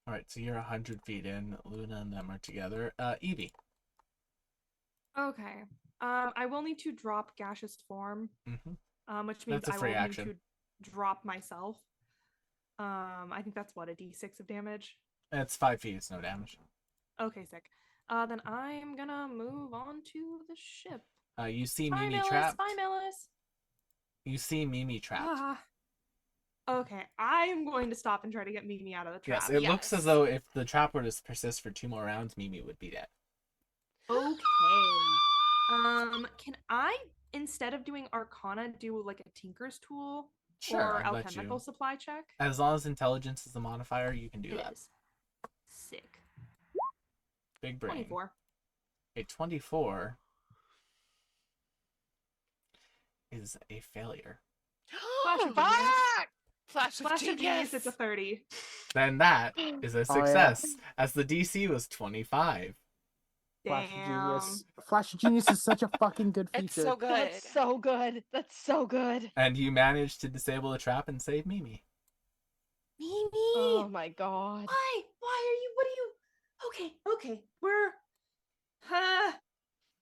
All right, so you're 100 feet in. Luna and them are together. Evie. Okay. I will need to drop gaseous form, Mm-hmm. which means That's a I free will action. need to drop myself. I think that's what, a d6 of damage. It's 5 feet. It's no damage. Okay, sick. Then I'm gonna move on to the ship. You see Bye, Mimi Millis. trapped. Bye, Millis. You see Mimi trapped. Ah. Okay, I'm going to stop and try to get Mimi out of the trap. Yes, it looks as Yes. though if the trap were to persist for 2 more rounds, Mimi would be dead. Okay. Can I, instead of doing Arcana, do like a Tinker's Tool Sure, or I'd let alchemical you. supply check? As long as intelligence is the modifier, you can do It that. is. Sick. Big brain. 24. A 24 is a failure. Flash of genius. Flash of Flash of genius, genius. it's a 30. Then that is a Oh, yeah. success, as the DC was 25. Flash of Damn. Genius. Flash of Genius is such a fucking good feature. It's so good. That's so good. That's so good. And you managed to disable the trap and save Mimi. Mimi! Oh my god. Why? Why are you? What are you? Okay. We're.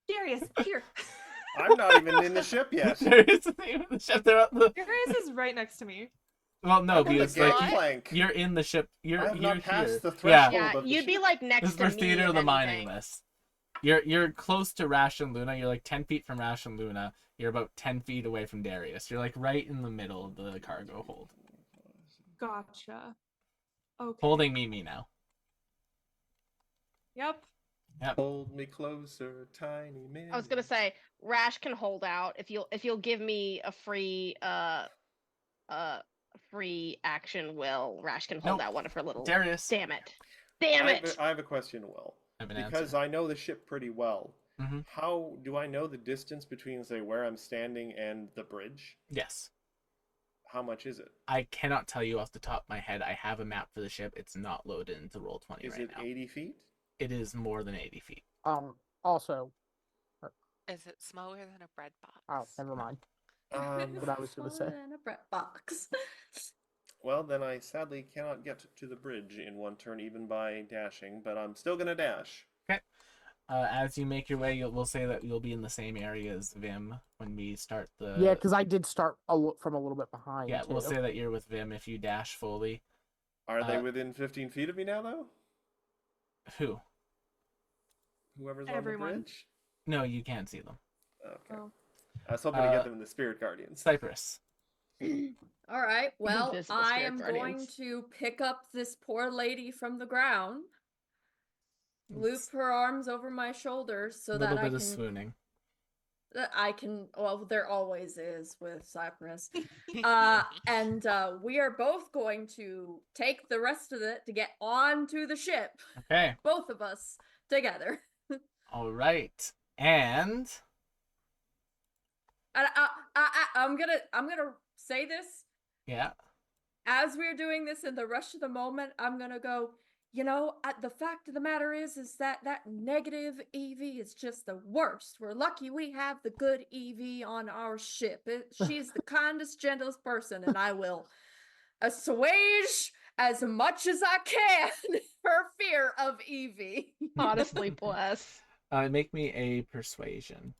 Darius, here. I'm not even in the ship yet. There is the name of the ship. They're up the... Darius is right next to me. Well, no, I'm on the because like gangplank. you're in the ship. I You're have not passed here. the Yeah, threshold. Yeah, of the you'd be ship. like this next is to for me. Theater if of the Mining anything. List. You're close to Rash and Luna. You're like 10 feet from Rash and Luna. You're about 10 feet away from Darius. You're like right in the middle of the cargo hold. Gotcha. Okay. Holding Mimi now. Yep. Hold me closer, tiny man. I was gonna say Rash can hold out if you'll give me a free free action. Will Rash can hold Nope. out one of her little. Darius. Damn it! Damn it! I have a question, Will. I have an Because answer. I know the ship pretty well. Mhm. How do I know the distance between, say, where I'm standing and the bridge? Yes. How much is it? I cannot tell you off the top of my head. I have a map for the ship. It's not loaded into Roll20 Is right it now. 80 feet? It is more than 80 feet. Also, Is it smaller than a bread box? oh, never mind. Um, What I was gonna say. In a bread box. Well, then I sadly cannot get to the bridge in one turn, even by dashing, but I'm still gonna dash. As you make your way, we'll say that you'll be in the same area as Vim when we start the... Yeah, because I did start from a little bit behind. Yeah, we'll too. say that you're with Vim if you dash fully. Are they within 15 feet of me now, though? Who? Whoever's Everyone. on the bridge? No, you can't see them. Okay. Oh. I was hoping to get them in the Spirit Guardians. Cypress. All right. Well, Invisible I spirit am going guardians. to pick up this poor lady from the ground, loop It's her arms over my shoulders so a that little I bit of can. swooning. Well, there always is with Cypress. And we are both going to take the rest of it to get onto the ship. Okay. Both of us together. All right. And... And I'm gonna say this Yeah. as we're doing this in the rush of the moment. I'm gonna go. The fact of the matter is that negative EV is just the worst. We're lucky we have the good EV on our ship. She's the kindest, gentlest person, and I will assuage as much as I can her fear of EV. Honestly, bless. Make me a persuasion.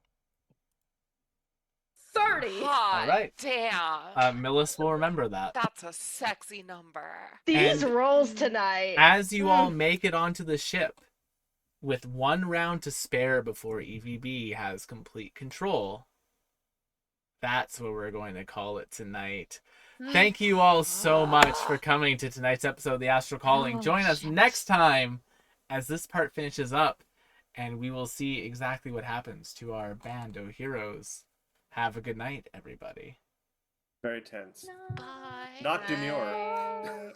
30. Hot All right. damn. Millis will remember that. That's a sexy number. These And- rolls tonight. As you all make it onto the ship, with 1 round to spare before EVB has complete control, that's what we're going to call it tonight. Thank you all so much for coming to tonight's episode of The Astral Calling. Oh, Join us shit. next time as this part finishes up, and we will see exactly what happens to our band of heroes. Have a good night, everybody. Very tense. Bye. Not demure.